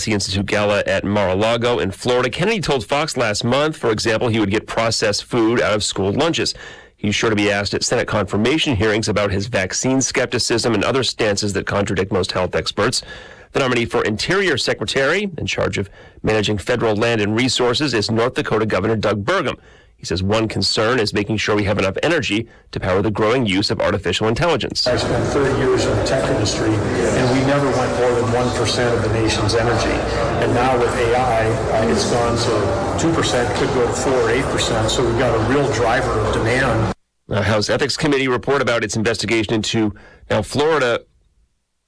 Institute Gala at Mar-a-Lago in Florida. Kennedy told Fox last month, for example, he would get processed food out of school lunches. He's sure to be asked at Senate confirmation hearings about his vaccine skepticism and other stances that contradict most health experts. The nominee for Interior Secretary, in charge of managing federal land and resources, is North Dakota Governor Doug Burgum. He says one concern is making sure we have enough energy to power the growing use of artificial intelligence. I spent 30 years in the tech industry, and we never went more than 1% of the nation's energy. And now with AI, it's gone to 2%, could go to 4 or 8%, so we've got a real driver of demand. The House Ethics Committee report about its investigation into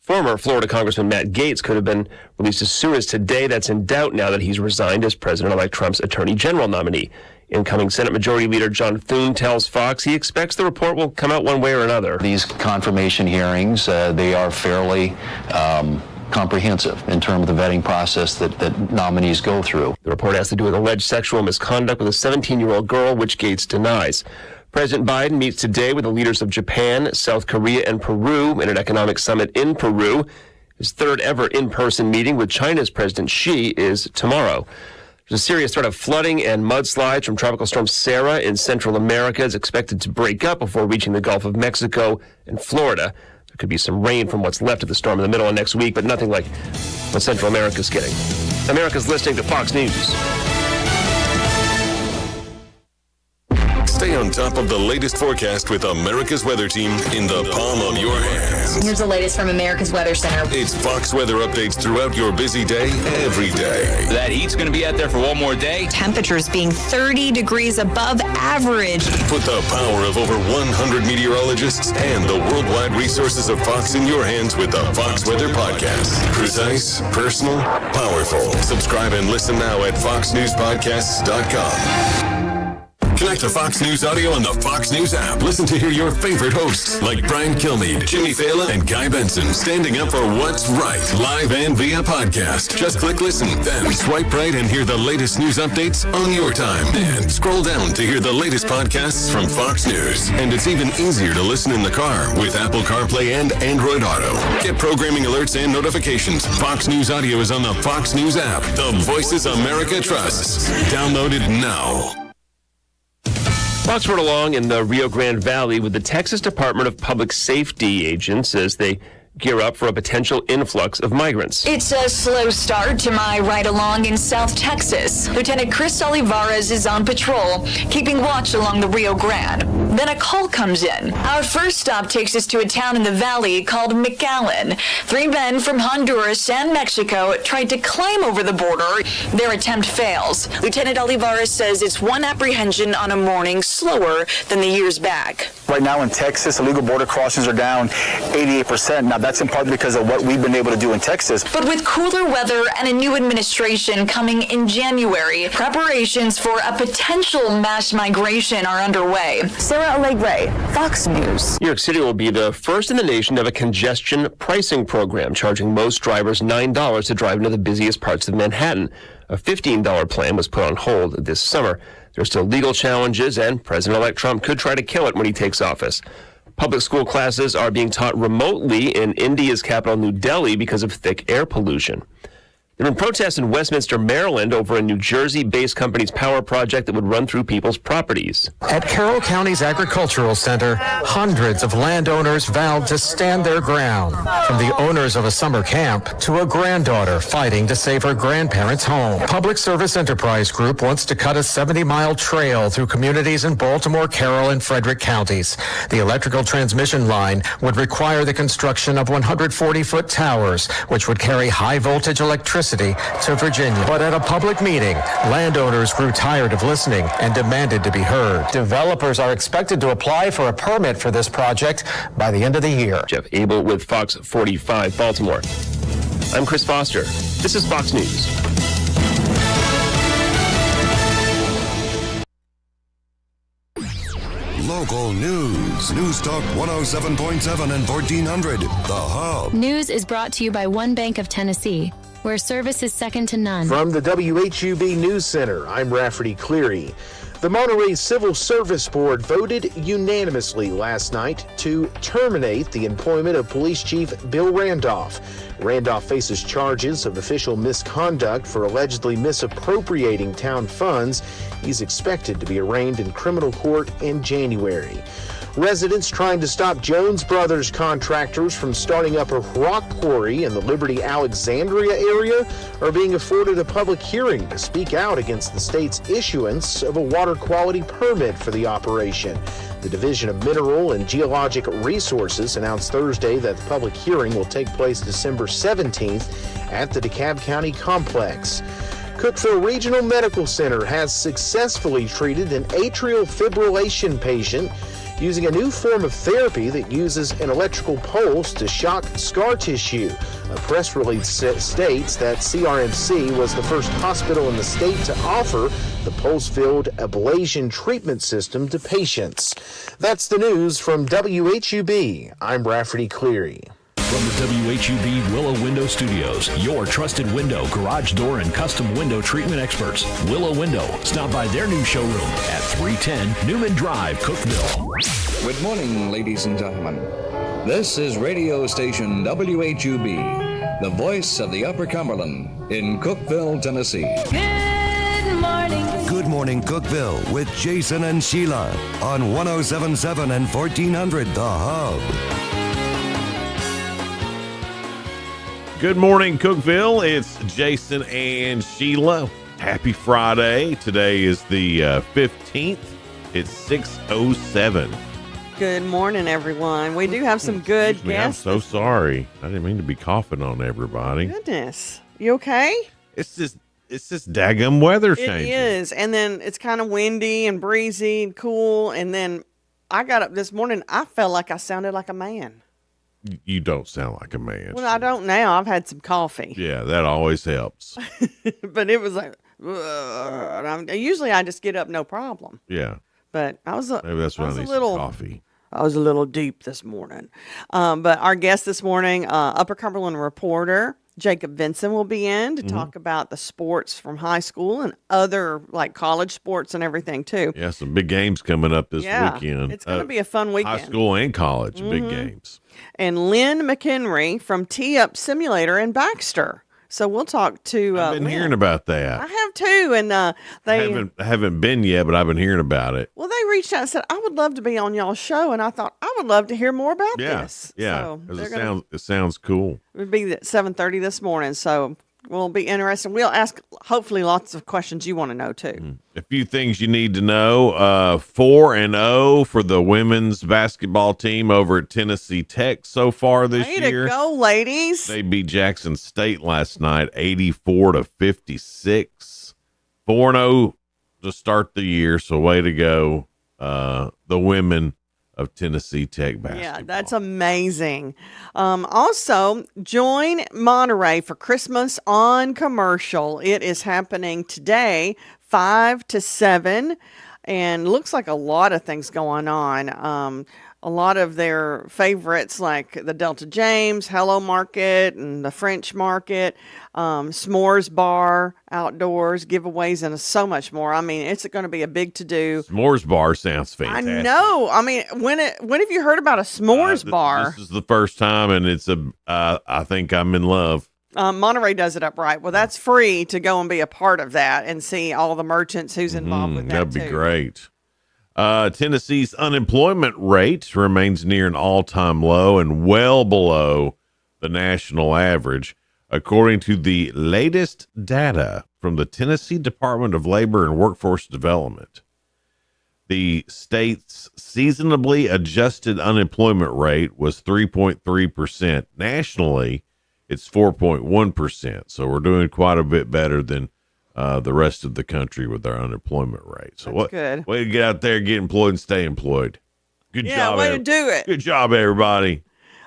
former Florida Congressman Matt Gaetz could have been released as soon as today. That's in doubt now that he's resigned as President-elect Trump's Attorney General nominee. Incoming Senate Majority Leader John Thune tells Fox he expects the report will come out one way or another. These confirmation hearings, they are fairly comprehensive in terms of the vetting process that nominees go through. The report has to do with alleged sexual misconduct with a 17-year-old girl, which Gaetz denies. President Biden meets today with the leaders of Japan, South Korea, and Peru in an economic summit in Peru. His third ever in-person meeting with China's President Xi is tomorrow. There's a serious threat of flooding and mudslides from Tropical Storm Sarah in Central America is expected to break up before reaching the Gulf of Mexico and Florida. There could be some rain from what's left of the storm in the middle of next week, but nothing like what Central America's getting. America's listening to Fox News. Stay on top of the latest forecast with America's Weather Team in the palm of your hands. Here's the latest from America's Weather Center. It's Fox weather updates throughout your busy day, every day. That heat's going to be out there for one more day. Temperatures being 30 degrees above average. Put the power of over 100 meteorologists and the worldwide resources of Fox in your hands with the Fox Weather Podcast. Precise, personal, powerful. Subscribe and listen now at foxnewspodcasts.com. Connect to Fox News Audio on the Fox News app. Listen to hear your favorite hosts like Brian Kilmeade, Jimmy Fallon, and Guy Benson standing up for what's right, live and via podcast. Just click listen, then swipe right and hear the latest news updates on your time. And scroll down to hear the latest podcasts from Fox News. And it's even easier to listen in the car with Apple CarPlay and Android Auto. Get programming alerts and notifications. Fox News Audio is on the Fox News app. The voices America trusts. Download it now. Fox rode along in the Rio Grande Valley with the Texas Department of Public Safety agents as they gear up for a potential influx of migrants. It's a slow start to my ride along in South Texas. Lieutenant Chris Olivares is on patrol, keeping watch along the Rio Grande. Then a call comes in. Our first stop takes us to a town in the valley called McAllen. 3 men from Honduras and Mexico tried to climb over the border. Their attempt fails. Lieutenant Olivares says it's one apprehension on a morning slower than the years back. Right now in Texas, illegal border crossings are down 88%. Now that's in part because of what we've been able to do in Texas. But with cooler weather and a new administration coming in January, preparations for a potential mass migration are underway. Sarah Allegre, Fox News. New York City will be the first in the nation to have a congestion pricing program, charging most drivers $9 to drive into the busiest parts of Manhattan. A $15 plan was put on hold this summer. There are still legal challenges, and President-elect Trump could try to kill it when he takes office. Public school classes are being taught remotely in India's capital, New Delhi, because of thick air pollution. There have been protests in Westminster, Maryland, over a New Jersey-based company's power project that would run through people's properties. At Carroll County's Agricultural Center, hundreds of landowners vowed to stand their ground, from the owners of a summer camp to a granddaughter fighting to save her grandparents' home. Public Service Enterprise Group wants to cut a 70-mile trail through communities in Baltimore, Carroll, and Frederick counties. The electrical transmission line would require the construction of 140-foot towers, which would carry high-voltage electricity to Virginia. But at a public meeting, landowners grew tired of listening and demanded to be heard. Developers are expected to apply for a permit for this project by the end of the year. Jeff Abel with Fox 45 Baltimore. I'm Chris Foster. This is Fox News. Local news. News Talk 107.7 and 1400. The Hub. News is brought to you by One Bank of Tennessee. where service is second to none. From the WHUB News Center, I'm Rafferty Cleary. The Monterey Civil Service Board voted unanimously last night to terminate the employment of Police Chief Bill Randolph. Randolph faces charges of official misconduct for allegedly misappropriating town funds. He's expected to be arraigned in criminal court in January. Residents trying to stop Jones Brothers contractors from starting up a rock quarry in the Liberty Alexandria area are being afforded a public hearing to speak out against the state's issuance of a water quality permit for the operation. The Division of Mineral and Geologic Resources announced Thursday that the public hearing will take place December 17th at the DeKalb County Complex. Cookeville Regional Medical Center has successfully treated an atrial fibrillation patient using a new form of therapy that uses an electrical pulse to shock scar tissue. A press release states that CRMC was the first hospital in the state to offer the pulse-filled ablation treatment system to patients. That's the news from WHUB. I'm Rafferty Cleary. From the WHUB Willow Window Studios, your trusted window, garage door, and custom window treatment experts. Willow Window. Stop by their new showroom at 310 Newman Drive, Cookeville. Good morning, ladies and gentlemen. This is radio station WHUB, the voice of the Upper Cumberland in Cookeville, Tennessee. Good morning. Good Morning Cookeville with Jason and Sheila on 107.7 and 1400 The Hub. Good morning, Cookeville. It's Jason and Sheila. Happy Friday. Today is the 15th. It's 6:07. Good morning, everyone. We do have some good guests. I'm so sorry. I didn't mean to be coughing on everybody. Goodness. You okay? It's just daggum weather changing. It is. And then it's kind of windy and breezy and cool. And then I got up this morning. I felt like I sounded like a man. You don't sound like a man. Well, I don't now. I've had some coffee. Yeah, that always helps. But it was like, usually I just get up no problem. Yeah. But maybe that's when I need some coffee. I was a little deep this morning. But our guest this morning, Upper Cumberland reporter Jacob Vinson, will be in to talk about the sports from high school and other like college sports and everything too. Yeah, some big games coming up this weekend. It's going to be a fun weekend. High school and college, big games. And Lynn McHenry from Tee Up Simulator in Baxter. So we'll talk to I've been Lynn. hearing about that. I have too, and they haven't been yet, but I've been hearing about it. Well, they reached out and said, I would love to be on y'all's show, and I thought I would love to hear more about this. Yeah, So it sounds cool. It would be at 7:30 this morning, so we'll be interested. We'll ask hopefully lots of questions you want to know too. A few things you need to know. 4-0 for the women's basketball team over at Tennessee Tech so far this year. Way to go, ladies. They beat Jackson State last night, 84-56. 4-0 to start the year, so way to go, the women of Tennessee Tech basketball. Yeah, that's amazing. Also, join Monterey for Christmas on Commercial. It is happening today, 5 to 7, and looks like a lot of things going on. A lot of their favorites like the Delta James, Hello Market, and the French Market, S'mores Bar, outdoors, giveaways, and so much more. I mean, it's going to be a big to-do. S'mores Bar sounds fantastic. I know. I mean, when have you heard about a s'mores bar? This is the first time, and it's I think I'm in love. Monterey does it upright. Well, that's free to go and be a part of that and see all the merchants who's involved with that. That'd be great. Tennessee's unemployment rate remains near an all-time low and well below the national average, according to the latest data from the Tennessee Department of Labor and Workforce Development. The state's seasonably adjusted unemployment rate was 3.3%. Nationally, it's 4.1%. So we're doing quite a bit better than the rest of the country with our unemployment rate. So That's good. Way to get out there, get employed, and stay employed. Good job. Way to do it. Good job, everybody.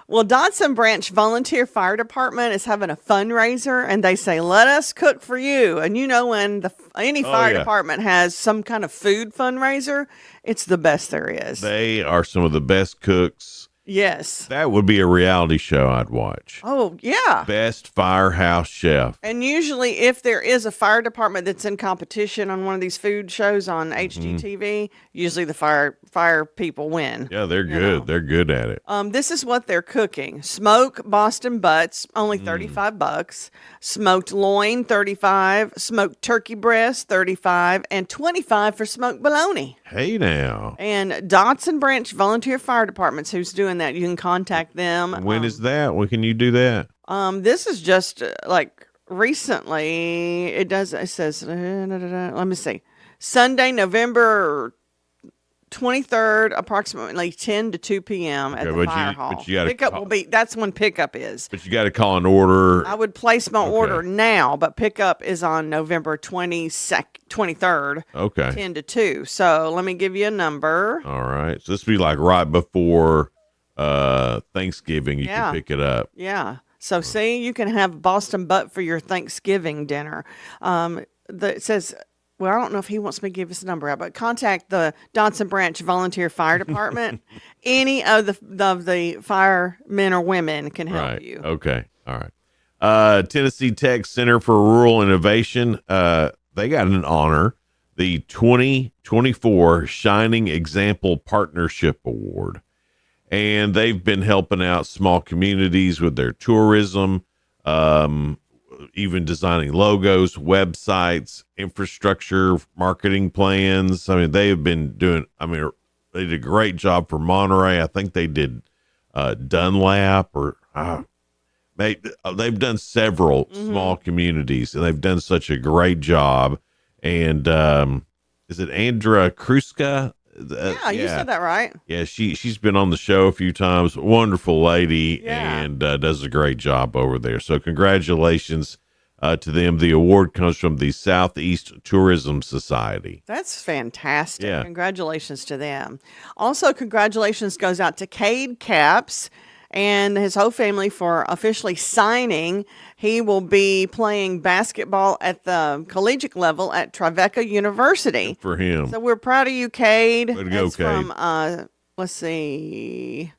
Well, Dodson Branch Volunteer Fire Department is having a fundraiser, and they say, let us cook for you. And you know, when any fire department has some kind of food fundraiser, it's the best there is. They are some of the best cooks Yes. That would be a reality show I'd watch. Oh, yeah. Best Firehouse Chef. And usually, if there is a fire department that's in competition on one of these food shows on HGTV, usually the fire people win. Yeah, they're good. They're good at it. This is what they're cooking: smoked Boston butts, only $35; smoked loin, $35; smoked turkey breast, $35; and $25 for smoked bologna. Hey now. And Dotson Branch Volunteer Fire Departments, who's doing that, you can contact them. When is that? When can you do that? This is just like recently. It says, let me see. Sunday, November 23rd, approximately 10 to 2 p.m. at the fire hall. But you gotta pickup will be, that's when pickup is. But you got to call an order. I would place my order now, but pickup is on November 23rd. Okay. 10 to 2. So let me give you a number. All right. So this would be like right before Thanksgiving. You can pick it up. Yeah. So see, you can have Boston butt for your Thanksgiving dinner. It says, well, I don't know if he wants me to give his number out, but contact the Dotson Branch Volunteer Fire Department. Any of the firemen or women can help you. Okay. All right. Tennessee Tech Center for Rural Innovation. They got an honor, the 2024 Shining Example Partnership Award. And they've been helping out small communities with their tourism, even designing logos, websites, infrastructure, marketing plans. I mean, they have been doing, they did a great job for Monterey. I think they did Dunlap they've done several small communities, and they've done such a great job. And is it Andra Kruska? You said that right. Yeah, she's been on the show a few times. Wonderful lady, and does a great job over there. So congratulations to them. The award comes from the Southeast Tourism Society. That's fantastic. Yeah. Congratulations to them. Also, congratulations goes out to Cade Caps and his whole family for officially signing. He will be playing basketball at the collegiate level at Tribeca University. Good for him. So we're proud of you, Cade. Way to go, That's Cade. from, let's see,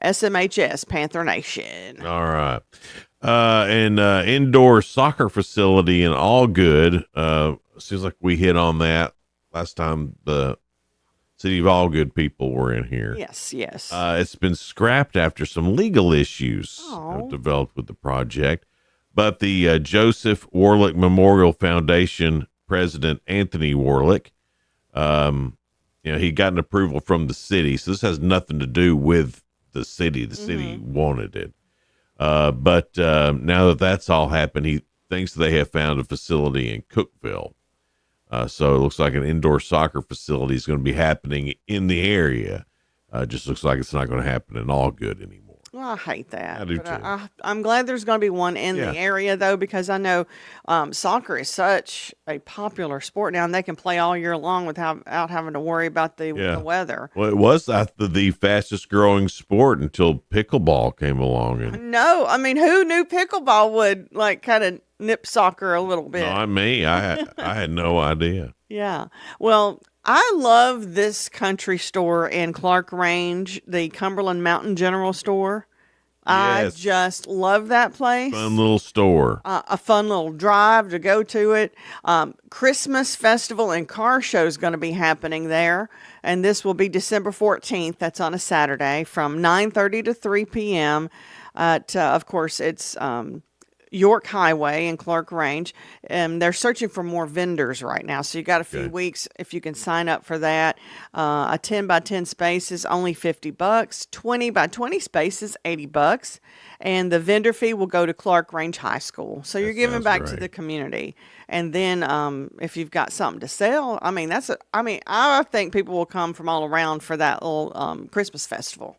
SMHS, Panther Nation. All right. And indoor soccer facility in Allgood. Seems like we hit on that last time the City of Allgood people were in here. Yes. It's been scrapped after some legal issues have developed with the project. But the Joseph Warlick Memorial Foundation president, Anthony Warlick, he got an approval from the city. So this has nothing to do with the city. The city wanted it. But now that that's all happened, he thinks they have found a facility in Cookeville. So it looks like an indoor soccer facility is going to be happening in the area. Just looks like it's not going to happen in Allgood anymore. Well, I hate that. I do but too. I'm glad there's going to be one in the area, though, because I know soccer is such a popular sport now, and they can play all year long without having to worry about the weather. Well, it was the fastest growing sport until pickleball came along. And No, I mean, who knew pickleball would kind of nip soccer a little bit? not me. I had no idea. Yeah. Well, I love this country store in Clark Range, the Cumberland Mountain General Store. I just love that place. Fun little store. A fun little drive to go to it. Christmas festival and car show is going to be happening there. And this will be December 14th. That's on a Saturday from 9:30 to 3 p.m. Of course, it's York Highway in Clark Range. They're searching for more vendors right now. So you got a few weeks if you can sign up for that. A 10 by 10 space is only $50. 20 by 20 space is $80. And the vendor fee will go to Clark Range High School. So you're giving back to the community. And then if you've got something to sell, I think people will come from all around for that little Christmas festival.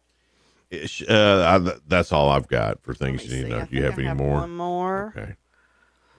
That's all I've got for things you need to know. Do you have any more? One more. Okay.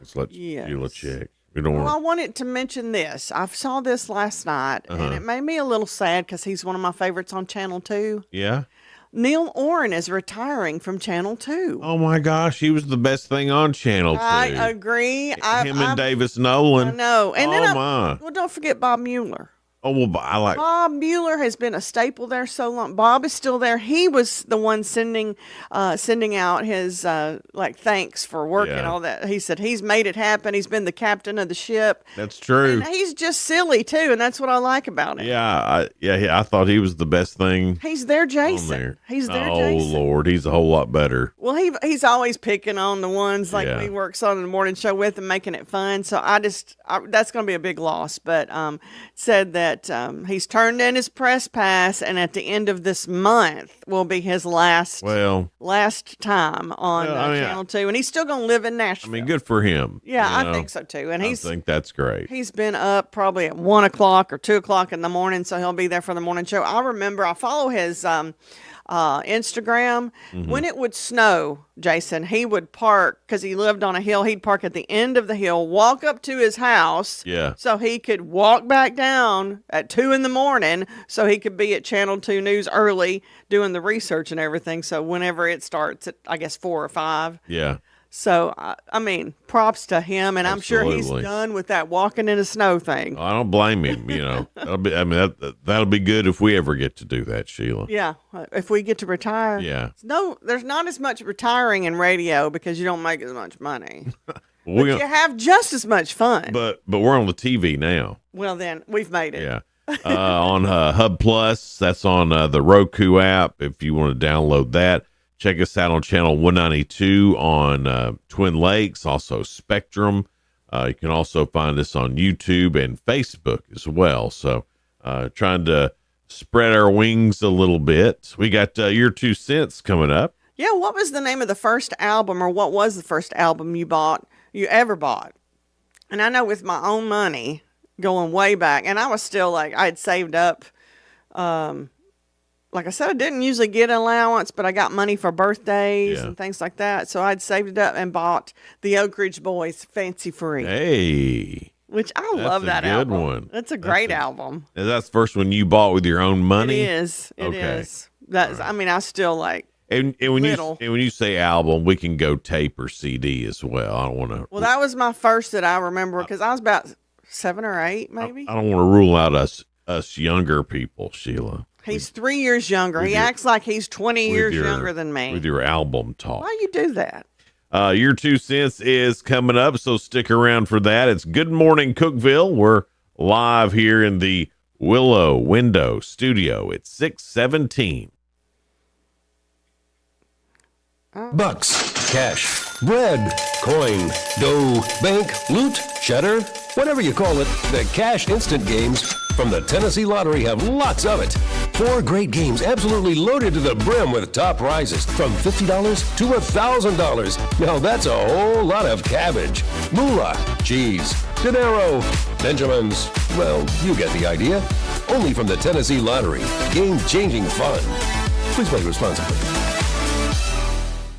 Let's let Sheila check. We don't I wanted to mention this. I saw this last night, and it made me a little sad because he's one of my favorites on Channel 2. Yeah? Neil Oren is retiring from Channel 2. Oh, my gosh. He was the best thing on Channel 2. I agree. Him and Davis Nolan. I know. And well, don't forget Bob Mueller. Oh, well, I like. Bob Mueller has been a staple there so long. Bob is still there. He was the one sending out his thanks for work and all that. He said he's made it happen. He's been the captain of the ship. That's true. And he's just silly too, and that's what I like about him. I thought he was the best thing. He's their on Jason. there. He's their Oh Jason. Lord, he's a whole lot better. Well, he's always picking on the ones he works on in the morning show with and making it fun. So that's going to be a big loss. But said that he's turned in his press pass, and at the end of this month will be his last time on Channel 2, and he's still going to live in Nashville. I mean, good for him. Yeah, I think so too. And I think that's great. He's been up probably at 1 o'clock or 2 o'clock in the morning, so he'll be there for the morning show. I remember I follow his Instagram. When it would snow, Jason, he would park because he lived on a hill. He'd park at the end of the hill, walk up to his house, so he could walk back down at 2 in the morning, so he could be at Channel 2 News early doing the research and everything. So whenever it starts at, I guess, 4 or 5. Yeah. So, I mean, props to him, and I'm sure he's done with that walking in the snow thing. I don't blame him. That'll be good if we ever get to do that, Sheila. Yeah, if we get to retire. Yeah. No, there's not as much retiring in radio because you don't make as much money. But you have just as much fun. But we're on the TV now. Well, then, we've made it. Yeah. On Hub Plus, that's on the Roku app if you want to download that. Check us out on channel 192 on Twin Lakes, also Spectrum. You can also find us on YouTube and Facebook as well. So trying to spread our wings a little bit. We got Your 2 Cents coming up. Yeah, what was the name of the first album, or what was the first album you ever bought? And I know with my own money, going way back, and I was still I had saved up, like I said, I didn't usually get an allowance, but I got money for birthdays and things like that. So I'd saved it up and bought the Oak Ridge Boys Fancy Free. Hey. Which I love that album. That's a good one. That's a great album. And that's the first one you bought with your own money? It is. It is. That's, I mean, I still and when you say album, we can go tape or CD as well. I don't want to. Well, that was my first that I remember because I was about 7 or 8, maybe. I don't want to rule out us younger people, Sheila. He's 3 years younger. He acts like he's 20 years younger than me. With your album talk. Why you do that? Your 2 Cents is coming up, so stick around for that. It's Good Morning Cookeville. We're live here in the Willow Window Studio. It's 6:17. Bucks, cash, bread, coin, dough, bank, loot, cheddar, whatever you call it, the Cash Instant games from the Tennessee Lottery have lots of it. 4 great games absolutely loaded to the brim with top prizes from $50 to $1,000. Now that's a whole lot of cabbage, moolah, cheese, dinero, Benjamins. Well, you get the idea. Only from the Tennessee Lottery. Game-changing fun. Please play responsibly.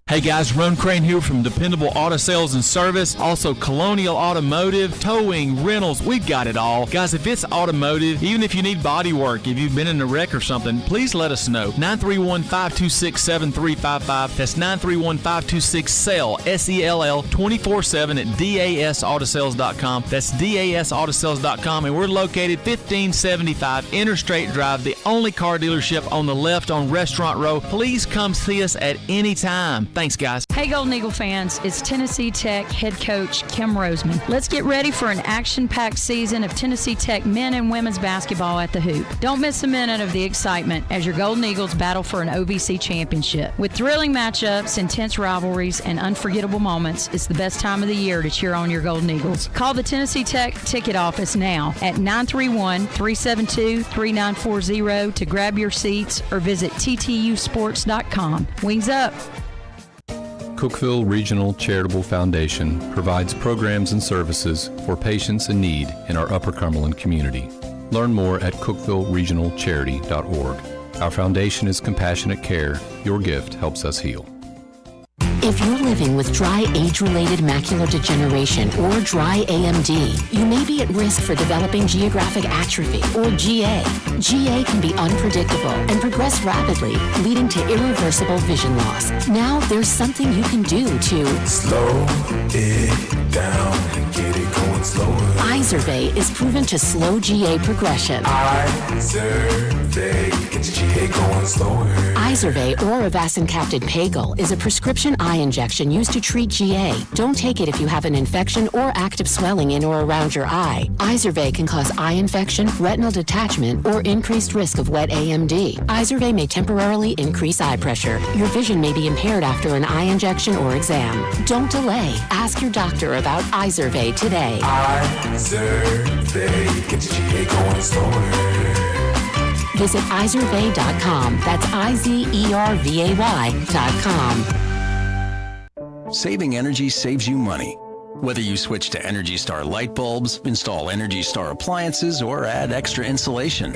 Hey guys, Ron Crane here from Dependable Auto Sales and Service. Also Colonial Automotive, towing, rentals, we've got it all. Guys, if it's automotive, even if you need body work, if you've been in a wreck or something, please let us know. 931-526-7355. That's 931-526-SELL, S-E-L-L, 24/7 at dasautosales.com. That's dasautosales.com. And we're located 1575 Interstate Drive, the only car dealership on the left on Restaurant Row. Please come see us at any time. Thanks, guys. Hey, Golden Eagle fans. It's Tennessee Tech head coach Kim Roseman. Let's get ready for an action-packed season of Tennessee Tech men and women's basketball at the hoop. Don't miss a minute of the excitement as your Golden Eagles battle for an OVC championship. With thrilling matchups, intense rivalries, and unforgettable moments, it's the best time of the year to cheer on your Golden Eagles. Call the Tennessee Tech ticket office now at 931-372-3940 to grab your seats or visit ttusports.com. Wings up! Cookeville Regional Charitable Foundation provides programs and services for patients in need in our Upper Cumberland community. Learn more at cookvilleregionalcharity.org. Our foundation is compassionate care. Your gift helps us heal. If you're living with dry age-related macular degeneration or dry AMD, you may be at risk for developing geographic atrophy or GA. GA can be unpredictable and progress rapidly, leading to irreversible vision loss. Now there's something you can do to slow it down and get it going slower. Eyes Izervay is proven to slow GA progression. Izervay or avacincaptad pagel is a prescription eye injection used to treat GA. Don't take it if you have an infection or active swelling in or around your eye. Izervay can cause eye infection, retinal detachment, or increased risk of wet AMD. Izervay may temporarily increase eye pressure. Your vision may be impaired after an eye injection or exam. Don't delay. Ask your doctor about Izervay today. Visit Izervay.com. That's IZERVAY.com. Saving energy saves you money. Whether you switch to Energy Star light bulbs, install Energy Star appliances, or add extra insulation.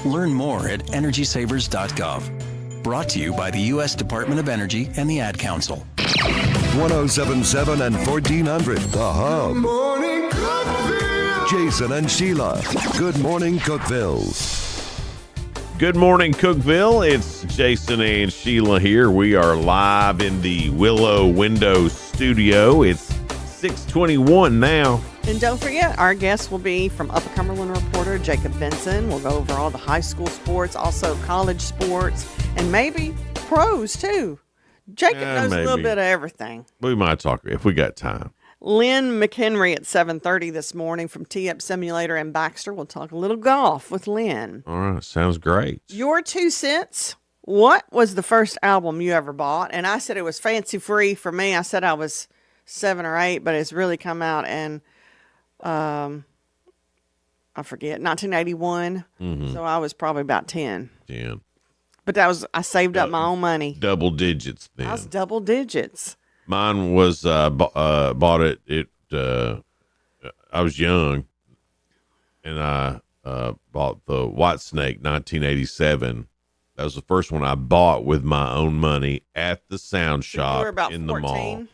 Learn more at EnergySavers.gov. Brought to you by the U.S. Department of Energy and the Ad Council. 1077 and 1400, The Hub. Morning Cookeville. Jason and Sheila. Good morning, Cookeville. Good morning, Cookeville. It's Jason and Sheila here. We are live in the Willow Window studio. It's 6:21 now. And don't forget, our guest will be from Upper Cumberland reporter Jacob Benson. We'll go over all the high school sports, also college sports, and maybe pros too. Jacob knows a little bit of everything. We might talk if we got time. Lynn McHenry at 7:30 this morning from Tee-Up Simulator in Baxter. We'll talk a little golf with Lynn. All right, sounds great. Your 2 cents. What was the first album you ever bought? And I said it was Fancy Free for me. I said I was 7 or 8, but it's really come out in, I forget, 1981. Mm-hmm. So I was probably about 10. 10. But I saved up my own money. Double digits then. I was double digits. Mine was bought it. I was young, and I bought the White Snake 1987. That was the first one I bought with my own money at the sound shop You were about in 14? the mall.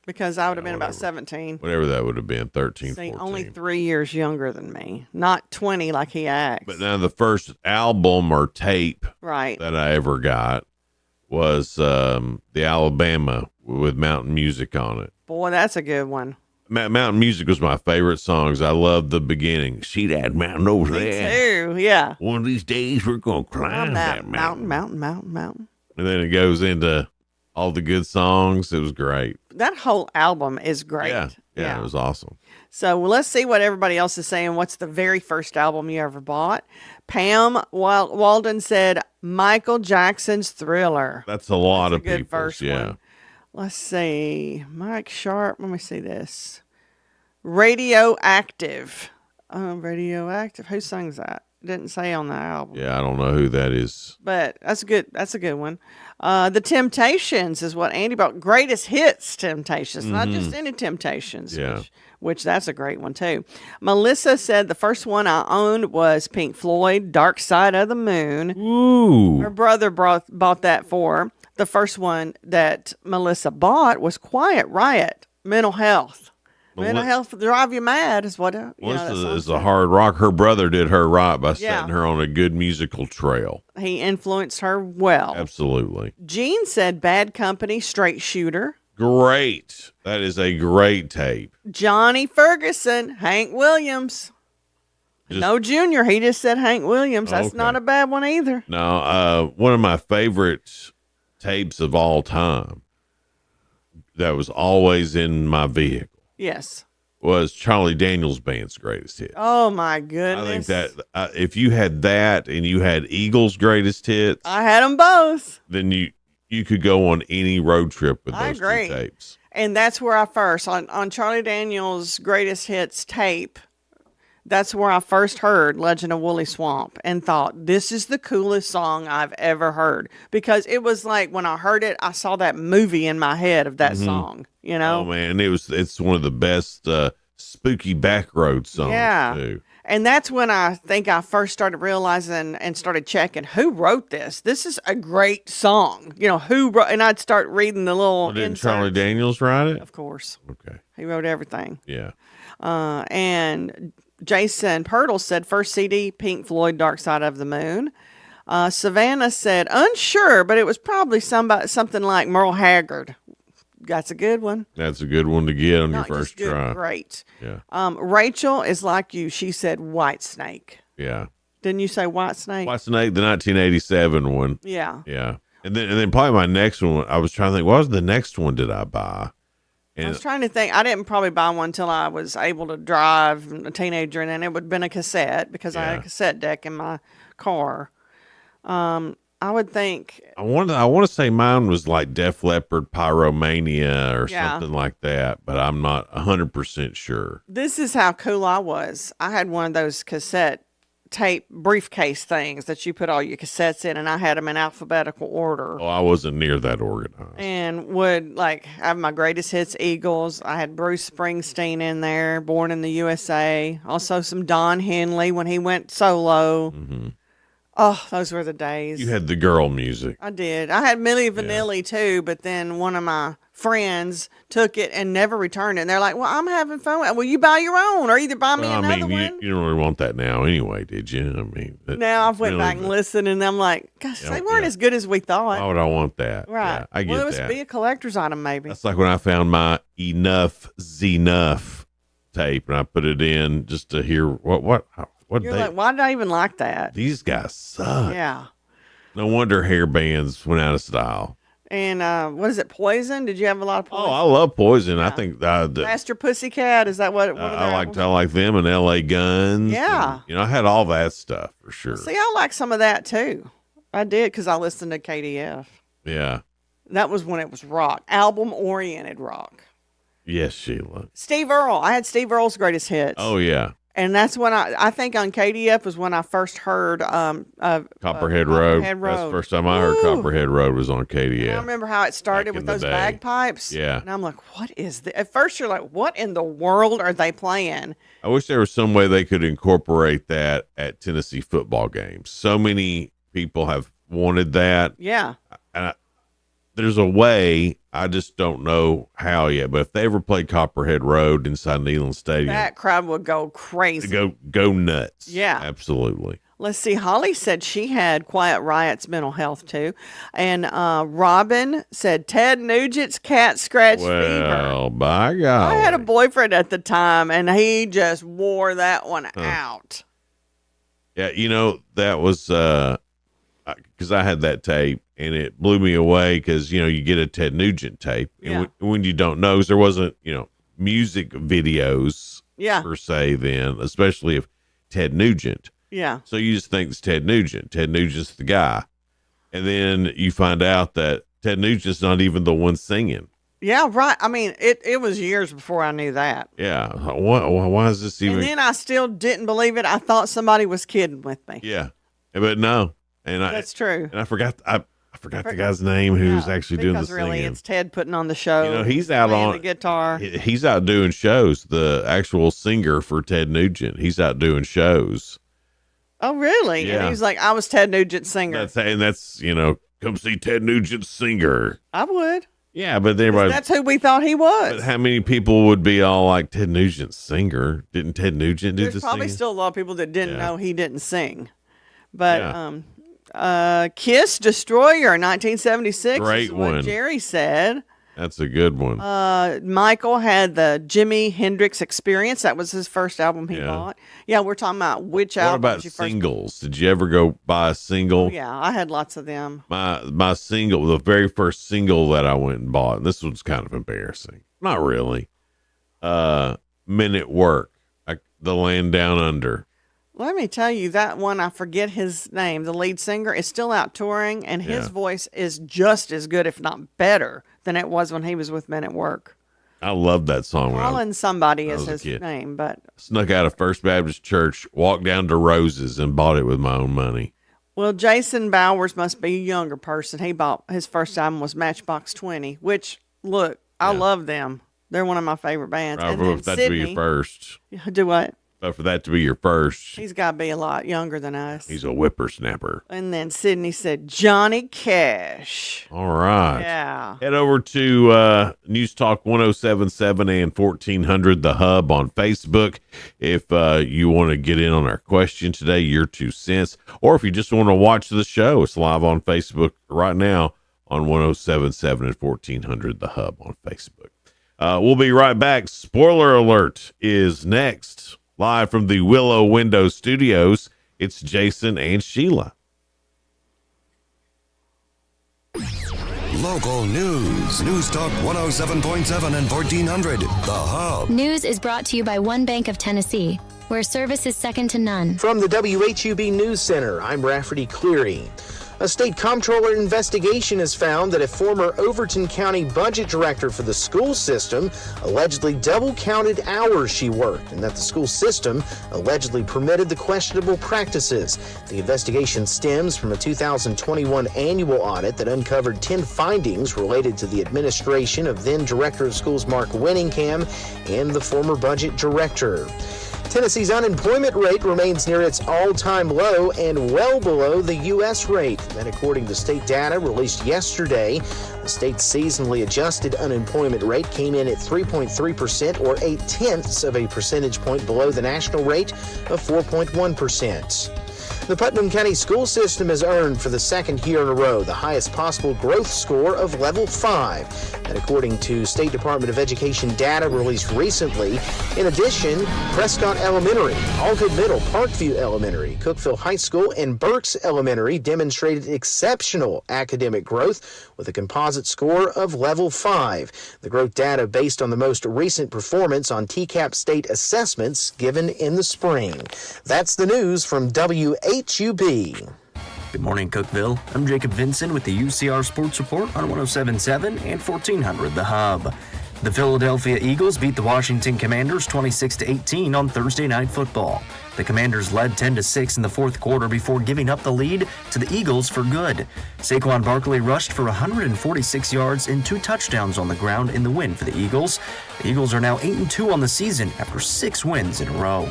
Because I would have been about 17. Whatever that would have been, 13, See, 14. only 3 years younger than me. Not 20 like he acts. But now the first album or tape Right. that I ever got was the Alabama with Mountain Music on it. Boy, that's a good one. Mountain Music was my favorite songs. I loved the beginning. See that mountain over there? Too, yeah. One of these days we're going to climb that mountain. Mountain. And then it goes into all the good songs. It was great. That whole album is great. Yeah, it was awesome. So let's see what everybody else is saying. What's the very first album you ever bought? Pam Walden said Michael Jackson's Thriller. That's a lot of good people. first Yeah. one. Let's see. Mike Sharp. Let me see this. Radioactive. Radioactive. Who sings that? Didn't say on the album. Yeah, I don't know who that is. But that's good. That's a good one. The Temptations is what Andy bought. Greatest Hits Temptations, not just any Temptations. Yeah. Which that's a great one too. Melissa said the first one I owned was Pink Floyd, Dark Side of the Moon. Ooh. Her brother bought that for her. The first one that Melissa bought was Quiet Riot, Mental Health. Mental health drive you mad is what. Melissa is a hard rock. Her brother did her right by setting her on a good musical trail. He influenced her well. Absolutely. Jean said Bad Company, Straight Shooter. Great. That is a great tape. Johnny Ferguson, Hank Williams. No Junior. He just said Hank Williams. That's not a bad one either. No, one of my favorite tapes of all time that was always in my vehicle. Yes. Was Charlie Daniels Band's greatest hit. Oh my goodness. I think that if you had that and you had Eagles' greatest hits, I had them both. Then you could go on any road trip with those two tapes. And that's where I first on Charlie Daniels' greatest hits tape. That's where I first heard Legend of Woolly Swamp and thought, this is the coolest song I've ever heard. Because it was like when I heard it, I saw that movie in my head of that song, you know? Oh, man. It's one of the best spooky backroad songs, too. And that's when I think I first started realizing and started checking who wrote this. This is a great song. You know, who wrote, and I'd start reading the little Didn't Charlie Daniels write it? Of course. Okay. He wrote everything. Yeah. And Jason Pirtle said first CD, Pink Floyd, Dark Side of the Moon. Savannah said unsure, but it was probably something like Merle Haggard. That's a good one. That's a good one to get on Not your just first good, try. great. Yeah. Rachel is like you. She said white snake. Yeah. Didn't you say white snake? White Snake, the 1987 one. Yeah. Yeah. And then probably my next one, I was trying to think, what was the next one did I buy? I was trying to think. I didn't probably buy one until I was able to drive, a teenager, and then it would have been a cassette because I had a cassette deck in my car. I would think. I want to say mine was like Def Leppard Pyromania or something like that, but I'm not 100% sure. This is how cool I was. I had one of those cassette tape briefcase things that you put all your cassettes in, and I had them in alphabetical order. Oh, I wasn't near that organized. And would like have my greatest hits Eagles. I had Bruce Springsteen in there, Born in the USA. Also some Don Henley when he went solo. Mm-hmm. Oh, those were the days. You had the girl music. I did. I had Milli Vanilli too, but then one of my friends took it and never returned it. And they're like, well, I'm having fun. Well, you buy your own or either buy me another one. You don't really want that now anyway, did you? I mean, now I've went back and listened, and I'm like, gosh, they weren't as good as we thought. Why would I want that? Right. Yeah, I get well, it that. would be a collector's item, maybe. That's like when I found my Enough Zenough tape, and I put it in just to hear what You're like, why did I even like that? These guys suck. Yeah. No wonder hair bands went out of style. And what is it, Poison? Did you have a lot of Poison? Oh, I love Poison. I think Master Pussycat, is that what? I like them and L.A. Guns. Yeah. And, I had all that stuff for sure. See, I like some of that too. I did because I listened to KDF. Yeah. That was when it was rock, album-oriented rock. Yes, Sheila. Steve Earle. I had Steve Earle's greatest hits. Oh, yeah. And that's when I think on KDF was when I first heard Copperhead Road. That's the first time I heard Copperhead Road was on KDF. And I remember how it started with those bagpipes. Yeah. And I'm like, what is this? At first you're like, what in the world are they playing? I wish there was some way they could incorporate that at Tennessee football games. So many people have wanted that. Yeah. And there's a way, I just don't know how yet. But if they ever played Copperhead Road inside Neyland Stadium, that crowd would go crazy. Go nuts. Yeah. Absolutely. Let's see. Holly said she had Quiet Riot's mental health too. And Robin said Ted Nugent's cat scratch fever. Well, by God. I had a boyfriend at the time, and he just wore that one out. Yeah, that was because I had that tape, and it blew me away because, you get a Ted Nugent tape. And when you don't know, 'cause there wasn't, music videos per se then, especially if Ted Nugent. Yeah. So you just think it's Ted Nugent. Ted Nugent's the guy. And then you find out that Ted Nugent's not even the one singing. Yeah, right. I mean, it was years before I knew that. Yeah. Why is this even? And then I still didn't believe it. I thought somebody was kidding with me. Yeah. But no. And that's true. And I forgot the guy's name who's actually doing the singing. Really, it's Ted putting on the show. He's out on the guitar. He's out doing shows. The actual singer for Ted Nugent, he's out doing shows. Oh, really? Yeah. And he's like, I was Ted Nugent's singer. That's come see Ted Nugent's singer. I would. Yeah, but everybody. That's who we thought he was. But how many people would be all like Ted Nugent's singer? Didn't Ted Nugent do the There's probably singing? still a lot of people that didn't know he didn't sing. But Kiss Destroyer 1976 Great is what one. Jerry said. That's a good one. Michael had the Jimi Hendrix Experience. That was his first album he bought. Yeah, we're talking about which What album. about singles? Did you ever go buy a single? Oh, yeah, I had lots of them. My single, the very first single that I went and bought, and this was kind of embarrassing. Not really. Men at Work, The Land Down Under. Let me tell you, that one, I forget his name, the lead singer, is still out touring, and his voice is just as good, if not better, than it was when he was with Men at Work. I loved that song. Colin somebody is his kid. name, but... Snuck out of First Baptist Church, walked down to Rose's, and bought it with my own money. Well, Jason Bowers must be a younger person. He bought, his first album was Matchbox 20, which, look, I love them. They're one of my favorite bands. I hope that to be your first. Do what? But for that to be your first. He's got to be a lot younger than us. He's a whippersnapper. And then Sydney said Johnny Cash. All right. Yeah. Head over to News Talk 1077 and 1400 The Hub on Facebook if you want to get in on our question today, your 2 cents. Or if you just want to watch the show, it's live on Facebook right now on 107.7 and 1400 The Hub on Facebook. We'll be right back. Spoiler alert is next. Live from the Willow Window Studios, it's Jason and Sheila. Local news. News Talk 107.7 and 1400. The Hub. News is brought to you by One Bank of Tennessee, where service is second to none. From the WHUB News Center, I'm Rafferty Cleary. A state comptroller investigation has found that a former Overton County budget director for the school system allegedly double-counted hours she worked, and that the school system allegedly permitted the questionable practices. The investigation stems from a 2021 annual audit that uncovered 10 findings related to the administration of then Director of Schools Mark Winningham and the former budget director. Tennessee's unemployment rate remains near its all-time low and well below the U.S. rate. That, according to state data released yesterday, the state's seasonally adjusted unemployment rate came in at 3.3%, or 0.8 of a percentage point below the national rate of 4.1%. The Putnam County school system has earned for the second year in a row the highest possible growth score of level 5. And according to State Department of Education data released recently, in addition, Prescott Elementary, Algood Middle, Parkview Elementary, Cookeville High School, and Burks Elementary demonstrated exceptional academic growth with a composite score of level 5. The growth data based on the most recent performance on TCAP state assessments given in the spring. That's the news from WHUB. Good morning, Cookeville. I'm Jacob Vinson with the UCR Sports Report on 107.7 and 1400 The Hub. The Philadelphia Eagles beat the Washington Commanders 26-18 on Thursday Night Football. The Commanders led 10-6 in the fourth quarter before giving up the lead to the Eagles for good. Saquon Barkley rushed for 146 yards and 2 touchdowns on the ground in the win for the Eagles. The Eagles are now 8-2 on the season after 6 wins in a row.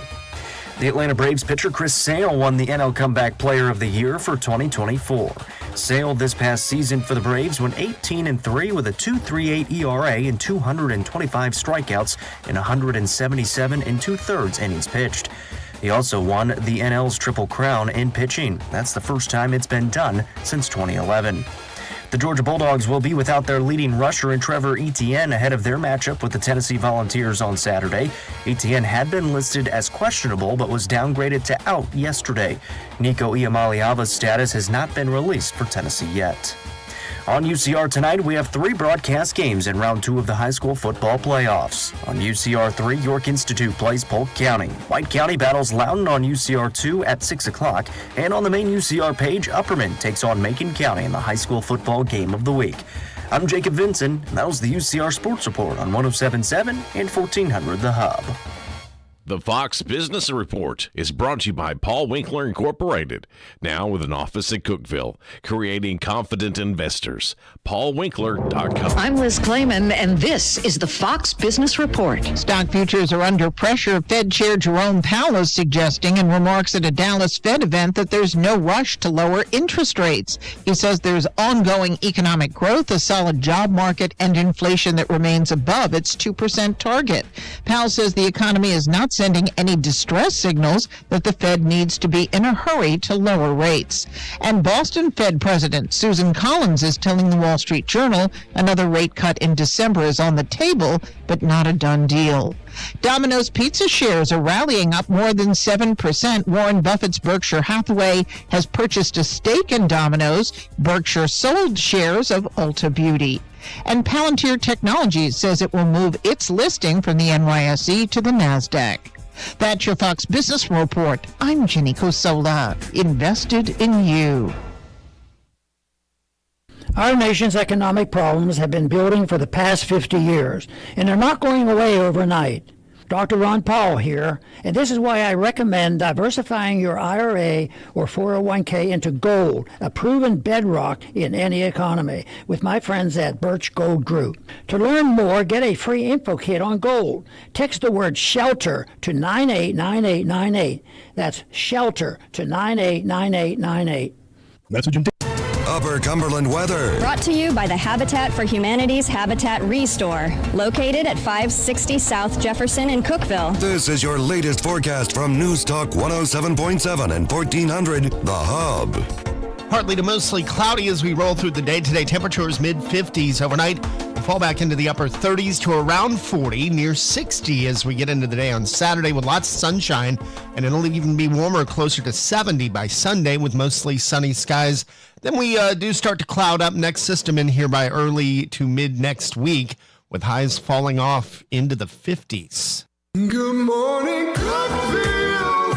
The Atlanta Braves pitcher Chris Sale won the NL Comeback Player of the Year for 2024. Sale this past season for the Braves went 18-3 with a 2.38 ERA and 225 strikeouts in 177 2/3 innings pitched. He also won the NL's Triple Crown in pitching. That's the first time it's been done since 2011. The Georgia Bulldogs will be without their leading rusher in Trevor Etienne ahead of their matchup with the Tennessee Volunteers on Saturday. Etienne had been listed as questionable but was downgraded to out yesterday. Nico Iamaleava's status has not been released for Tennessee yet. On UCR tonight, we have 3 broadcast games in round 2 of the high school football playoffs. On UCR 3, York Institute plays Polk County. White County battles Loudon on UCR 2 at 6 o'clock. And on the main UCR page, Upperman takes on Macon County in the high school football game of the week. I'm Jacob Vinson, and that was the UCR Sports Report on 107.7 and 1400 The Hub. The Fox Business Report is brought to you by Paul Winkler Incorporated, now with an office in Cookeville, creating confident investors. PaulWinkler.com. I'm Liz Clayman, and this is the Fox Business Report. Stock futures are under pressure. Fed Chair Jerome Powell is suggesting in remarks at a Dallas Fed event that there's no rush to lower interest rates. He says there's ongoing economic growth, a solid job market, and inflation that remains above its 2% target. Powell says the economy is not sending any distress signals that the Fed needs to be in a hurry to lower rates. And Boston Fed President Susan Collins is telling the Wall Street Journal another rate cut in December is on the table, but not a done deal. Domino's Pizza shares are rallying up more than 7%. Warren Buffett's Berkshire Hathaway has purchased a stake in Domino's. Berkshire sold shares of Ulta Beauty. And Palantir Technologies says it will move its listing from the NYSE to the NASDAQ. That's your Fox Business Report. I'm Jenny Cosola, invested in you. Our nation's economic problems have been building for the past 50 years, and they're not going away overnight. Dr. Ron Paul here, and this is why I recommend diversifying your IRA or 401k into gold, a proven bedrock in any economy, with my friends at Birch Gold Group. To learn more, get a free info kit on gold. Text the word SHELTER to 989898. That's SHELTER to 989898. Message and Upper Cumberland weather. Brought to you by the Habitat for Humanity's Habitat Restore, located at 560 South Jefferson in Cookeville. This is your latest forecast from News Talk 107.7 and 1400 The Hub. Partly to mostly cloudy as we roll through the day. Today, temperatures mid-50s overnight. We'll fall back into the upper 30s to around 40, near 60 as we get into the day on Saturday with lots of sunshine. And it'll even be warmer, closer to 70 by Sunday with mostly sunny skies. Then we do start to cloud up. Next system in here by early to mid next week with highs falling off into the 50s. Good morning, Cookeville,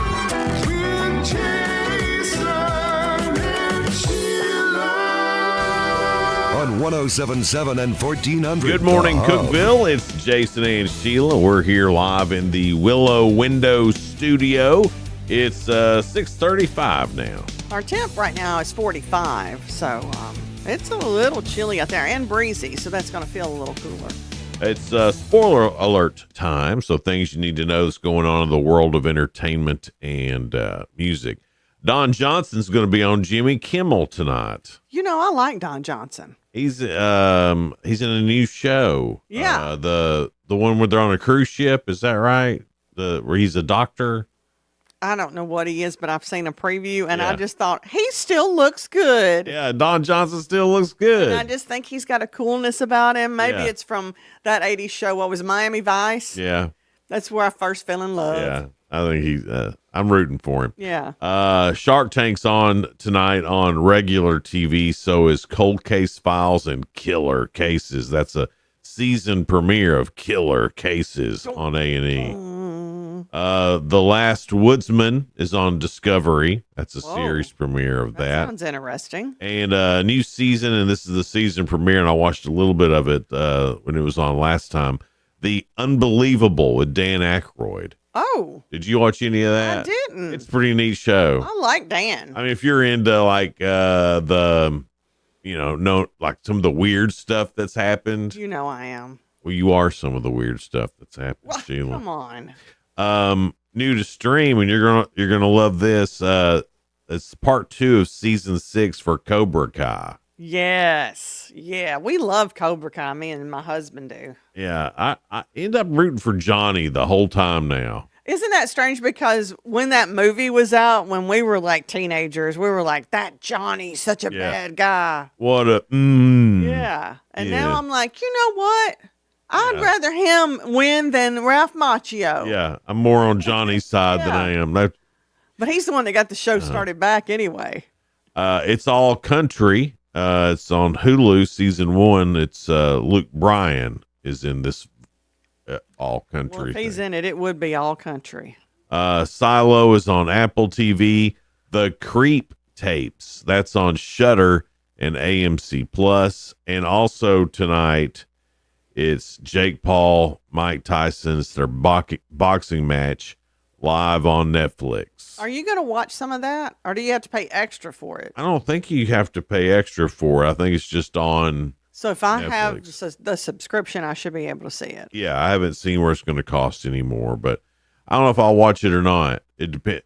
with Jason and Sheila. On 107.7 and 1400. Good morning, The Hub. Cookeville. It's Jason and Sheila. We're here live in the Willow Window Studio. It's 6:35 now. Our temp right now is 45, so it's a little chilly out there and breezy, so that's going to feel a little cooler. It's spoiler alert time, so things you need to know that's going on in the world of entertainment and music. Don Johnson's going to be on Jimmy Kimmel tonight. You know, I like Don Johnson. He's in a new show. Yeah. The one where they're on a cruise ship, is that right? Where he's a doctor. I don't know what he is, but I've seen a preview, and Yeah. I just thought, he still looks good. Yeah, Don Johnson still looks good. And I just think he's got a coolness about him. Maybe Yeah. it's from that 80s show, what was it, Miami Vice? Yeah. That's where I first fell in love. Yeah. I think he's I'm rooting for him. Yeah. Shark Tank's on tonight on regular TV, so is Cold Case Files and Killer Cases. That's a season premiere of Killer Cases on A&E. The Last Woodsman is on Discovery. That's a series premiere of that. Sounds interesting. And a new season, and this is the season premiere, and I watched a little bit of it when it was on last time. The Unbelievable with Dan Aykroyd. Oh. Did you watch any of that? I didn't. It's a pretty neat show. I like Dan. I mean, if you're into like like some of the weird stuff that's happened. You know I am. Well, you are some of the weird stuff that's happened, Sheila. Come on. New to stream, and you're gonna love this. It's part 2 of season 6 for Cobra Kai. Yes. Yeah. We love Cobra Kai. Me and my husband do. Yeah, I end up rooting for Johnny the whole time now. Isn't that strange? Because when that movie was out, when we were like teenagers, we were like, that Johnny's such a bad guy. What a Yeah. And Yeah. now I'm like, you know what? I'd rather him win than Ralph Macchio. Yeah, I'm more on Johnny's side than I am. But he's the one that got the show started back anyway. It's All Country. It's on Hulu, season 1. It's Luke Bryan is in this All Country. Well, if he's in it, it would be All Country. Silo is on Apple TV. The Creep Tapes, that's on Shudder and AMC Plus. And also tonight, it's Jake Paul, Mike Tyson's their boxing match live on Netflix. Are you going to watch some of that? Or do you have to pay extra for it? I don't think you have to pay extra for it. I think it's just on. So if I Netflix. have the subscription, I should be able to see it. Yeah, I haven't seen where it's going to cost anymore, but I don't know if I'll watch it or not. It depends.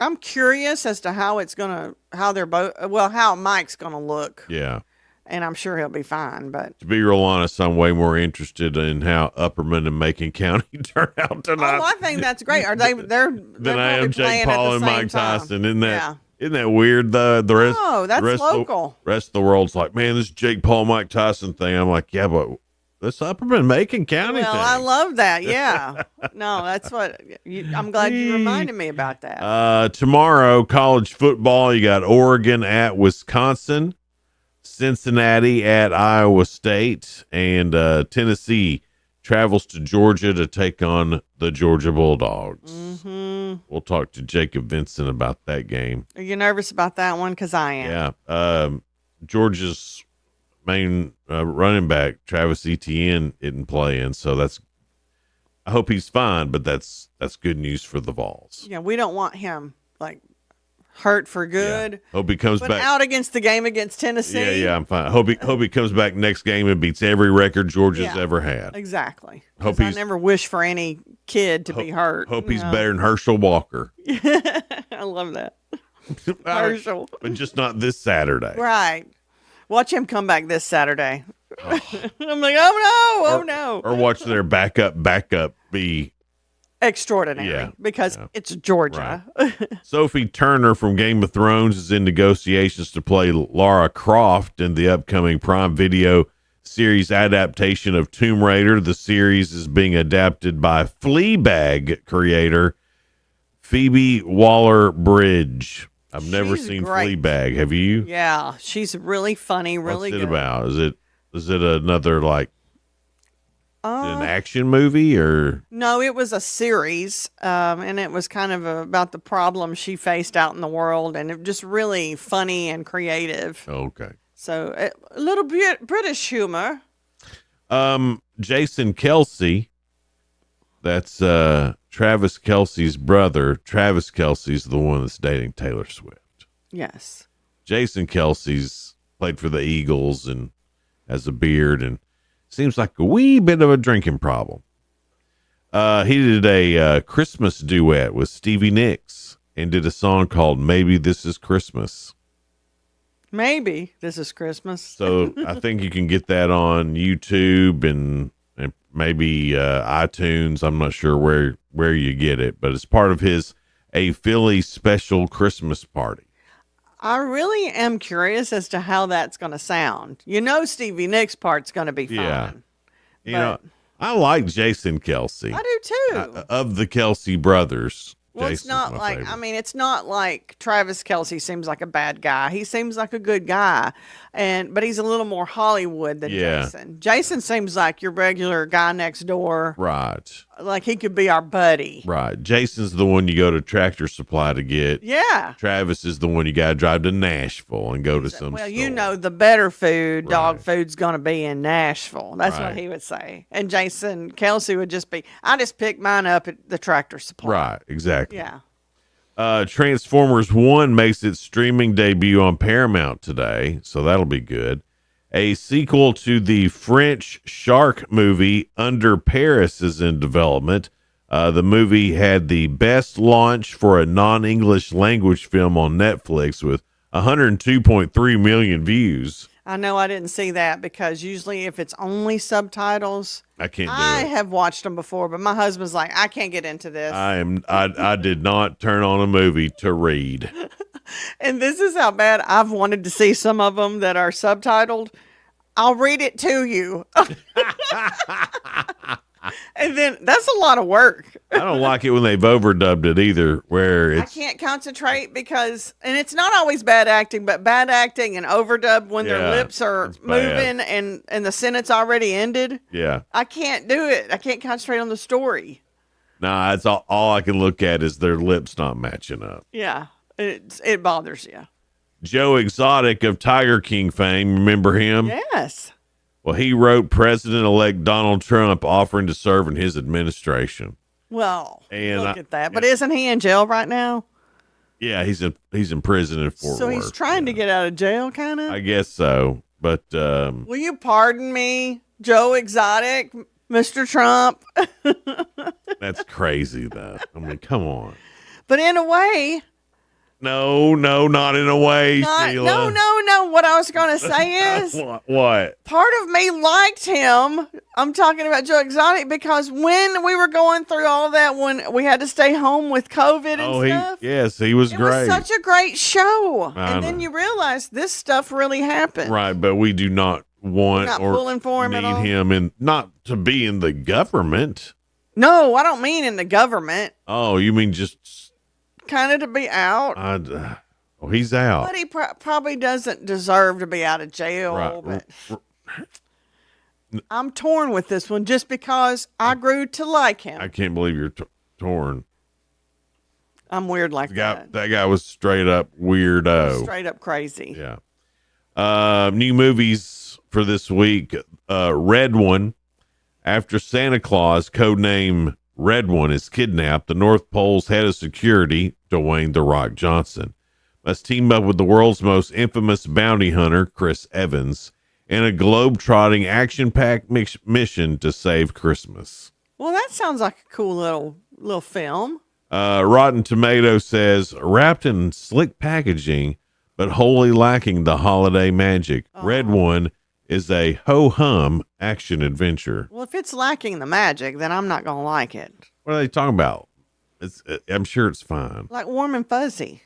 I'm curious as to how Mike's going to look. Yeah. And I'm sure he'll be fine, but To be real honest, I'm way more interested in how Upperman and Macon County turn out tonight. I think that's great. Are they're than I am probably Jake playing at Paul the and same Mike time. Tyson. Isn't Yeah. that weird? The rest, No, that's the rest local. The rest of the world's like, man, this Jake Paul Mike Tyson thing. I'm like, yeah, but this Upperman Macon County Well, thing. I love that. Yeah. No, that's what I'm glad you reminded me about that. Tomorrow, college football. You got Oregon at Wisconsin, Cincinnati at Iowa State, and Tennessee travels to Georgia to take on the Georgia Bulldogs. Mm-hmm. We'll talk to Jacob Vincent about that game. Are you nervous about that one? Because I am. Yeah. Georgia's main running back, Travis Etienne, isn't playing, so I hope he's fine, but that's good news for the Vols. Yeah, we don't want him like hurt for good. Hope he comes But back out against the game against Tennessee. Yeah, I'm fine. Hope he comes back next game and beats every record Georgia's ever had. Exactly. Hope 'Cause I he's never wish for any kid to be hurt. hope he's No. better than Herschel Walker, I love that. Herschel. but just not this Saturday. Right. Watch him come back this Saturday. I'm like, oh no. Or watch their backup be extraordinary because it's Georgia. Right. Sophie Turner from Game of Thrones is in negotiations to play Lara Croft in the upcoming Prime Video series adaptation of Tomb Raider. The series is being adapted by Fleabag creator Phoebe Waller-Bridge. I've never seen great. Fleabag. Have you? Yeah, she's really funny, really What's it good. about? Is it another like an action movie or? No, it was a series, and it was kind of about the problems she faced out in the world, and it just really funny and creative. Okay. So a little bit British humor. Jason Kelce, that's Travis Kelce's brother. Travis Kelce's the one that's dating Taylor Swift. Yes. Jason Kelce's played for the Eagles and has a beard and seems like a wee bit of a drinking problem. He did a Christmas duet with Stevie Nicks and did a song called Maybe This Is Christmas. Maybe this is Christmas. So I think you can get that on YouTube and maybe iTunes. I'm not sure where you get it, but it's part of his A Philly Special Christmas Party. I really am curious as to how that's going to sound. You know, Stevie Nicks' part's going to be fun. Yeah. You know, I like Jason Kelce. I do too. Of the Kelce brothers. Well, Jason's it's not my like, favorite. I mean, it's not like Travis Kelce seems like a bad guy. He seems like a good guy, but he's a little more Hollywood than Jason. Jason seems like your regular guy next door. Right. Like he could be our buddy. Right. Jason's the one you go to Tractor Supply to get. Yeah. Travis is the one you got to drive to Nashville and go to some Well, store. you know, the better food, dog food's going to be in Nashville. That's what Right. he would say. And Jason Kelce would just be, I just picked mine up at the Tractor Supply. Right. Exactly. Yeah. Transformers 1 makes its streaming debut on Paramount today, so that'll be good. A sequel to the French shark movie Under Paris is in development. The movie had the best launch for a non-English language film on Netflix with 102.3 million views. I know I didn't see that because usually if it's only subtitles, I can't do I it. have watched them before, but my husband's like, I can't get into this. I did not turn on a movie to read. And this is how bad I've wanted to see some of them that are subtitled. I'll read it to you. And then that's a lot of work. I don't like it when they've overdubbed it either, where I it's can't concentrate because, and it's not always bad acting, but bad acting and overdub when their lips are it's bad. moving and the sentence already ended. yeah. I can't do it. I can't concentrate on the story. Nah, it's all I can look at is their lips not matching up. Yeah, it bothers you. Joe Exotic of Tiger King fame, remember him? Yes. Well, he wrote President-elect Donald Trump offering to serve in his administration. Well, And look at that. But isn't he in jail right now? Yeah, he's in prison in Fort So Worth. he's trying to get out of jail, kind of? I guess so, but Will you pardon me, Joe Exotic, Mr. Trump? that's crazy, though. I mean, come on. But in a way, No, not in a way, Sheila. no. What I was going to say is What? part of me liked him. I'm talking about Joe Exotic because when we were going through all that, when we had to stay home with COVID and stuff. Yes, he was It great. was such a great show. I And then know. you realize this stuff really happened. Right, but we do not want Not or pulling for him at need all? him and not to be in the government. No, I don't mean in the government. Oh, you mean just Kind of to be out. oh, he's out. But he probably doesn't deserve to be out of jail. Right. But I'm torn with this one just because I grew to like him. I can't believe you're torn. I'm weird like that. That guy was straight up weirdo. Straight up crazy. Yeah. New movies for this week. Red One. After Santa Claus, codename Red One, is kidnapped, the North Pole's head of security, Dwayne "The Rock" Johnson, must team up with the world's most infamous bounty hunter, Chris Evans, in a globe-trotting, action-packed mission to save Christmas. Well, that sounds like a cool little film. Rotten Tomatoes says, wrapped in slick packaging, but wholly lacking the holiday magic, Red One is a ho-hum action-adventure. Well, if it's lacking the magic, then I'm not going to like it. What are they talking about? I'm sure it's fine. Like warm and fuzzy.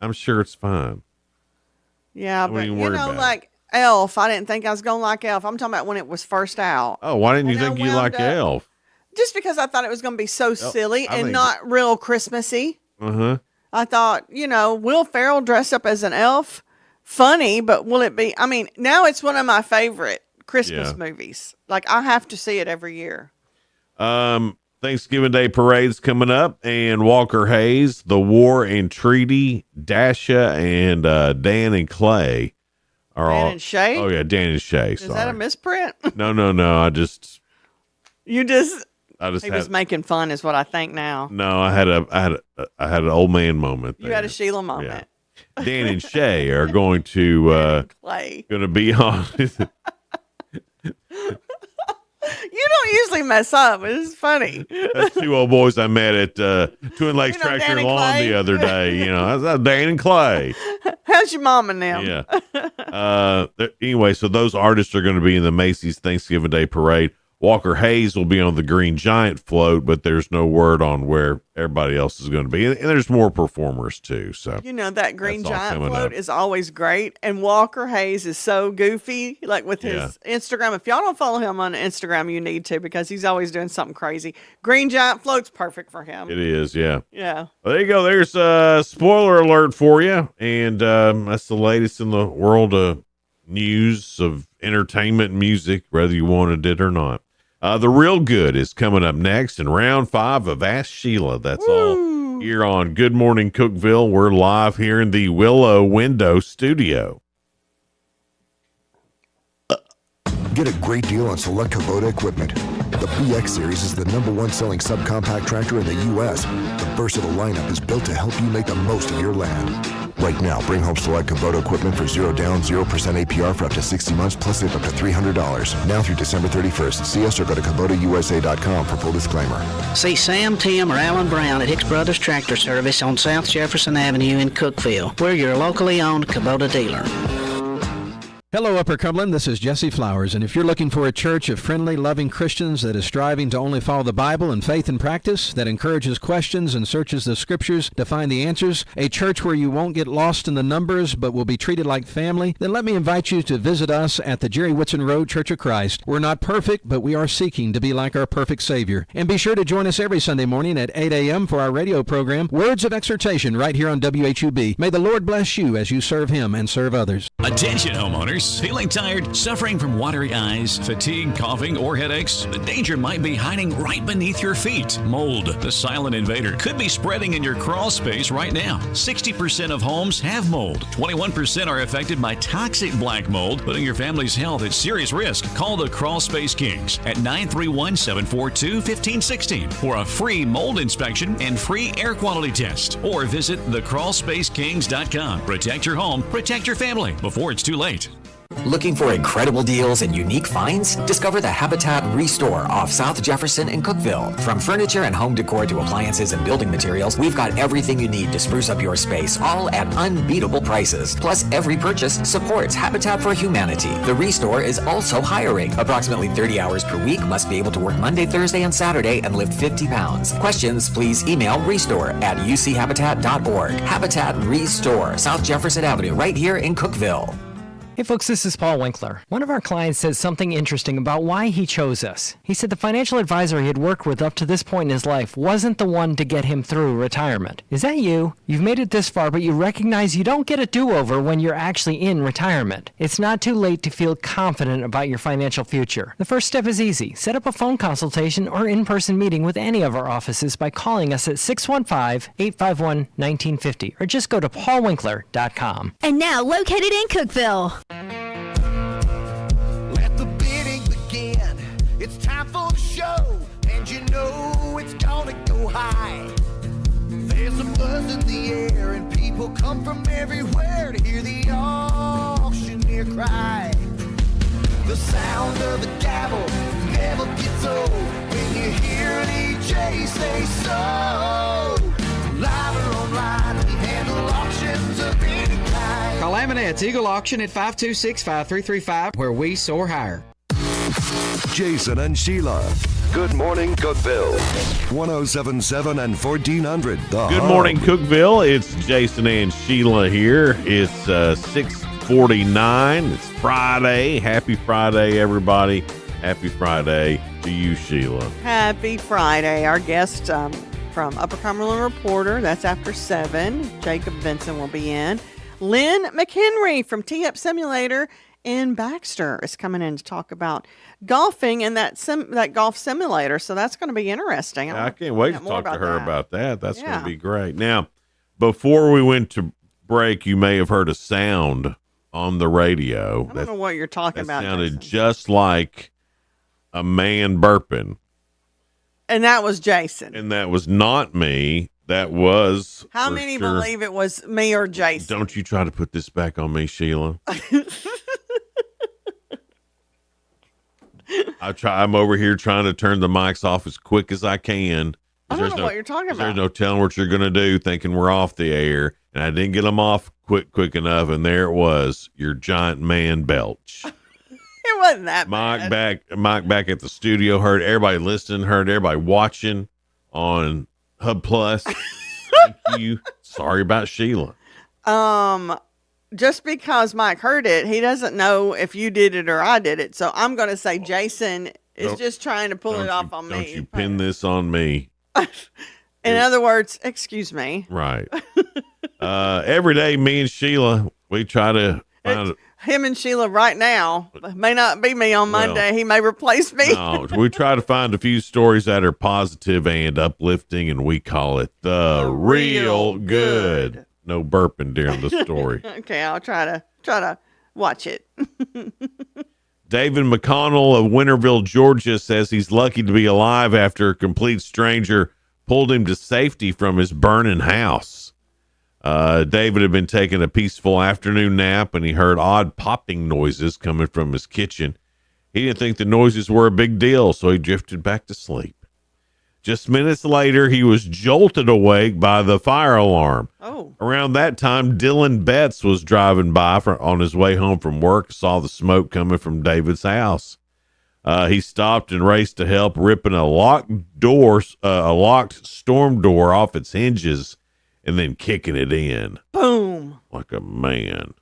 I'm sure it's fine. Yeah, Don't but even you worry know, about like Elf, I didn't think I was going to like Elf. I'm talking about when it was first out. Oh, why didn't you And I think you wound liked up- Elf? Just because I thought it was going to be so silly I and think- not real Christmassy. Uh-huh. I thought, Will Ferrell dressed up as an elf, funny, but will it be? I mean, now it's one of my favorite Christmas movies. Like, I have to see it every year. Thanksgiving Day parade's coming up, and Walker Hayes, The War and Treaty, Dasha, and Dan and Clay are all. Dan and Shay? Oh yeah, Dan and Shay. Is that a misprint? No. I just. You just. I just He had, was making fun, is what I think now. No, I had an old man moment. You had a Sheila moment. Yeah. Dan and Shay are going to Clay. going to be on. You don't usually mess up. It's funny. That's two old boys I met at Twin Lakes Tractor Dan and Lawn Clay? the other day. That's Dan and Clay. How's your mom and them? Yeah. Anyway, so those artists are going to be in the Macy's Thanksgiving Day Parade. Walker Hayes will be on the Green Giant float, but there's no word on where everybody else is going to be. And there's more performers too. So That Green That's all Giant coming float up. is always great. And Walker Hayes is so goofy, like with his Instagram. If y'all don't follow him on Instagram, you need to, because he's always doing something crazy. Green Giant float's perfect for him. it is, yeah. Yeah. Well, there you go. There's a spoiler alert for you. And that's the latest in the world of news, of entertainment and music, whether you wanted it or not. The Real Good is coming up next in round 5 of Ask Sheila. That's all here on Good Morning Cookeville. We're live here in the Willow Window studio. Get a great deal on select Kubota equipment. The BX Series is the #1 selling subcompact tractor in the U.S. The versatile lineup is built to help you make the most of your land. Right now, bring home select Kubota equipment for 0 down, 0% APR for up to 60 months, plus save up to $300. Now through December 31st. See us or go to KubotaUSA.com for full disclaimer. See Sam, Tim, or Alan Brown at Hicks Brothers Tractor Service on South Jefferson Avenue in Cookeville. We're your locally owned Kubota dealer. Hello, Upper Cumberland. This is Jesse Flowers, and if you're looking for a church of friendly, loving Christians that is striving to only follow the Bible and faith and practice, that encourages questions and searches the Scriptures to find the answers, a church where you won't get lost in the numbers but will be treated like family, then let me invite you to visit us at the Jerry Whitson Road Church of Christ. We're not perfect, but we are seeking to be like our perfect Savior. And be sure to join us every Sunday morning at 8 a.m. for our radio program, Words of Exhortation, right here on WHUB. May the Lord bless you as you serve Him and serve others. Attention homeowners, feeling tired, suffering from watery eyes, fatigue, coughing, or headaches? The danger might be hiding right beneath your feet. Mold, the silent invader, could be spreading in your crawl space right now. 60% of homes have mold. 21% are affected by toxic black mold, putting your family's health at serious risk. Call the Crawl Space Kings at 931-742-1516 for a free mold inspection and free air quality test. Or visit thecrawlspacekings.com. Protect your home, protect your family before it's too late. Looking for incredible deals and unique finds? Discover the Habitat Restore off South Jefferson in Cookeville. From furniture and home decor to appliances and building materials, we've got everything you need to spruce up your space, all at unbeatable prices. Plus, every purchase supports Habitat for Humanity. The Restore is also hiring. Approximately 30 hours per week, must be able to work Monday, Thursday, and Saturday and lift 50 pounds. Questions, please email restore@uchabitat.org. Habitat Restore, South Jefferson Avenue, right here in Cookeville. Hey folks, this is Paul Winkler. One of our clients said something interesting about why he chose us. He said the financial advisor he had worked with up to this point in his life wasn't the one to get him through retirement. Is that you? You've made it this far, but you recognize you don't get a do-over when you're actually in retirement. It's not too late to feel confident about your financial future. The first step is easy. Set up a phone consultation or in-person meeting with any of our offices by calling us at 615-851-1950 or just go to paulwinkler.com. And now located in Cookeville. Let the bidding begin. It's time for the show, and you know it's gonna go high. There's a buzz in the air, and people come from everywhere to hear the auctioneer cry. The sound of the gavel never gets old when you hear an EJ say so. Live or online, we handle auctions of any kind. Call Amanette's Eagle Auction at 526-5335, where we soar higher. Jason and Sheila, Good Morning Cookeville. 1077 and 1400 The Good Hub. morning, Cookeville. It's Jason and Sheila here. It's 6:49. It's Friday. Happy Friday, everybody. Happy Friday to you, Sheila. Happy Friday. Our guest from Upper Cumberland Reporter, that's after 7. Jacob Vinson will be in. Lynn McHenry from Tee-Up Simulator in Baxter is coming in to talk about golfing and that golf simulator. So that's going to be interesting. I can't wait to talk to her about that. That's going to be great. Now, before we went to break, you may have heard a sound on the radio. I don't know what you're talking about. It sounded Jason. just like a man burping. And that was Jason. And that was not me. That was. How many believe it was me or Jason? Don't you try to put this back on me, Sheila. I'm over here trying to turn the mics off as quick as I can. I don't know what you're talking about. There's no telling what you're going to do, thinking we're off the air. And I didn't get them off quick enough. And there it was, your giant man belch. It wasn't that bad. Mike back at the studio heard everybody listening, heard everybody watching on Hub Plus. Thank you. Sorry about Sheila. Just because Mike heard it, he doesn't know if you did it or I did it. So I'm going to say Jason is just trying to pull it off on me. Don't you pin this on me. In other words, excuse me. Right. Every day, me and Sheila, we try to find him and Sheila right now. May not be me on Monday. He may replace me. No, we try to find a few stories that are positive and uplifting, and we call it the real good. No burping during the story. Okay, I'll try to watch it. David McConnell of Winterville, Georgia, says he's lucky to be alive after a complete stranger pulled him to safety from his burning house. David had been taking a peaceful afternoon nap and he heard odd popping noises coming from his kitchen. He didn't think the noises were a big deal, so he drifted back to sleep. Just minutes later, he was jolted awake by the fire alarm. Oh. Around that time, Dylan Betts was driving by on his way home from work, saw the smoke coming from David's house. He stopped and raced to help, ripping a locked storm door off its hinges and then kicking it in. Boom. Like a man.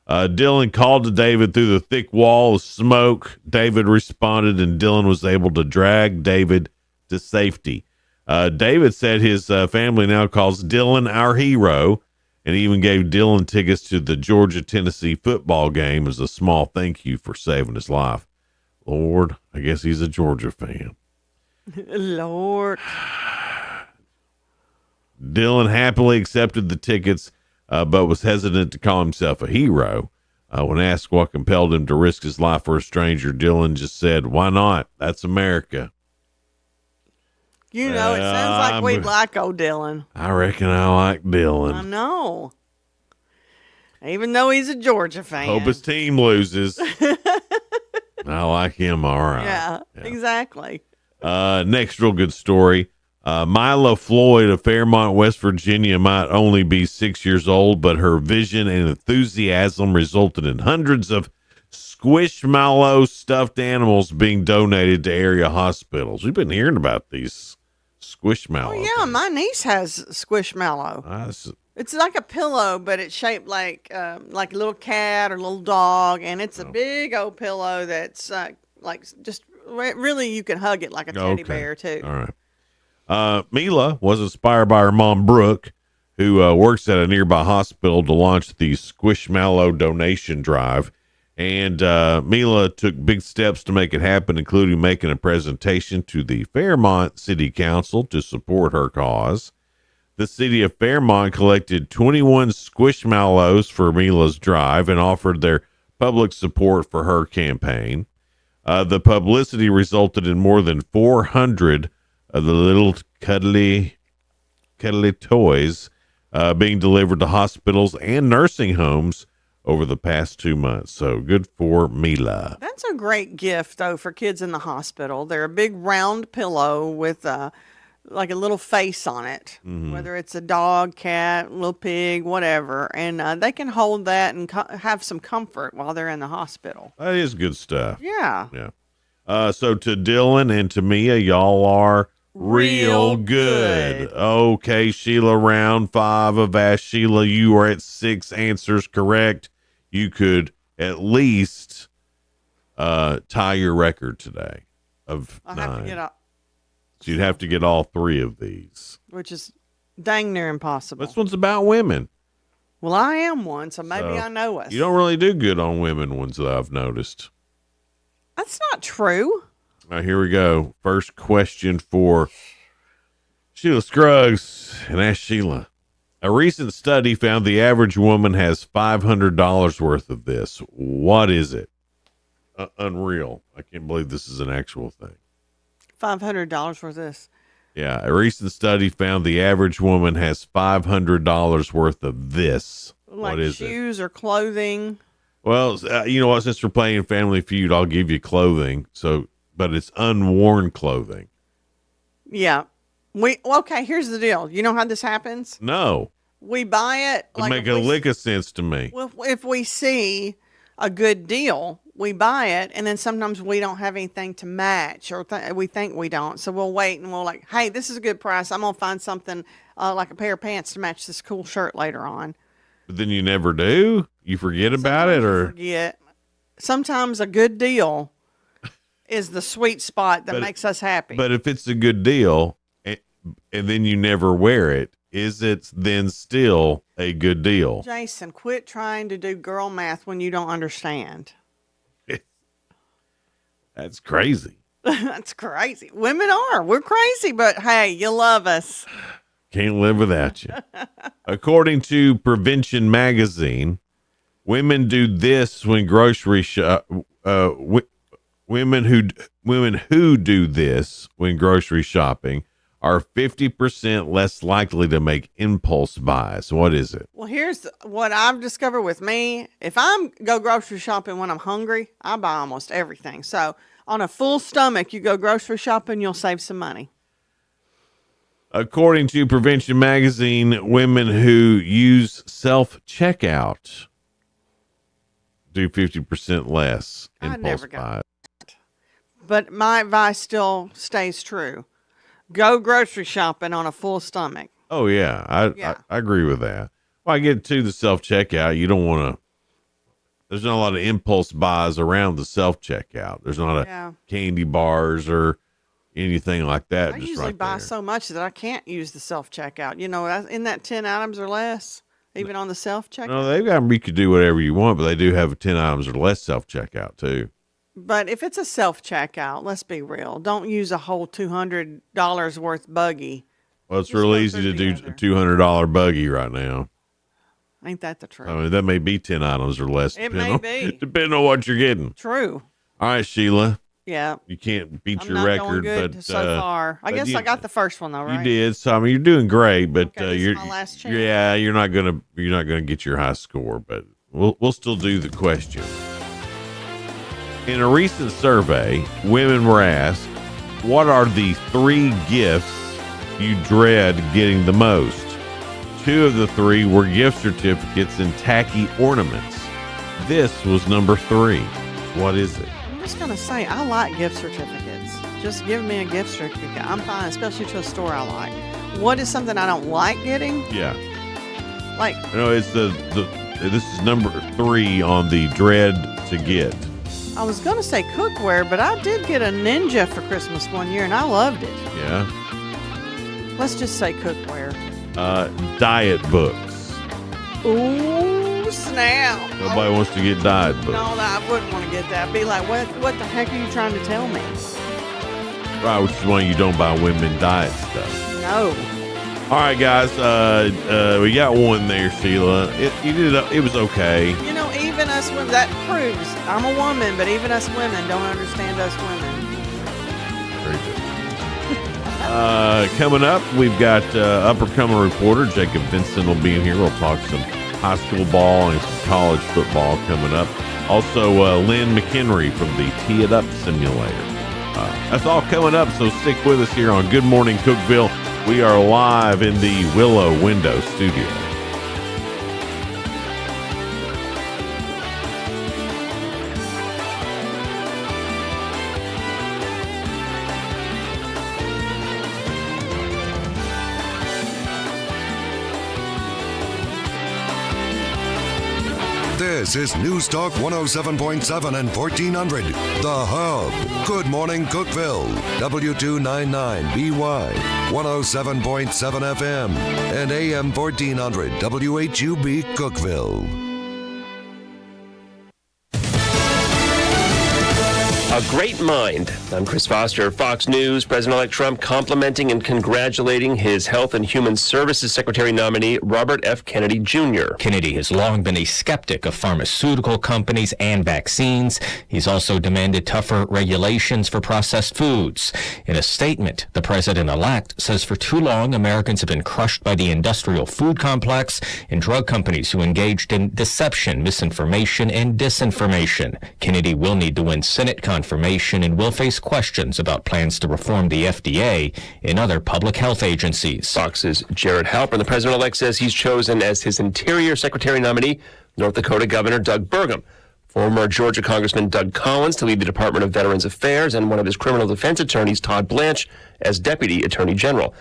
Dylan called to David through the thick wall of smoke. David responded, and Dylan was able to drag David to safety. David said his family now calls Dylan our hero, and even gave Dylan tickets to the Georgia-Tennessee football game as a small thank you for saving his life. Lord, I guess he's a Georgia fan. Lord. Dylan happily accepted the tickets, but was hesitant to call himself a hero. When asked what compelled him to risk his life for a stranger, Dylan just said, "Why not? That's America." You know, it sounds like we'd like old Dylan. I reckon I like Dylan. I know. Even though he's a Georgia fan. Hope his team loses. I like him all right. Yeah, exactly. Next real good story. Mila Floyd of Fairmont, West Virginia might only be 6 years old, but her vision and enthusiasm resulted in hundreds of Squishmallow stuffed animals being donated to area hospitals. We've been hearing about these Squishmallow. Oh, yeah, my niece has Squishmallow. It's like a pillow, but it's shaped like a little cat or little dog, and it's a big old pillow that's like just really you can hug it like a teddy bear too. All right. Mila was inspired by her mom, Brooke, who works at a nearby hospital, to launch the Squishmallow donation drive. And Mila took big steps to make it happen, including making a presentation to the Fairmont City Council to support her cause. The city of Fairmont collected 21 Squishmallows for Mila's drive and offered their public support for her campaign. The publicity resulted in more than 400 of the little cuddly toys being delivered to hospitals and nursing homes over the past 2 months. So good for Mila. That's a great gift, though, for kids in the hospital. They're a big round pillow with like a little face on it, whether it's a dog, cat, little pig, whatever. And they can hold that and have some comfort while they're in the hospital. That is good stuff. Yeah. Yeah. So to Dylan and to Mia, y'all are real good. Okay, Sheila, round 5 of Ask Sheila. You are at 6 answers correct. You could at least tie your record today of 9. Have to get up, So you'd have to get all 3 of these. which is dang near impossible. This one's about women. Well, I am one, so maybe So I know us. You don't really do good on women ones that I've noticed. That's not true. All right, here we go. First question for Sheila Scruggs and Ask Sheila. A recent study found the average woman has $500 worth of this. What is it? Unreal. I can't believe this is an actual thing. $500 for this. Yeah, a recent study found the average woman has $500 worth of this. Like what is shoes or clothing. Well, you know what? Since we're playing Family Feud, I'll give you clothing. So, but it's unworn clothing. Yeah. Okay, here's the deal. You know how this happens? No. We buy it. It make a lick of sense to me. Well, if we see a good deal, we buy it, and then sometimes we don't have anything to match, or we think we don't. So we'll wait, and we'll like, hey, this is a good price. I'm going to find something like a pair of pants to match this cool shirt later on. But then you never do? You forget about it, or? Forget. Sometimes a good deal is the sweet spot that makes us happy. But if it's a good deal, and then you never wear it, is it then still a good deal? Jason, quit trying to do girl math when you don't understand. That's crazy. That's crazy. Women are. We're crazy, but hey, you love us. Can't live without you. According to Prevention Magazine, women do this when grocery shop. Women who do this when grocery shopping are 50% less likely to make impulse buys. What is it? Well, here's what I've discovered with me. If I go grocery shopping when I'm hungry, I buy almost everything. So on a full stomach, you go grocery shopping, you'll save some money. According to Prevention Magazine, women who use self-checkout do 50% less impulse buys. But my advice still stays true. Go grocery shopping on a full stomach. Oh, yeah. I agree with that. Well, I get to the self-checkout. You don't want to, there's not a lot of impulse buys around the self-checkout. There's not a candy bars or anything like that. I just usually right buy there. so much that I can't use the self-checkout. You know, in that 10 items or less, even on the self-checkout. No, they've got, you could do whatever you want, but they do have a 10 items or less self-checkout too. But if it's a self-checkout, let's be real. Don't use a whole $200 worth buggy. Well, it's real easy to do a $200 buggy right now. Ain't that the truth? I mean, that may be 10 items or less. It may be. Depending on what you're getting. True. All right, Sheila. Yeah. You can't beat I'm your not record, going good but so far. I guess I got the first one though, right? You did. So I mean, you're doing great, but Okay, this you're is my last chance. yeah, you're not gonna get your high score, but we'll still do the question. In a recent survey, women were asked, "What are the 3 gifts you dread getting the most?" 2 of the 3 were gift certificates and tacky ornaments. This was number 3. What is it? I'm just going to say, I like gift certificates. Just give me a gift certificate. I'm fine, especially to a store I like. What is something I don't like getting? Yeah. Like, No, it's this is number 3 on the dread to get. I was going to say cookware, but I did get a Ninja for Christmas one year, and I loved it. Yeah. Let's just say cookware. Diet books. Ooh, snap. Nobody wants to get diet books. No, I wouldn't want to get that. I'd be like, what the heck are you trying to tell me? Right, which is why you don't buy women diet stuff. No. All right, guys. We got one there, Sheila. It was okay. You know, even us women, that proves I'm a woman, but even us women don't understand us women. Very good. Coming up, we've got Upper Cumberland reporter Jacob Vincent will be in here. We'll talk some high school ball and some college football coming up. Also, Lynn McHenry from the Tee It Up Simulator. That's all coming up, so stick with us here on Good Morning Cookeville. We are live in the Willow Window Studio. This is News Talk 107.7 and 1400, The Hub. Good morning, Cookeville. W299BY, 107.7 FM, and AM 1400, WHUB, Cookeville. A great mind. I'm Chris Foster, Fox News. President-elect Trump complimenting and congratulating his Health and Human Services Secretary nominee, Robert F. Kennedy Jr. Kennedy has long been a skeptic of pharmaceutical companies and vaccines. He's also demanded tougher regulations for processed foods. In a statement, the president-elect says for too long, Americans have been crushed by the industrial food complex and drug companies who engaged in deception, misinformation, and disinformation. Kennedy will need to win Senate confirmation and will face questions about plans to reform the FDA and other public health agencies. Fox's Jared Halpern, the president-elect, says he's chosen as his Interior Secretary nominee North Dakota Governor Doug Burgum, former Georgia Congressman Doug Collins to lead the Department of Veterans Affairs, and one of his criminal defense attorneys, Todd Blanche, as Deputy Attorney General.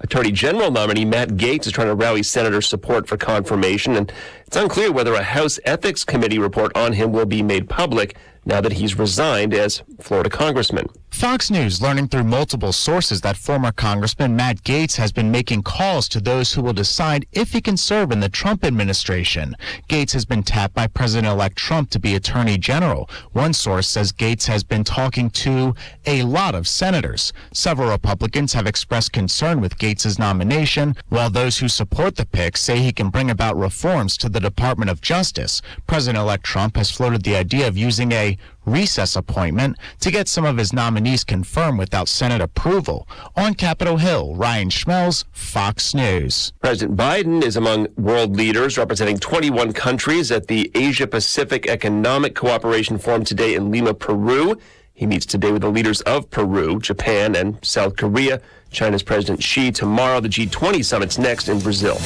Attorney General nominee Matt Gaetz is trying to rally senator support for confirmation, and it's unclear whether a House Ethics Committee report on him will be made public now that he's resigned as Florida congressman. Fox News learning through multiple sources that former Congressman Matt Gaetz has been making calls to those who will decide if he can serve in the Trump administration. Gaetz has been tapped by President-elect Trump to be Attorney General. One source says Gaetz has been talking to a lot of senators. Several Republicans have expressed concern with Gaetz's nomination, while those who support the pick say he can bring about reforms to the Department of Justice. President-elect Trump has floated the idea of using a recess appointment to get some of his nominees confirmed without Senate approval. On Capitol Hill, Ryan Schmelz, Fox News. President Biden is among world leaders representing 21 countries at the Asia-Pacific Economic Cooperation Forum today in Lima, Peru. He meets today with the leaders of Peru, Japan, and South Korea. China's President Xi tomorrow. The G20 summit's next in Brazil.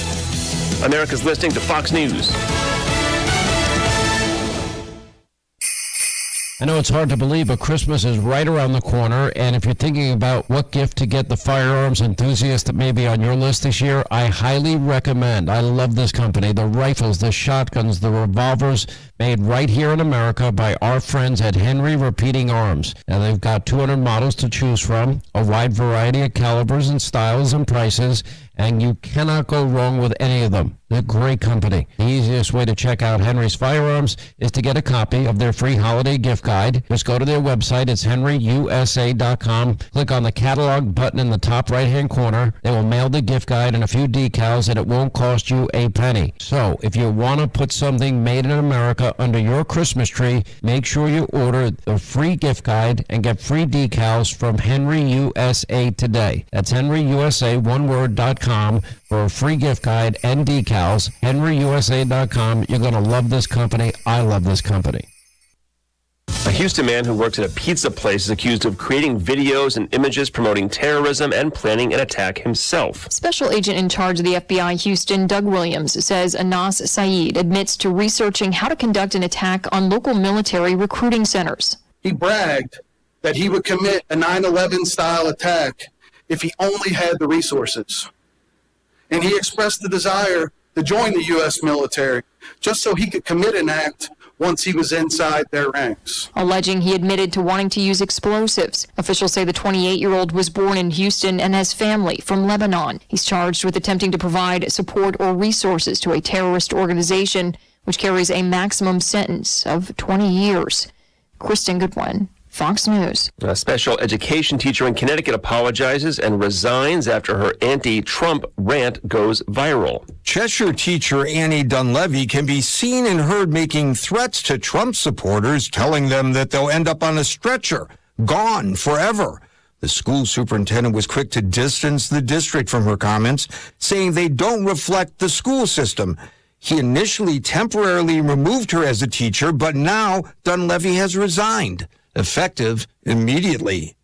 America's listening to Fox News. I know it's hard to believe, but Christmas is right around the corner, and if you're thinking about what gift to get the firearms enthusiast that may be on your list this year, I highly recommend. I love this company. The rifles, the shotguns, the revolvers, made right here in America by our friends at Henry Repeating Arms. Now, they've got 200 models to choose from, a wide variety of calibers and styles and prices, and you cannot go wrong with any of them. They're a great company. The easiest way to check out Henry's Firearms is to get a copy of their free holiday gift guide. Just go to their website. It's henryusa.com. Click on the catalog button in the top right-hand corner. They will mail the gift guide and a few decals, and it won't cost you a penny. So if you want to put something made in America under your Christmas tree, make sure you order the free gift guide and get free decals from Henry USA today. That's henryusa.com for a free gift guide and decals. henryusa.com. You're going to love this company. I love this company. A Houston man who works at a pizza place is accused of creating videos and images promoting terrorism and planning an attack himself. Special agent in charge of the FBI Houston, Doug Williams, says Anas Saeed admits to researching how to conduct an attack on local military recruiting centers. He bragged that he would commit a 9/11 style attack if he only had the resources. And he expressed the desire to join the U.S. military just so he could commit an act once he was inside their ranks. Alleging he admitted to wanting to use explosives. Officials say the 28-year-old was born in Houston and has family from Lebanon. He's charged with attempting to provide support or resources to a terrorist organization, which carries a maximum sentence of 20 years. Kristen Goodwin, Fox News. A special education teacher in Connecticut apologizes and resigns after her anti-Trump rant goes viral. Cheshire teacher Annie Dunleavy can be seen and heard making threats to Trump supporters, telling them that they'll end up on a stretcher, gone forever. The school superintendent was quick to distance the district from her comments, saying they don't reflect the school system. He initially temporarily removed her as a teacher, but now Dunleavy has resigned, effective immediately.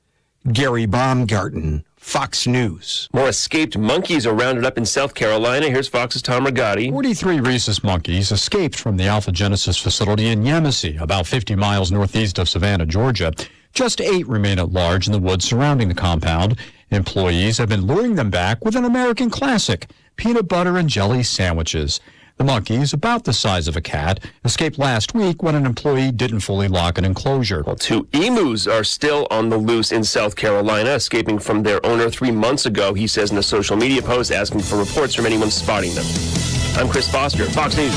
Gary Baumgarten, Fox News. More escaped monkeys are rounded up in South Carolina. Here's Fox's Tom Rigotti. 43 rhesus monkeys escaped from the Alpha Genesis facility in Yemassee, about 50 miles northeast of Savannah, Georgia. Just 8 remain at large in the woods surrounding the compound. Employees have been luring them back with an American classic, peanut butter and jelly sandwiches. The monkeys, about the size of a cat, escaped last week when an employee didn't fully lock an enclosure. Well, 2 emus are still on the loose in South Carolina, escaping from their owner 3 months ago, he says in a social media post, asking for reports from anyone spotting them. I'm Chris Foster, Fox News.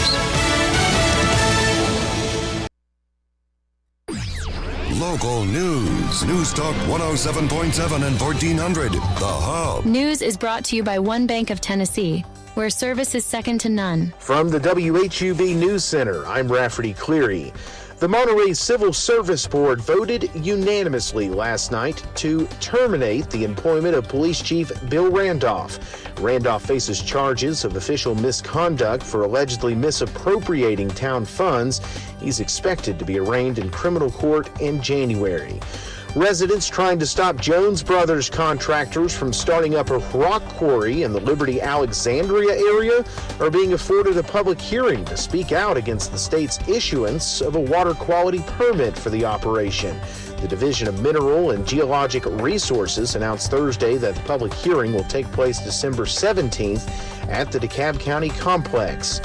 Local news. News Talk 107.7 and 1400. The Hub. News is brought to you by One Bank of Tennessee, where service is second to none. From the WHUB News Center, I'm Rafferty Cleary. The Monterey Civil Service Board voted unanimously last night to terminate the employment of Police Chief Bill Randolph. Randolph faces charges of official misconduct for allegedly misappropriating town funds. He's expected to be arraigned in criminal court in January. Residents trying to stop Jones Brothers contractors from starting up a rock quarry in the Liberty Alexandria area are being afforded a public hearing to speak out against the state's issuance of a water quality permit for the operation. The Division of Mineral and Geologic Resources announced Thursday that the public hearing will take place December 17th at the DeKalb County Complex.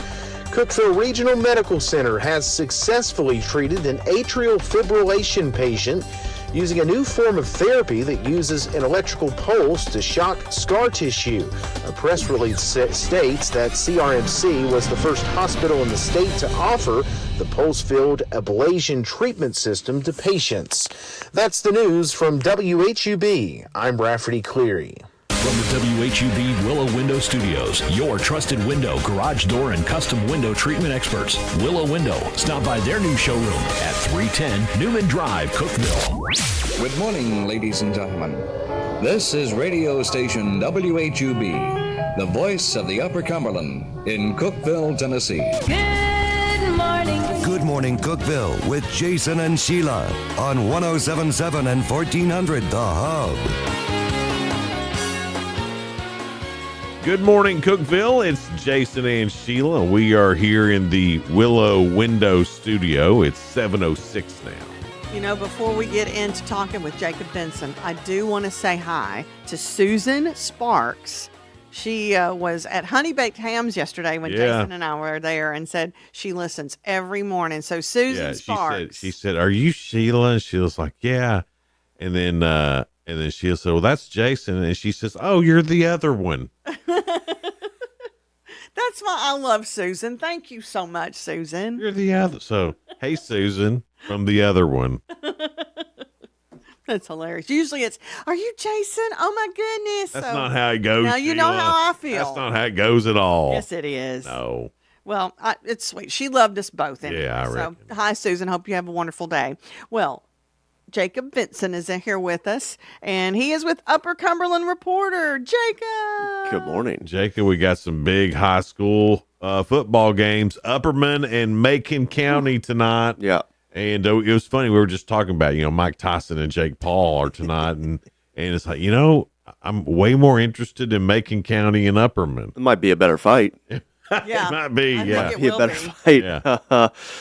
Cookeville Regional Medical Center has successfully treated an atrial fibrillation patient using a new form of therapy that uses an electrical pulse to shock scar tissue. A press release states that CRMC was the first hospital in the state to offer the pulse-filled ablation treatment system to patients. That's the news from WHUB. I'm Rafferty Cleary. From the WHUB Willow Window Studios, your trusted window, garage door, and custom window treatment experts. Willow Window. Stop by their new showroom at 310 Newman Drive, Cookeville. Good morning, ladies and gentlemen. This is radio station WHUB, the voice of the Upper Cumberland in Cookeville, Tennessee. Good morning. Good morning, Cookeville, with Jason and Sheila on 107.7 and 1400 The Hub. Good morning, Cookeville. It's Jason and Sheila. We are here in the Willow Window Studio. It's 7:06 now. You know, before we get into talking with Jacob Benson, I do want to say hi to Susan Sparks. She was at Honey Baked Hams yesterday when Jason and I were there and said she listens every morning. So Susan Sparks. She said, "Are you Sheila?" And she was like, "Yeah." And then Sheila said, "Well, that's Jason." And she says, "Oh, you're the other one." That's why I love Susan. Thank you so much, Susan. You're the other. So, hey, Susan, from the other one. That's hilarious. Usually it's, "Are you Jason? Oh my goodness." That's not how it goes. Now you know how I feel. That's not how it goes at all. Yes, it is. No. Well, it's sweet. She loved us both. Anyway. Yeah, I reckon. So, hi, Susan. Hope you have a wonderful day. Well, Jacob Benson is in here with us, and he is with Upper Cumberland reporter Jacob. Good morning, Jacob. We got some big high school football games, Upperman and Macon County tonight. Yeah, and it was funny. We were just talking about, Mike Tyson and Jake Paul are tonight, and it's like, I'm way more interested in Macon County and Upperman. It might be a better fight. Yeah, it might be. Might be a better fight. Yeah.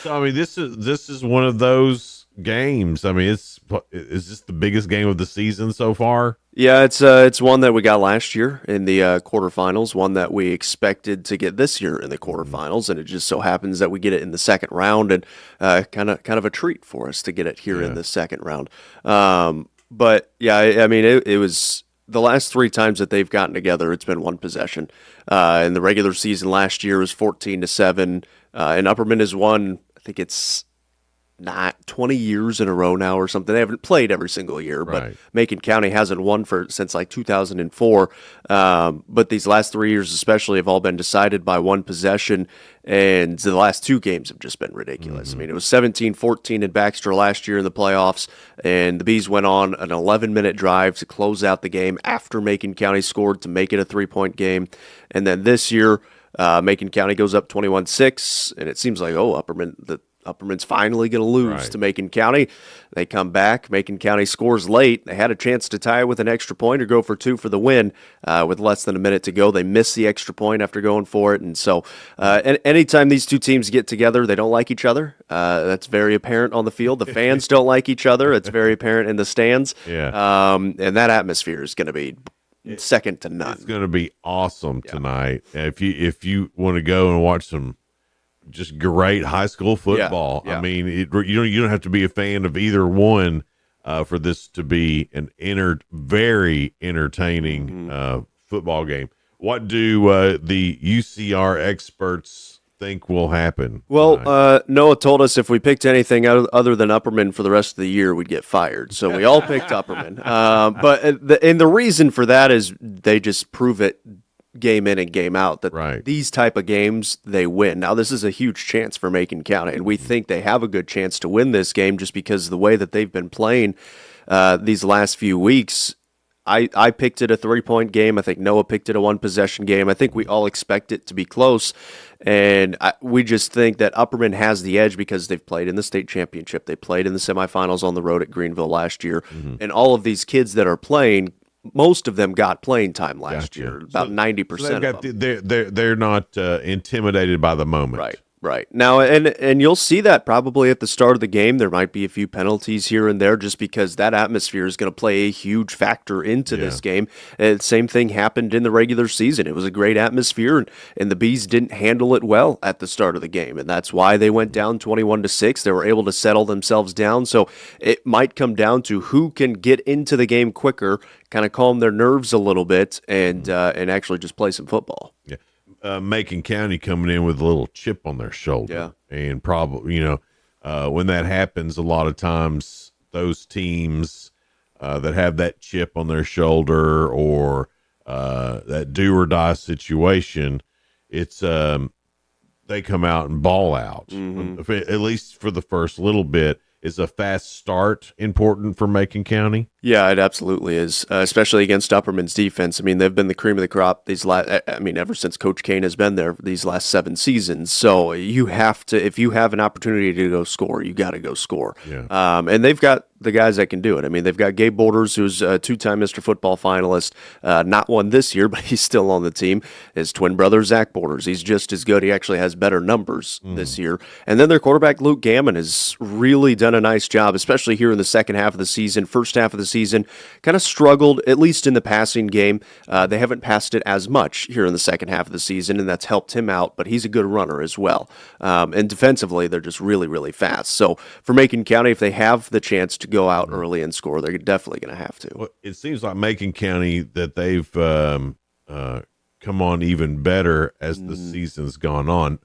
So I mean, this is one of those games. I mean, is this the biggest game of the season so far? Yeah, it's one that we got last year in the quarterfinals, one that we expected to get this year in the quarterfinals, and it just so happens that we get it in the second round, and kind of a treat for us to get it here in the second round. But yeah, I mean, it was the last 3 times that they've gotten together, it's been one possession. In the regular season last year was 14-7, and Upperman has won. I think it's not 20 years in a row now or something. They haven't played every single year, but Macon County hasn't won since like 2004. But these last 3 years especially have all been decided by one possession, and the last 2 games have just been ridiculous. I mean, it was 17-14 in Baxter last year in the playoffs, and the Bees went on an 11-minute drive to close out the game after Macon County scored to make it a 3-point game. And then this year, Macon County goes up 21-6, and it seems like, Upperman's finally going to lose to Macon County. They come back. Macon County scores late. They had a chance to tie it with an extra point or go for 2 for the win with less than a minute to go. They miss the extra point after going for it. And so anytime these two teams get together, they don't like each other. That's very apparent on the field. The fans don't like each other. It's very apparent in the stands. Yeah. And that atmosphere is going to be second to none. It's going to be awesome tonight. If you want to go and watch some just great high school football. Yeah. I mean, you don't have to be a fan of either one for this to be an very entertaining football game. What do the UCR experts think will happen? Well, Noah told us if we picked anything other than Upperman for the rest of the year, we'd get fired. So we all picked Upperman. But the reason for that is they just prove it game in and game out that these type of games they win. Now this is a huge chance for Macon County, and we think they have a good chance to win this game just because of the way that they've been playing these last few weeks. I picked it a 3-point game. I think Noah picked it a 1-possession game. I think we all expect it to be close, and we just think that Upperman has the edge because they've played in the state championship. They played in the semifinals on the road at Greenville last year, and all of these kids that are playing, most of them got playing time last year. About 90% of them. They're not intimidated by the moment. Right. Now, and you'll see that probably at the start of the game. There might be a few penalties here and there just because that atmosphere is going to play a huge factor into this game. And same thing happened in the regular season. It was a great atmosphere, and the Bees didn't handle it well at the start of the game, and that's why they went down 21-6. They were able to settle themselves down, so it might come down to who can get into the game quicker, kind of calm their nerves a little bit, and actually just play some football. Yeah. Macon County coming in with a little chip on their shoulder. And probably, when that happens, a lot of times those teams that have that chip on their shoulder or that do or die situation, it's they come out and ball out. At least for the first little bit. Is a fast start important for Macon County? Yeah, it absolutely is, especially against Upperman's defense. I mean, they've been the cream of the crop ever since Coach Kane has been there these last 7 seasons. So you have to, if you have an opportunity to go score, you got to go score. And they've got the guys that can do it. I mean, they've got Gabe Borders, who's a 2-time Mr. Football finalist, not one this year, but he's still on the team. His twin brother, Zach Borders, he's just as good. He actually has better numbers this year. And then their quarterback, Luke Gammon, has really done a nice job, especially here in the second half of the season. First half of the season, kind of struggled, at least in the passing game. They haven't passed it as much here in the second half of the season, and that's helped him out, but he's a good runner as well. And defensively, they're just really, really fast. So for Macon County, if they have the chance to go out early and score, they're definitely going to have to. Well, it seems like Macon County that they've come on even better as the season's gone on.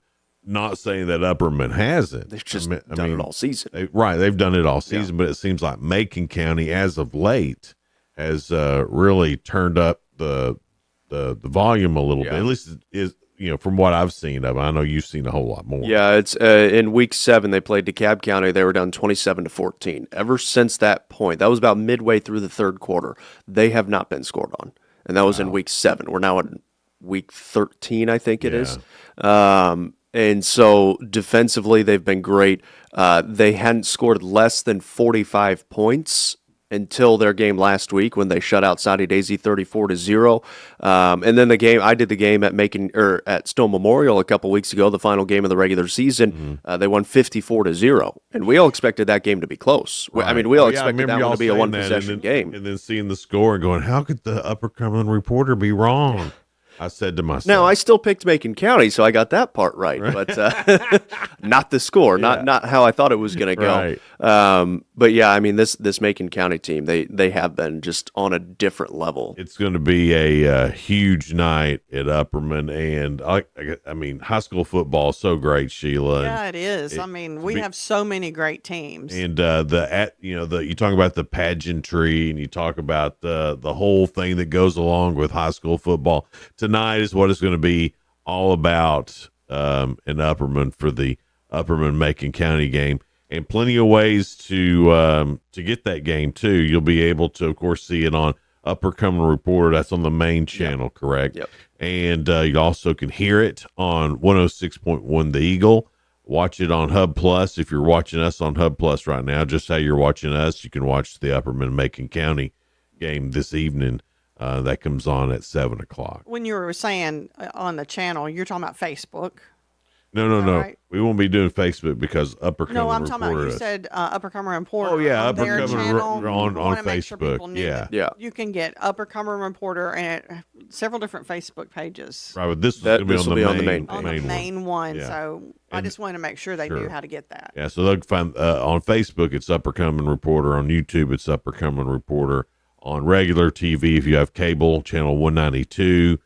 Not saying that Upperman hasn't. They've just done it all season. They've done it all season, but it seems like Macon County, as of late, has really turned up the volume a little bit. At least it is, from what I've seen of it. I know you've seen a whole lot more. Yeah, it's in week 7 they played DeKalb County. They were down 27-14. Ever since that point, that was about midway through the third quarter, they have not been scored on, and that was in week 7. We're now in week 13, I think it is. And so defensively, they've been great. They hadn't scored less than 45 points until their game last week when they shut out Saudi Daisy 34-0. And then I did the game at Stone Memorial a couple weeks ago, the final game of the regular season. They won 54-0, and we all expected that game to be close. Right. I mean, we all expected that one to be a 1-possession game. And then seeing the score and going, how could the Upper Cumberland Reporter be wrong? I said to myself. Now, I still picked Macon County, so I got that part right. But not the score, not how I thought it was going to go. But yeah, I mean, this Macon County team, they have been just on a different level. It's going to be a huge night at Upperman, and I mean, high school football is so great, Sheila. Yeah, it is. We have so many great teams. And you talk about the pageantry, and you talk about the whole thing that goes along with high school football. Tonight is what it's going to be all about in Upperman for the Upperman Macon County game, and plenty of ways to get that game too. You'll be able to, of course, see it on Upper Cumberland Reporter. That's on the main channel, correct? Yep. And you also can hear it on 106.1 The Eagle. Watch it on Hub Plus. If you're watching us on Hub Plus right now, just how you're watching us, you can watch the Upperman Macon County game this evening. That comes on at 7:00. When you were saying on the channel, you're talking about Facebook. No. right? We won't be doing Facebook because Upper Cumberland No, I'm talking about, reported you us. said Upper Cumberland Reporter. Oh, yeah, on Upper their Cumberland channel. on I wanna make sure Facebook. people knew Yeah. that You can get Upper Cumberland Reporter and several different Facebook pages. Right, but this is going to be on the main On the main one. Yeah. So I just wanted to make sure they knew how to get that. Yeah, so they'll find on Facebook it's Upper Cumberland Reporter. On YouTube it's Upper Cumberland Reporter. On regular TV, if you have cable, channel 192,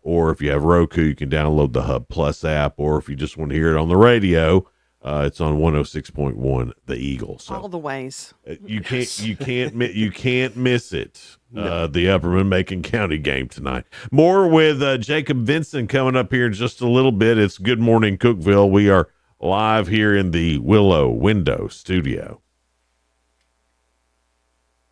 or if you have Roku, you can download the Hub Plus app. Or if you just want to hear it on the radio, it's on 106.1 The Eagle. So all the ways. you can't miss it. The Upper-Macon County game tonight. More with Jacob Vincent coming up here in just a little bit. It's Good Morning Cookeville. We are live here in the Willow Window Studio.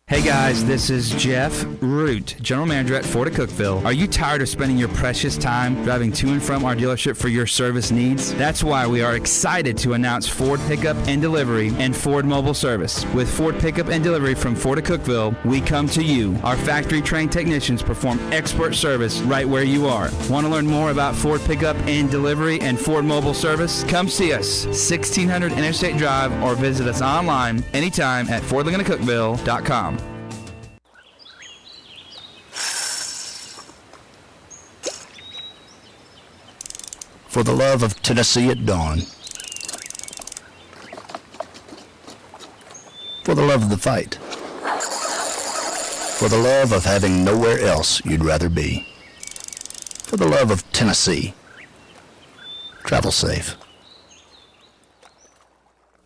Hey guys, this is Jeff Root, General Manager at Ford of Cookeville. Are you tired of spending your precious time driving to and from our dealership for your service needs? That's why we are excited to announce Ford Pickup and Delivery and Ford Mobile Service. With Ford Pickup and Delivery from Ford of Cookeville, we come to you. Our factory-trained technicians perform expert service right where you are. Want to learn more about Ford Pickup and Delivery and Ford Mobile Service? Come see us, 1600 Interstate Drive, or visit us online anytime at FordLagonaCookeville.com. For the love of Tennessee at dawn. For the love of the fight. For the love of having nowhere else you'd rather be. For the love of Tennessee. Travel safe.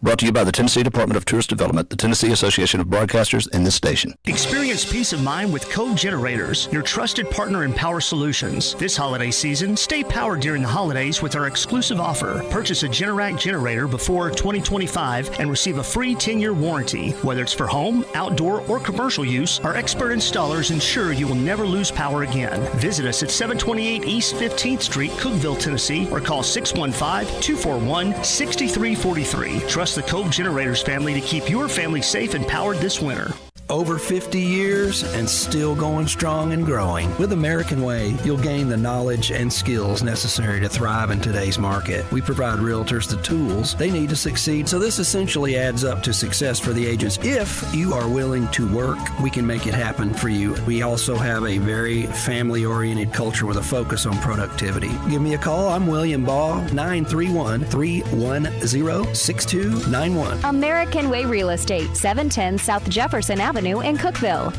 Brought to you by the Tennessee Department of Tourist Development, the Tennessee Association of Broadcasters, and this station. Experience peace of mind with Cove Generators, your trusted partner in power solutions. This holiday season, stay powered during the holidays with our exclusive offer. Purchase a Generac generator before 2025 and receive a free 10-year warranty. Whether it's for home, outdoor, or commercial use, our expert installers ensure you will never lose power again. Visit us at 728 East 15th Street, Cookeville, Tennessee, or call 615-241-6343. Trust the Cove Generators family to keep your family safe and powered this winter. Over 50 years and still going strong and growing. With American Way, you'll gain the knowledge and skills necessary to thrive in today's market. We provide realtors the tools they need to succeed, so this essentially adds up to success for the agents. If you are willing to work, we can make it happen for you. We also have a very family-oriented culture with a focus on productivity. Give me a call. I'm William Baugh, 931-310-6291. American Way Real Estate, 710 South Jefferson Avenue in Cookeville.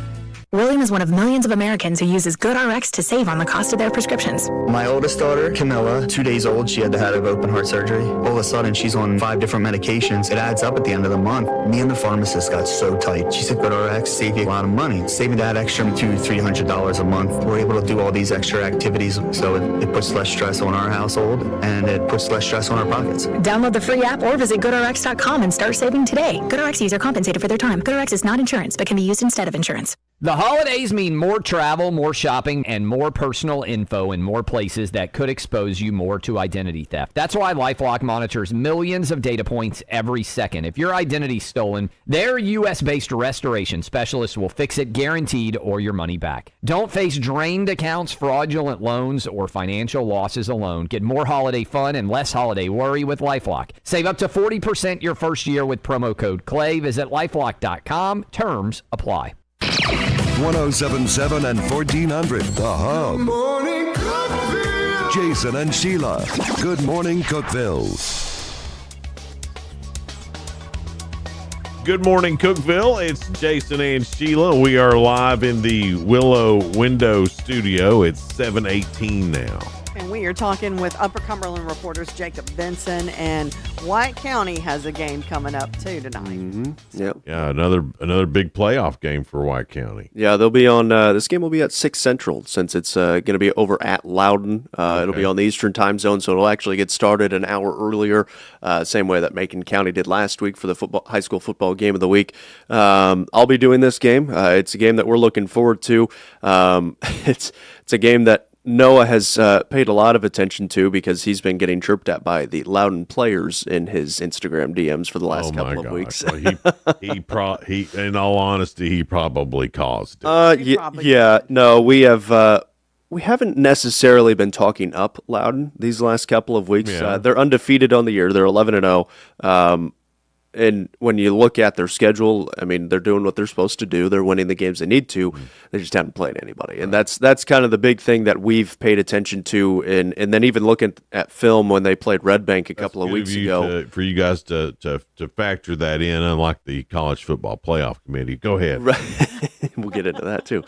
William is one of millions of Americans who uses GoodRx to save on the cost of their prescriptions. My oldest daughter, Camilla, 2 days old, she had to have open heart surgery. All of a sudden, she's on 5 different medications. It adds up at the end of the month. Me and the pharmacist got so tight. She said, GoodRx save you a lot of money. Save me that extra $200-300 a month. We're able to do all these extra activities, so it puts less stress on our household, and it puts less stress on our pockets. Download the free app or visit GoodRx.com and start saving today. GoodRx users are compensated for their time. GoodRx is not insurance, but can be used instead of insurance. The holidays mean more travel, more shopping, and more personal info in more places that could expose you more to identity theft. That's why LifeLock monitors millions of data points every second. If your identity's stolen, their U.S.-based restoration specialists will fix it guaranteed or your money back. Don't face drained accounts, fraudulent loans, or financial losses alone. Get more holiday fun and less holiday worry with LifeLock. Save up to 40% your first year with promo code CLAY. Visit LifeLock.com. Terms apply. 1077 and 1400, The Hub. Good morning, Cookeville. Jason and Sheila. Good morning, Cookeville. Good morning, Cookeville. It's Jason and Sheila. We are live in the Willow Window Studio. It's 7:18 now. And we are talking with Upper Cumberland reporters Jacob Benson, and White County has a game coming up too tonight. Mm-hmm. Yep. Yeah, another big playoff game for White County. Yeah, they'll be on. This game will be at 6 Central since it's going to be over at Loudon. It'll be on the Eastern Time Zone, so it'll actually get started an hour earlier. Same way that Macon County did last week for the high school football game of the week. I'll be doing this game. It's a game that we're looking forward to. It's a game that Noah has paid a lot of attention to because he's been getting chirped at by the Loudon players in his Instagram DMs for the last couple of weeks. Well, he in all honesty, he probably caused it. No, we have we haven't necessarily been talking up Loudon these last couple of weeks. Yeah. They're undefeated on the year. They're 11-0. And when you look at their schedule, I mean, they're doing what they're supposed to do. They're winning the games they need to. They just haven't played anybody. And that's kind of the big thing that we've paid attention to. And then even looking at film when they played Red Bank a couple of weeks ago. For you guys to factor that in, unlike the college football playoff committee. Go ahead. We'll get into that too.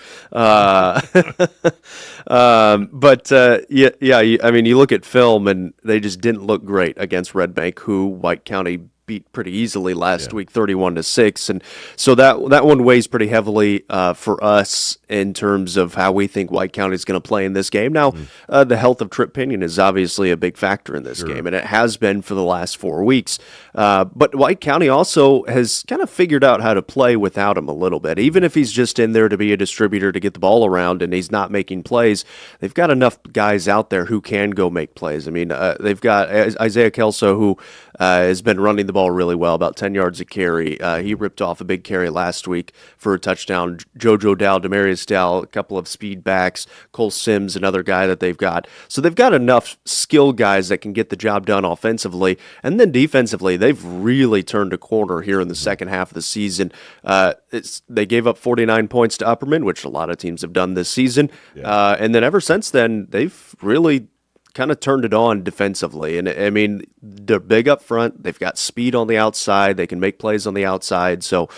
I mean, you look at film and they just didn't look great against Red Bank, who White County beat pretty easily last week, 31-6, and so that one weighs pretty heavily for us in terms of how we think White County is going to play in this game. Now, the health of Trip Pinion is obviously a big factor in this game, and it has been for the last 4 weeks. But White County also has kind of figured out how to play without him a little bit. Even if he's just in there to be a distributor to get the ball around and he's not making plays, they've got enough guys out there who can go make plays. I mean, they've got Isaiah Kelso, who has been running the ball really well, about 10 yards a carry. He ripped off a big carry last week for a touchdown. JoJo Dow, Demarius Dow, a couple of speed backs. Cole Sims, another guy that they've got. So they've got enough skill guys that can get the job done offensively. And then defensively, they've really turned a corner here in the second half of the season. They gave up 49 points to Upperman, which a lot of teams have done this season. And then ever since then, they've really kind of turned it on defensively. And I mean, they're big up front. They've got speed on the outside. They can make plays on the outside. So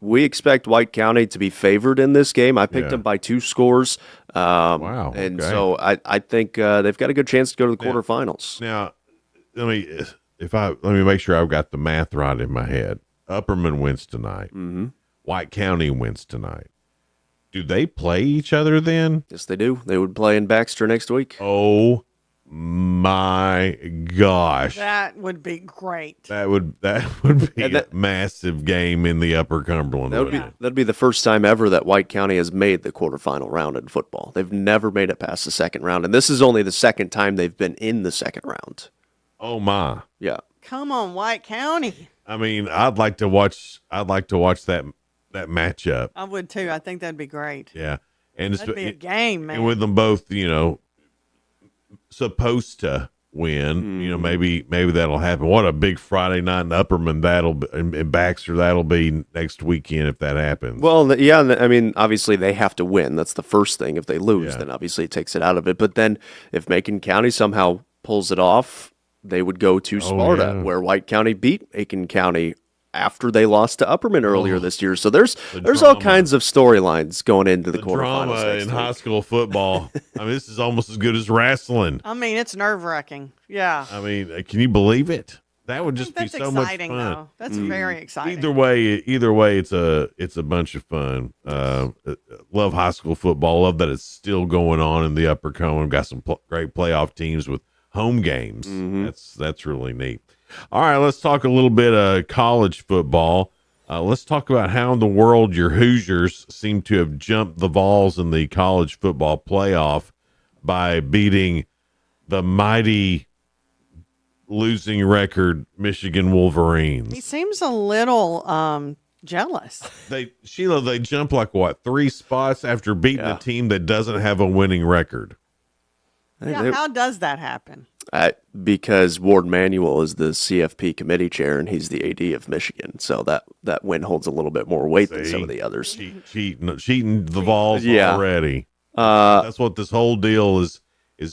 we expect White County to be favored in this game. I picked them by 2 scores. Wow. And okay. so I think they've got a good chance to go to the quarterfinals. Now, let me make sure I've got the math right in my head. Upperman wins tonight. Mm-hmm. White County wins tonight. Do they play each other then? Yes, they do. They would play in Baxter next week. Oh my gosh. That would be great. That would be a massive game in the Upper Cumberland. That'd be the first time ever that White County has made the quarterfinal round in football. They've never made it past the second round, and this is only the second time they've been in the second round. Oh my. Yeah. Come on, White County. I mean, I'd like to watch that matchup. I would too. I think that'd be great. Yeah. And That'd be a game, man. And with them both, supposed to win, maybe that'll happen. What a big Friday night in Upperman in Baxter that'll be next weekend if that happens. Well, I mean, obviously they have to win. That's the first thing. If they lose, then obviously it takes it out of it. But then if Macon County somehow pulls it off, they would go to Sparta, where White County beat Macon County after they lost to Upperman earlier this year. So there's all kinds of storylines going into the quarterfinals. Drama in high school football. I mean, this is almost as good as wrestling. I mean, it's nerve-wracking. Yeah. I mean, can you believe it? That would just be so much fun. Though. That's very exciting. Either way, it's a bunch of fun. Love high school football. Love that it's still going on in the Upper Cone. Got some great playoff teams with home games. That's really neat. All right, let's talk a little bit of college football. Let's talk about how in the world your Hoosiers seem to have jumped the Vols in the college football playoff by beating the mighty losing record Michigan Wolverines. He seems a little jealous. They jump like 3 spots after beating a team that doesn't have a winning record. Yeah, how does that happen? Because Ward Manuel is the CFP committee chair and he's the AD of Michigan, so that win holds a little bit more weight than some of the others. Cheating the Vols already. That's what this whole deal is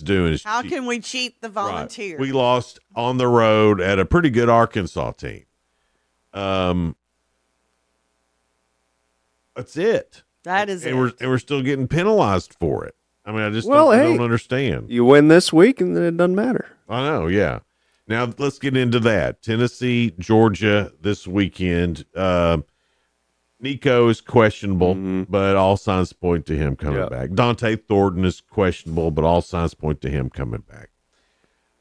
doing. How can we cheat the Volunteers? Right. We lost on the road at a pretty good Arkansas team. That's it. That is it. We're still getting penalized for it. I mean, I don't understand. You win this week, and then it doesn't matter. I know, yeah. Now, let's get into that. Tennessee, Georgia this weekend. Nico is questionable, but all signs point to him coming back. Dante Thornton is questionable, but all signs point to him coming back.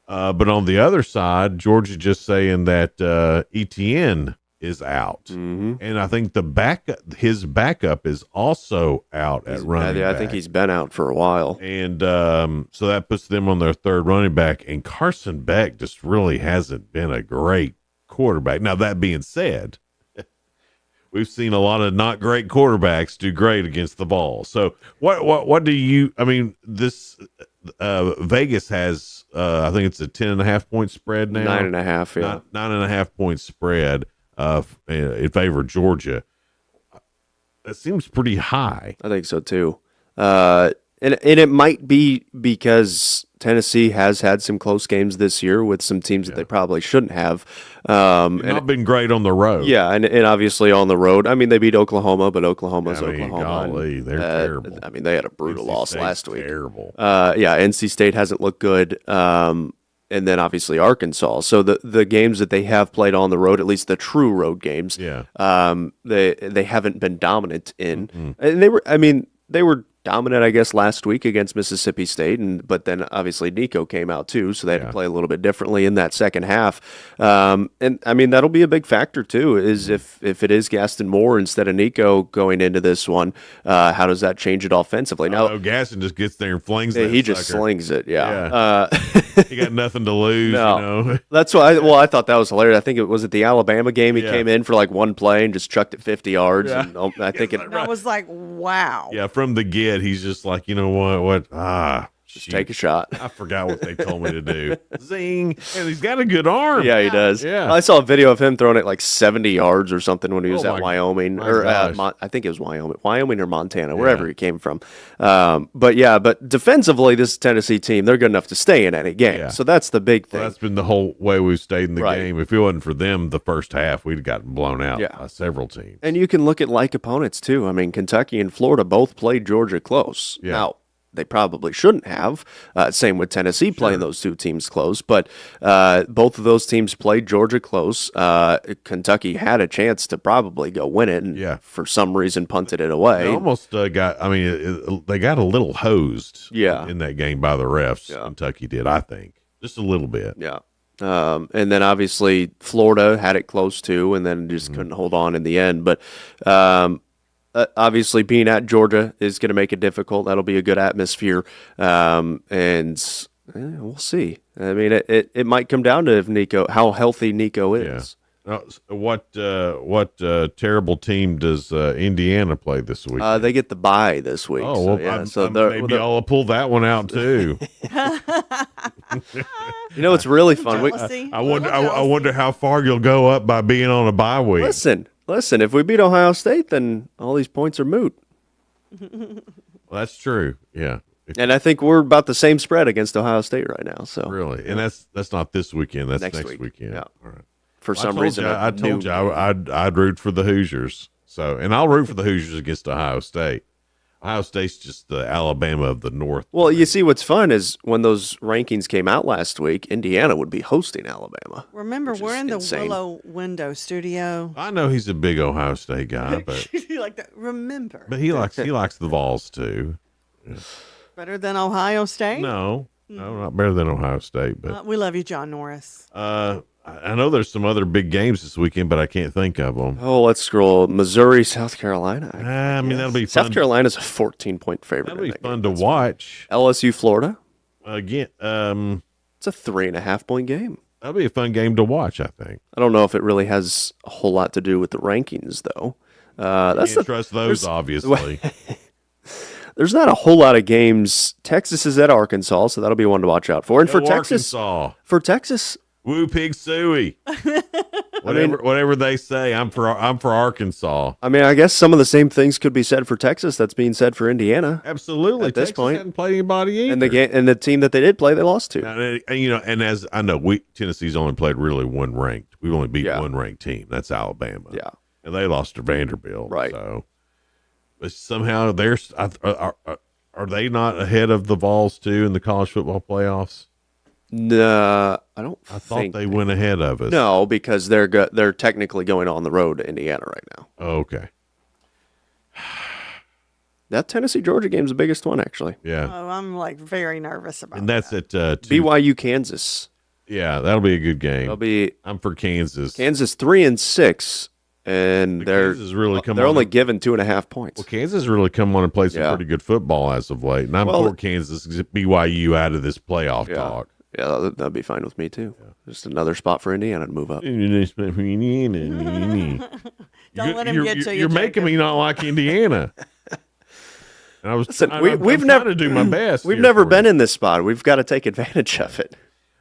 But on the other side, Georgia just saying that Etienne is out, and I think his backup is also out at running back. I think he's been out for a while, and so that puts them on their third running back. And Carson Beck just really hasn't been a great quarterback. Now that being said, we've seen a lot of not great quarterbacks do great against the ball. So what do you? I mean, this Vegas has I think it's a 10.5 point spread now. 9.5, yeah. 9.5 point spread in favor of Georgia. That seems pretty high. I think so too. And it might be because Tennessee has had some close games this year with some teams that they probably shouldn't have. And not been great on the road. Yeah, and obviously on the road. I mean, they beat Oklahoma, but Oklahoma's Oklahoma. Golly, they're terrible. I mean, they had a brutal loss State's last week. Terrible. Yeah, NC State hasn't looked good. And then obviously Arkansas. So the games that they have played on the road, at least the true road games, they haven't been dominant in. Mm-hmm. And they were dominant, I guess, last week against Mississippi State, but then obviously Nico came out too, so they had to play a little bit differently in that second half. And I mean, that'll be a big factor too, is if it is Gaston Moore instead of Nico going into this one, how does that change it offensively? Now, Gaston just gets there and flings that he just sucker. slings it, He got nothing to lose, you know. That's why I thought that was hilarious. I think it was at the Alabama game. He came in for like one play and just chucked it 50 yards. Yeah. And I think I was like, wow. Yeah, from the get, he's just like, you know what? Just take a shot. I forgot what they told me to do. Zing. And he's got a good arm. Yeah, he does. Yeah. I saw a video of him throwing it like 70 yards or something when he was at Wyoming. gosh. I think it was Wyoming or Montana, wherever he came from. But defensively, this Tennessee team, they're good enough to stay in any game. Yeah. So that's the big thing. Well, that's been the whole way we've stayed in the game. If it wasn't for them the first half, we'd have gotten blown out by several teams. And you can look at like opponents too. I mean, Kentucky and Florida both played Georgia close. Yeah. Now, they probably shouldn't have. Same with Tennessee playing those two teams close. But both of those teams played Georgia close. Kentucky had a chance to probably go win it, and for some reason punted it away. They almost they got a little hosed in that game by the refs. Kentucky did, I think. Just a little bit. Yeah. And then obviously Florida had it close too, and then just couldn't hold on in the end. But obviously, being at Georgia is going to make it difficult. That'll be a good atmosphere, and we'll see. I mean, it might come down to how healthy Nico is. Now, what terrible team does Indiana play this week? They get the bye this week. Oh, well, maybe I'll pull that one out too. You know, it's really fun. I wonder how far you'll go up by being on a bye week. Listen, if we beat Ohio State, then all these points are moot. Well, that's true. Yeah. And I think we're about the same spread against Ohio State right now. So really, and that's not this weekend. That's next weekend. Yeah. All right. For some reason, I told you I'd root for the Hoosiers. So, and I'll root for the Hoosiers against Ohio State. Ohio State's just the Alabama of the North. Well, you see, what's fun is when those rankings came out last week, Indiana would be hosting Alabama. Remember, we're in the Willow Window studio. I know he's a big Ohio State guy, but You like that? Remember. but he likes the Vols too. Yeah. Better than Ohio State? No, not better than Ohio State, but we love you, John Norris. I know there's some other big games this weekend, but I can't think of them. Oh, let's scroll. Missouri, South Carolina. I mean, that'll be fun. South Carolina's a 14-point favorite. That'll be fun to watch. LSU, Florida. Again, it's a 3.5-point game. That'll be a fun game to watch, I think. I don't know if it really has a whole lot to do with the rankings, though. Can't trust those, obviously. There's not a whole lot of games. Texas is at Arkansas, so that'll be one to watch out for. And for Texas, woo pig suey. Whatever they say, I'm for Arkansas. I mean, I guess some of the same things could be said for Texas that's being said for Indiana. Absolutely. At this Texas point, hadn't played anybody either. And the team that they did play, they lost to. And as I know, Tennessee's only played really one ranked. We've only beat one ranked team. That's Alabama. Yeah, and they lost to Vanderbilt. Right. So, but somehow are they not ahead of the Vols too in the college football playoffs? No, I don't. I thought they went ahead of us. No, because they're technically going on the road to Indiana right now. Oh, okay. That Tennessee-Georgia game is the biggest one, actually. Yeah. Oh, I'm like very nervous about. And that's at BYU, Kansas. Yeah, that'll be a good game. I'm for Kansas. Kansas 3-6, and they're only given 2.5 points. Well, Kansas really come on and played some pretty good football as of late, and I'm for Kansas BYU out of this playoff talk. Yeah, that'd be fine with me too. Yeah. Just another spot for Indiana to move up. Don't let him get to you, You're making me not like Indiana. And I was. Listen, I'm we've trying never to do my best. We've here never for been you. in this spot. We've got to take advantage of it.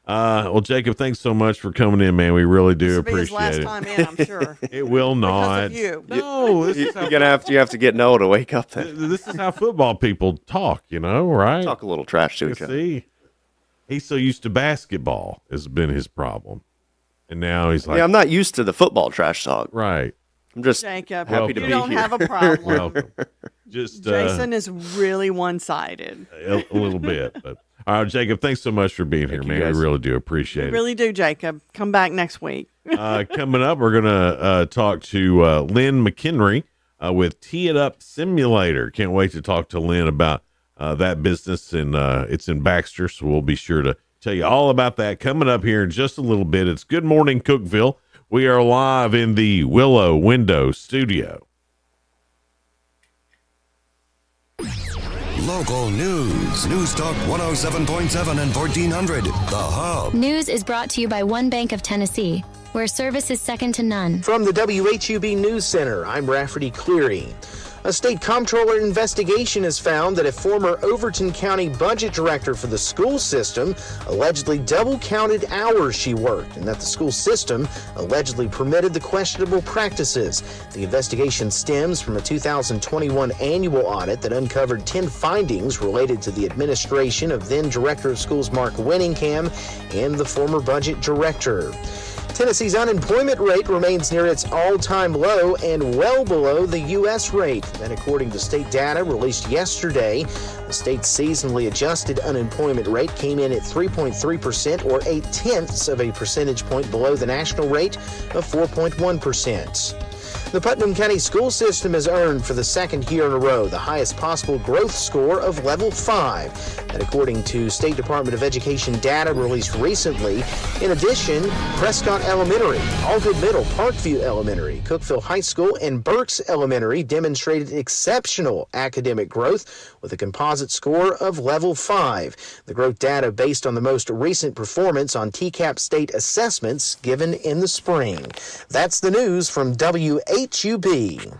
Well, Jacob, thanks so much for coming in, man. We really do This will be his appreciate last it. time in, I'm sure. It will not. Because of you. No, this is how You have to get Noah to wake up then. this is how football people talk, right? Talk a little trash to each other. See, he's so used to basketball has been his problem, and now he's like, Yeah, I'm not used to the football trash talk. right. I'm just Jacob, happy to you be don't here. have a problem. Welcome. Just Jason is really one-sided. a little bit, but all right, Jacob. Thanks so much for being here, you, man. guys. We really do appreciate You it. really do, Jacob. Come back next week. Coming up, we're gonna talk to Lynn McHenry with Tee It Up Simulator. Can't wait to talk to Lynn about that business, and it's in Baxter, so we'll be sure to tell you all about that coming up here in just a little bit. It's Good Morning Cookeville. We are live in the Willow Window Studio. Local news. News Talk 107.7 and 1400. The Hub. News is brought to you by One Bank of Tennessee, where service is second to none. From the WHUB News Center, I'm Rafferty Cleary. A state comptroller investigation has found that a former Overton County budget director for the school system allegedly double-counted hours she worked, and that the school system allegedly permitted the questionable practices. The investigation stems from a 2021 annual audit that uncovered 10 findings related to the administration of then Director of Schools Mark Winningham and the former budget director. Tennessee's unemployment rate remains near its all-time low and well below the U.S. rate. And according to state data released yesterday, the state's seasonally adjusted unemployment rate came in at 3.3%, or 0.8 of a percentage point below the national rate of 4.1%. The Putnam County school system has earned for the second year in a row the highest possible growth score of level 5. And according to State Department of Education data released recently, in addition, Prescott Elementary, Allgood Middle, Parkview Elementary, Cookeville High School, and Burks Elementary demonstrated exceptional academic growth with a composite score of level 5. The growth data based on the most recent performance on TCAP state assessments given in the spring. That's the news from WHUB.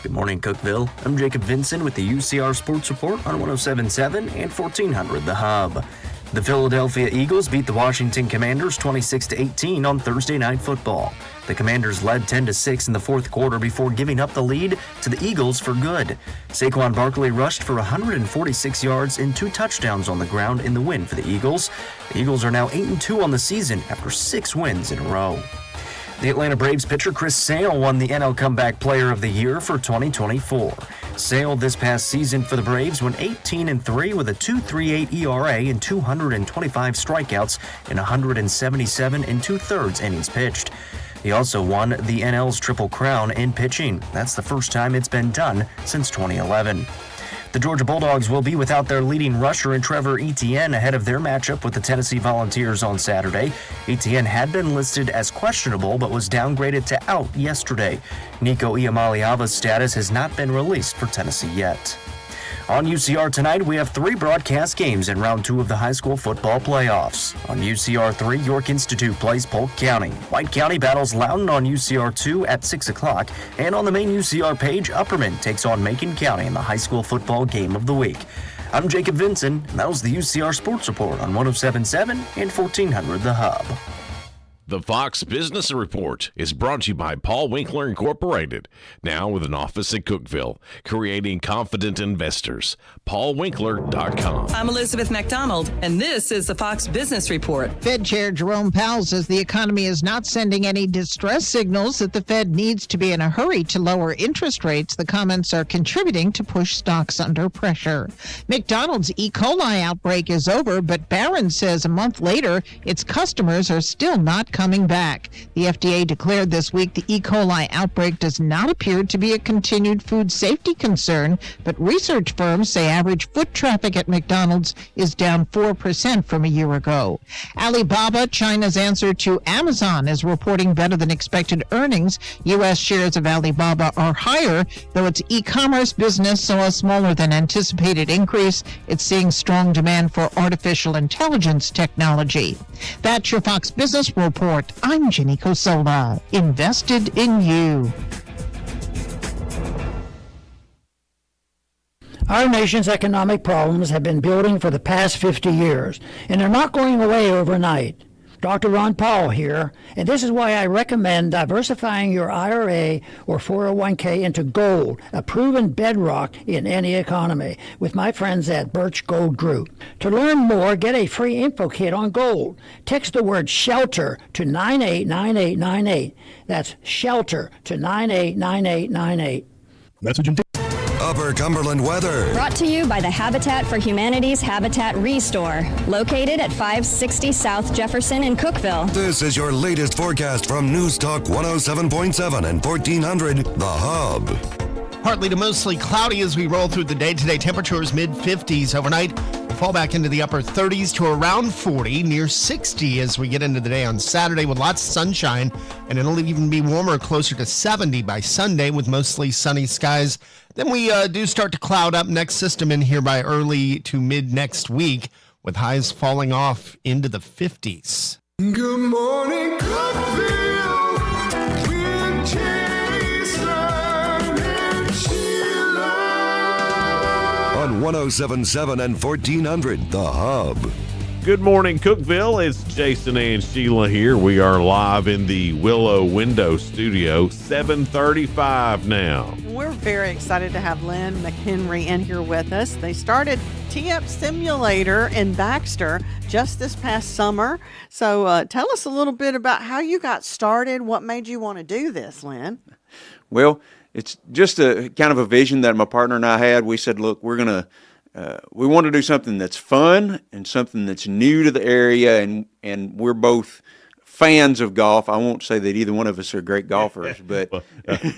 Good morning, Cookeville. I'm Jacob Vinson with the UCR Sports Report on 107.7 and 1400 The Hub. The Philadelphia Eagles beat the Washington Commanders 26-18 on Thursday Night Football. The Commanders led 10-6 in the fourth quarter before giving up the lead to the Eagles for good. Saquon Barkley rushed for 146 yards and 2 touchdowns on the ground in the win for the Eagles. The Eagles are now 8-2 on the season after 6 wins in a row. The Atlanta Braves pitcher Chris Sale won the NL Comeback Player of the Year for 2024. Sale this past season for the Braves went 18-3 with a 2.38 ERA and 225 strikeouts in 177 2/3 innings pitched. He also won the NL's Triple Crown in pitching. That's the first time it's been done since 2011. The Georgia Bulldogs will be without their leading rusher in Trevor Etienne ahead of their matchup with the Tennessee Volunteers on Saturday. Etienne had been listed as questionable but was downgraded to out yesterday. Nico Iamaleava's status has not been released for Tennessee yet. On UCR tonight, we have 3 broadcast games in round 2 of the high school football playoffs. On UCR 3, York Institute plays Polk County. White County battles Loudon on UCR 2 at 6 o'clock. And on the main UCR page, Upperman takes on Macon County in the high school football game of the week. I'm Jacob Vinson, and that was the UCR Sports Report on 107.7 and 1400 The Hub. The Fox Business Report is brought to you by Paul Winkler Incorporated, now with an office in Cookeville, creating confident investors. PaulWinkler.com. I'm Elizabeth McDonald, and this is the Fox Business Report. Fed Chair Jerome Powell says the economy is not sending any distress signals that the Fed needs to be in a hurry to lower interest rates. The comments are contributing to push stocks under pressure. McDonald's E. coli outbreak is over, but Barron says a month later its customers are still not coming back. The FDA declared this week the E. coli outbreak does not appear to be a continued food safety concern, but research firms say average foot traffic at McDonald's is down 4% from a year ago. Alibaba, China's answer to Amazon, is reporting better than expected earnings. U.S. shares of Alibaba are higher, though its e-commerce business saw a smaller than anticipated increase. It's seeing strong demand for artificial intelligence technology. That's your Fox Business Report. I'm Jenny Cosola. Invested in you. Our nation's economic problems have been building for the past 50 years, and they're not going away overnight. Dr. Ron Paul here, and this is why I recommend diversifying your IRA or 401k into gold, a proven bedrock in any economy, with my friends at Birch Gold Group. To learn more, get a free info kit on gold. Text the word SHELTER to 989898. That's SHELTER to 989898. Message and Upper Cumberland weather. Brought to you by the Habitat for Humanity's Habitat Restore, located at 560 South Jefferson in Cookeville. This is your latest forecast from News Talk 107.7 and 1400 The Hub. Partly to mostly cloudy as we roll through the day. Today, temperatures mid-50s overnight. We'll fall back into the upper 30s to around 40, near 60 as we get into the day on Saturday with lots of sunshine. And it'll even be warmer, closer to 70 by Sunday with mostly sunny skies. Then we do start to cloud up. Next system in here by early to mid next week with highs falling off into the 50s. Good morning, Cookeville, with Jason and Sheila. On 107.7 and 1400 The Hub. Good morning, Cookeville. It's Jason and Sheila here. We are live in the Willow Window Studio, 7:35 now. We're very excited to have Lynn McHenry in here with us. They started Tee-Up Simulator in Baxter just this past summer. So tell us a little bit about how you got started. What made you want to do this, Lynn? Well, it's just a kind of a vision that my partner and I had. We said, look, we want to do something that's fun and something that's new to the area, and we're both fans of golf. I won't say that either one of us are great golfers, but well,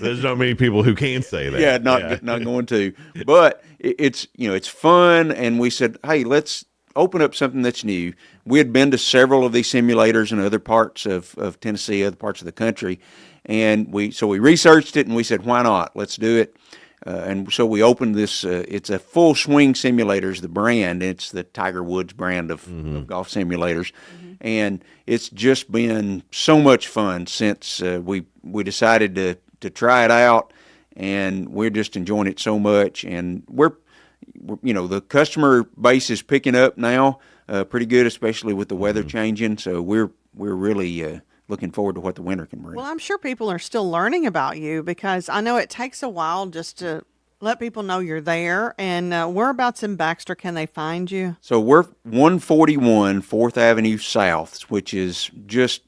there's not many people who can say that. Yeah, not going to. But it's fun, and we said, hey, let's open up something that's new. We had been to several of these simulators in other parts of Tennessee, other parts of the country, and we researched it, and we said, why not? Let's do it. And so we opened this, it's a Full Swing Simulators, the brand. It's the Tiger Woods brand of golf simulators. Mm-hmm. And it's just been so much fun since we decided to try it out. And we're just enjoying it so much. And we're the customer base is picking up now pretty good, especially with the weather changing. So we're really looking forward to what the winter can bring. Well, I'm sure people are still learning about you because I know it takes a while just to let people know you're there. And whereabouts in Baxter can they find you? So we're 141 4th Avenue South, which is it's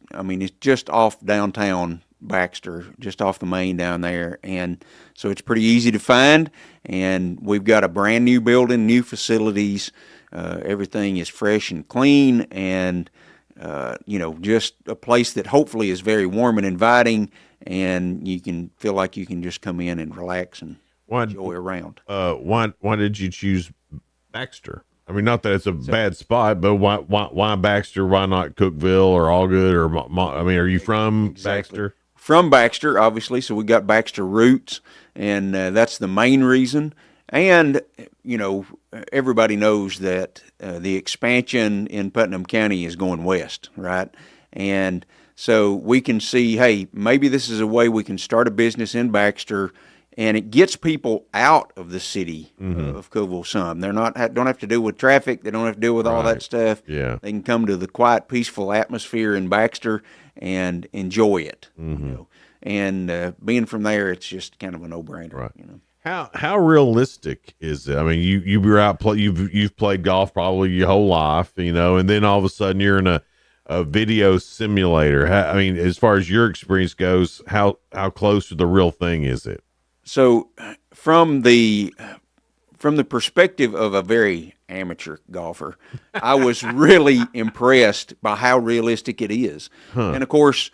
just off downtown Baxter, just off the main down there. And so it's pretty easy to find. And we've got a brand new building, new facilities. Everything is fresh and clean, and just a place that hopefully is very warm and inviting, and you can feel like you can just come in and relax and enjoy around. Why did you choose Baxter? I mean, not that it's a bad spot, but why Baxter? Why not Cookeville or Allgood? Are you from Baxter? From Baxter, obviously, so we got Baxter roots, and that's the main reason. And, everybody knows that the expansion in Putnam County is going west, right? And so we can see, hey, maybe this is a way we can start a business in Baxter, and it gets people out of the city of Cookeville some. They're don't have to deal with traffic. They don't have to deal with all that stuff. Yeah. They can come to the quiet, peaceful atmosphere in Baxter and enjoy it. And being from there, it's just kind of a no-brainer. Right. How realistic is it? I mean, you were out you've played golf probably your whole life, and then all of a sudden you're in a video simulator. As far as your experience goes, how close to the real thing is it? So, from the perspective of a very amateur golfer, I was really impressed by how realistic it is. And of course,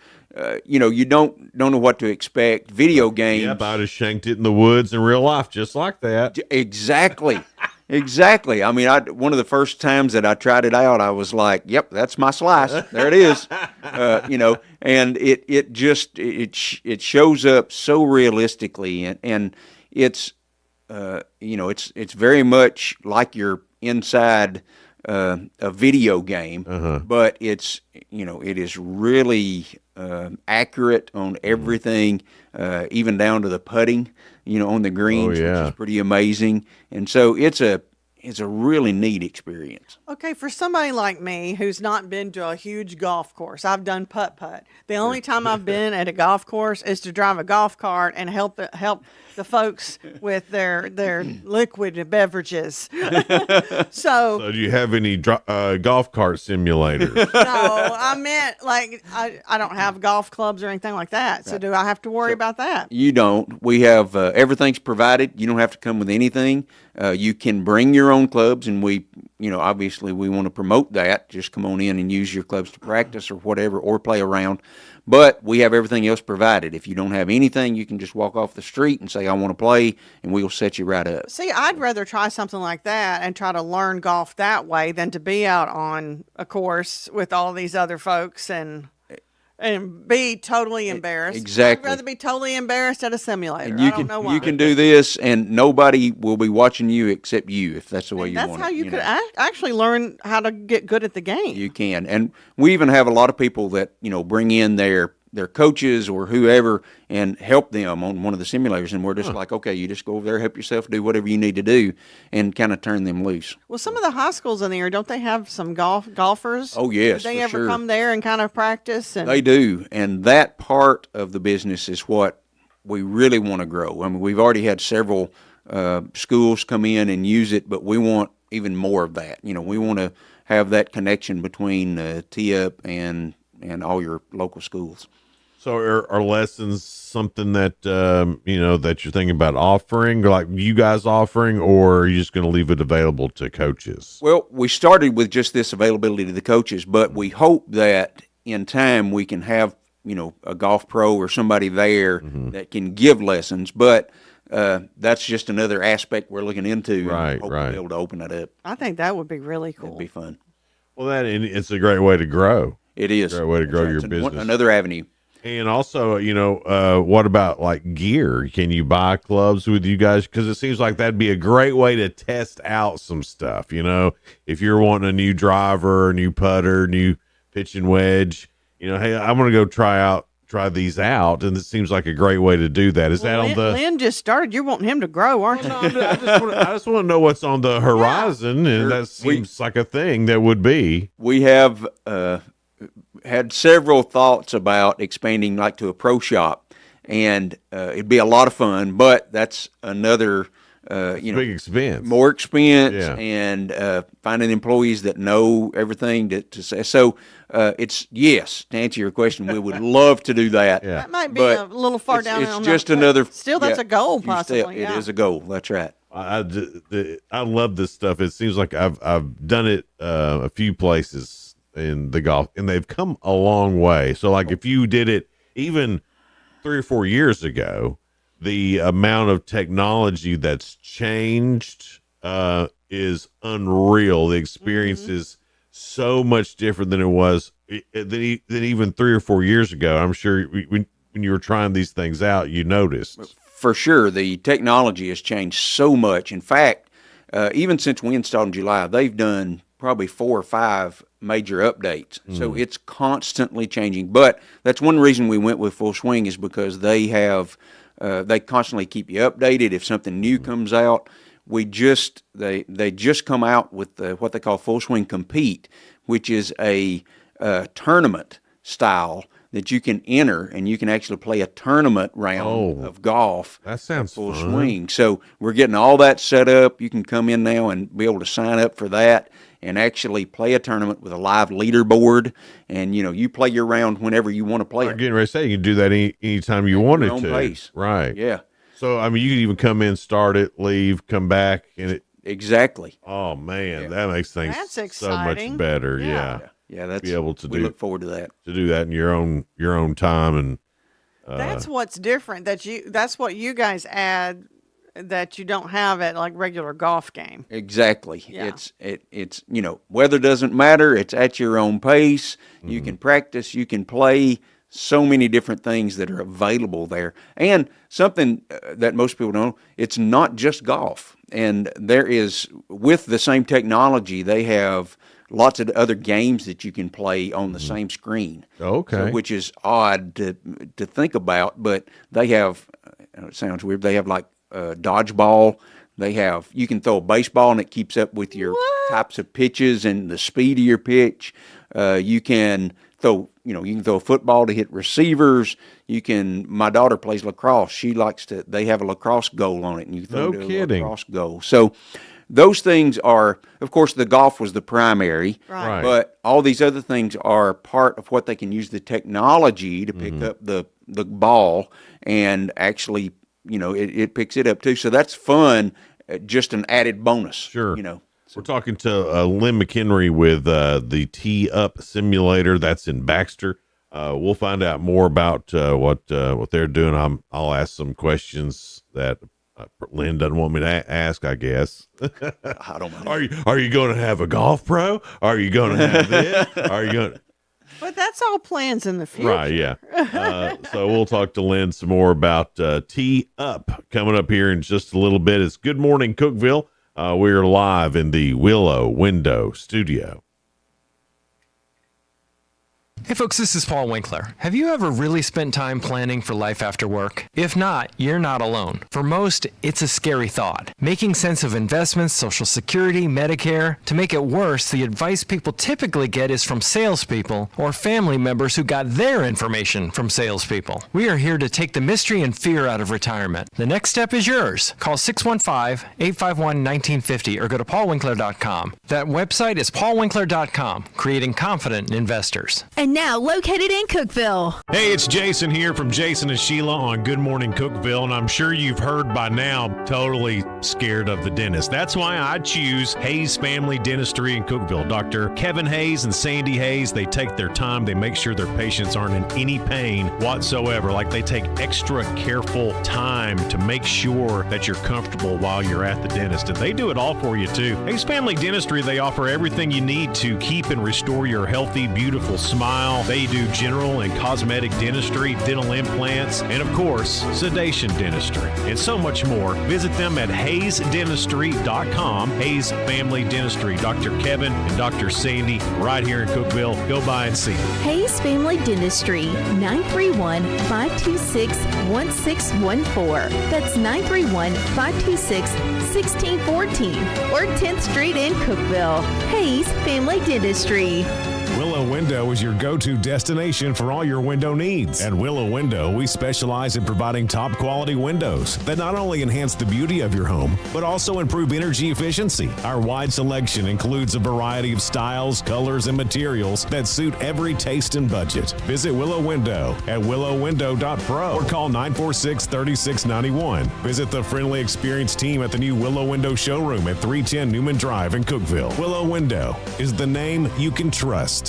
you don't know what to expect. Video games. Yep, I'd have shanked it in the woods in real life just like that. Exactly. Exactly. I mean, one of the first times that I tried it out, I was like, yep, that's my slice. There it is. And it shows up so realistically, and it's, it's very much like you're inside a video game, but it's it is really accurate on everything, even down to the putting, on the greens, which is pretty amazing. And so it's a really neat experience. Okay, for somebody like me who's not been to a huge golf course, I've done putt-putt. The only time I've been at a golf course is to drive a golf cart and help the folks with their liquid beverages. So do you have any golf cart simulators? No, I meant like I don't have golf clubs or anything like that. So do I have to worry about that? You don't. We have everything's provided. You don't have to come with anything. You can bring your own clubs, and we, obviously we want to promote that. Just come on in and use your clubs to practice or whatever, or play around. But we have everything else provided. If you don't have anything, you can just walk off the street and say, I want to play, and we'll set you right up. See, I'd rather try something like that and try to learn golf that way than to be out on a course with all these other folks and be totally embarrassed. Exactly. I'd rather be totally embarrassed at a simulator. And you can do this, and nobody will be watching you except you, if that's the way you want it. That's how you could actually learn how to get good at the game. You can. And we even have a lot of people that, bring in their coaches or whoever and help them on one of the simulators. And we're just like, okay, you just go over there, help yourself, do whatever you need to do, and kind of turn them loose. Well, some of the high schools in there, don't they have some golfers? Oh, yes, Do they for ever sure. come there and kind of practice? And They do. And that part of the business is what we really want to grow. I mean, we've already had several schools come in and use it, but we want even more of that. We want to have that connection between Tee-Up and all your local schools. So are lessons something that, that you're thinking about offering, like you guys offering, or are you just going to leave it available to coaches? Well, we started with just this availability to the coaches, but we hope that in time we can have, a golf pro or somebody there that can give lessons. But that's just another aspect we're looking into. Right, and hope to be able to open that up. I think that would be really cool. It'd be fun. Well, it's a great way to grow. It is. A great way to grow your It's business. another avenue. And also, what about like gear? Can you buy clubs with you guys? Because it seems like that'd be a great way to test out some stuff. If you're wanting a new driver, new putter, new pitching wedge, hey, I'm going to go try these out. And it seems like a great way to do that. Is that on the... Lynn just started. You're wanting him to grow, aren't you? I just want to know what's on the horizon. And that seems like a thing that would be. We have had several thoughts about expanding like to a pro shop, and it'd be a lot of fun, but that's another big expense, more expense, and finding employees that know everything to say. So it's yes, to answer your question, we would love to do that. That might be a little far down. It's just another. Still, that's a goal, possibly. It is a goal. That's right. I love this stuff. It seems like I've done it a few places in the golf, and they've come a long way. So like if you did it even 3 or 4 years ago, the amount of technology that's changed is unreal. The experience is so much different than it was than even 3 or 4 years ago. I'm sure when you were trying these things out, you noticed. For sure, the technology has changed so much. In fact, even since we installed in July, they've done probably 4 or 5 major updates. So it's constantly changing. But that's one reason we went with Full Swing, is because they have they constantly keep you updated if something new comes out. They just come out with what they call Full Swing Compete, which is a tournament style that you can enter, and you can actually play a tournament round of golf. That sounds full fun. swing. So we're getting all that set up. You can come in now and be able to sign up for that and actually play a tournament with a live leaderboard. And you play your round whenever you want to play. I'm getting ready to say you can do that anytime you wanted your own to. pace. Right. Yeah. So I mean, you could even come in, start it, leave, come back, and it. Exactly. Oh man, that makes things That's so much exciting. better. Yeah. Yeah, that's be able to we look forward to that. To do that in your own time, and that's what's different. That's what you guys add that you don't have at like regular golf game. Exactly. Yeah. It's weather doesn't matter. It's at your own pace. You can practice. You can play. So many different things that are available there. And something that most people don't know, it's not just golf. and there is, with the same technology, they have lots of other games that you can play on the same screen. Okay. So, which is odd to think about, but they have, it sounds weird, they have like dodgeball. You can throw a baseball and it keeps up with your types of pitches and the speed of your pitch. You can throw a football to hit receivers. My daughter plays lacrosse. They have a lacrosse goal on it, and you throw No a kidding. lacrosse goal. So those things are, of course, the golf was the primary, Right. but all these other things are part of what they can use the technology to pick up the ball, and actually, it picks it up too. So that's fun, just an added bonus. Sure. We're talking to Lynn McHenry with the Tee Up Simulator. That's in Baxter. We'll find out more about what they're doing. I'll ask some questions that Lynn doesn't want me to ask, I guess. I don't know. Are you going to have a golf pro? Are you going to have this? Are you going? But that's all plans in the future. Right, yeah. So we'll talk to Lynn some more about Tee Up coming up here in just a little bit. It's Good Morning Cookeville. We're live in the Willow Window Studio. Hey folks, this is Paul Winkler. Have you ever really spent time planning for life after work? If not, you're not alone. For most, it's a scary thought. Making sense of investments, Social Security, Medicare. To make it worse, the advice people typically get is from salespeople or family members who got their information from salespeople. We are here to take the mystery and fear out of retirement. The next step is yours. Call 615-851-1950 or go to paulwinkler.com. That website is paulwinkler.com, creating confident investors. And now located in Cookeville. Hey, it's Jason here from Jason and Sheila on Good Morning Cookeville, and I'm sure you've heard by now, totally scared of the dentist. That's why I choose Hayes Family Dentistry in Cookeville. Dr. Kevin Hayes and Sandy Hayes, they take their time. They make sure their patients aren't in any pain whatsoever. Like, they take extra careful time to make sure that you're comfortable while you're at the dentist, and they do it all for you too. Hayes Family Dentistry, they offer everything you need to keep and restore your healthy, beautiful smile. They do general and cosmetic dentistry, dental implants, and of course, sedation dentistry, and so much more. Visit them at hayesdentistry.com. Hayes Family Dentistry. Dr. Kevin and Dr. Sandy right here in Cookeville. Go by and see them. Hayes Family Dentistry, 931-526-1614. That's 931-526-1614 or 10th Street in Cookeville. Hayes Family Dentistry. Willow Window is your go-to destination for all your window needs. At Willow Window, we specialize in providing top quality windows that not only enhance the beauty of your home, but also improve energy efficiency. Our wide selection includes a variety of styles, colors, and materials that suit every taste and budget. Visit Willow Window at willowwindow.pro or call 946-3691. Visit the friendly, experienced team at the new Willow Window showroom at 310 Newman Drive in Cookeville. Willow Window is the name you can trust.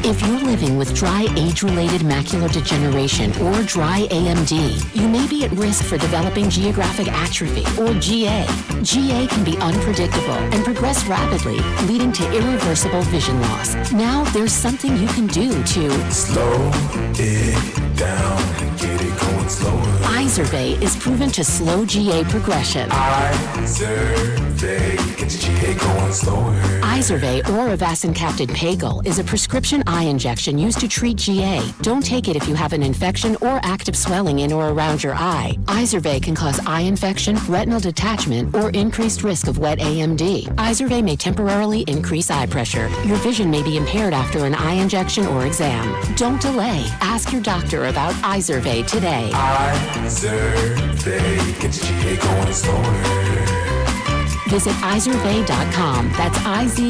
If you're living with dry age-related macular degeneration or dry AMD, you may be at risk for developing geographic atrophy or GA. GA can be unpredictable and progress rapidly, leading to irreversible vision loss. Now there's something you can do to slow it down and get it going slower. Izervay is proven to slow GA progression. Izervay gets GA going slower. Izervay or avacincaptad pagel is a prescription eye injection used to treat GA. Don't take it if you have an infection or active swelling in or around your eye. Izervay can cause eye infection, retinal detachment, or increased risk of wet AMD. Izervay may temporarily increase eye pressure. Your vision may be impaired after an eye injection or exam. Don't delay. Ask your doctor about Izervay today. Izervay gets GA going slower. Visit Izervay.com. That's IZERVAY.com.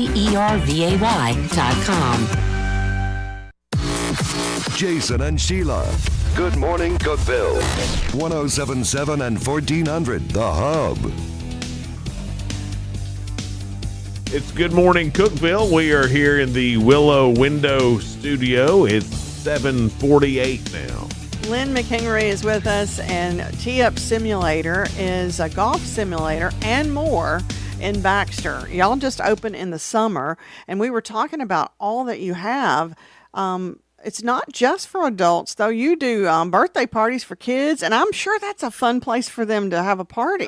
Jason and Sheila. Good morning, Cookeville. 1077 and 1400, The Hub. It's Good Morning Cookeville. We are here in the Willow Window Studio. It's 7:48 now. Lynn McHenry is with us, and Tee Up Simulator is a golf simulator and more in Baxter. Y'all just opened in the summer, and we were talking about all that you have. It's not just for adults, though. You do birthday parties for kids, and I'm sure that's a fun place for them to have a party.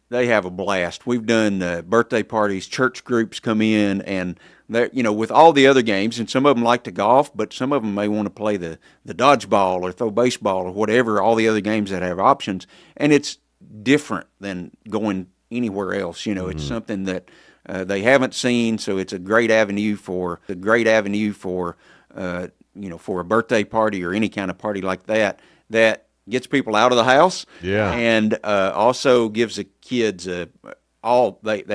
they have a blast. We've done birthday parties, church groups come in, and they're, with all the other games, and some of them like to golf, but some of them may want to play the dodgeball or throw baseball or whatever, all the other games that have options. And it's different than going anywhere else. It's something that they haven't seen, so it's a great avenue for for a birthday party or any kind of party like that gets people out of the house. Yeah. And also gives the kids they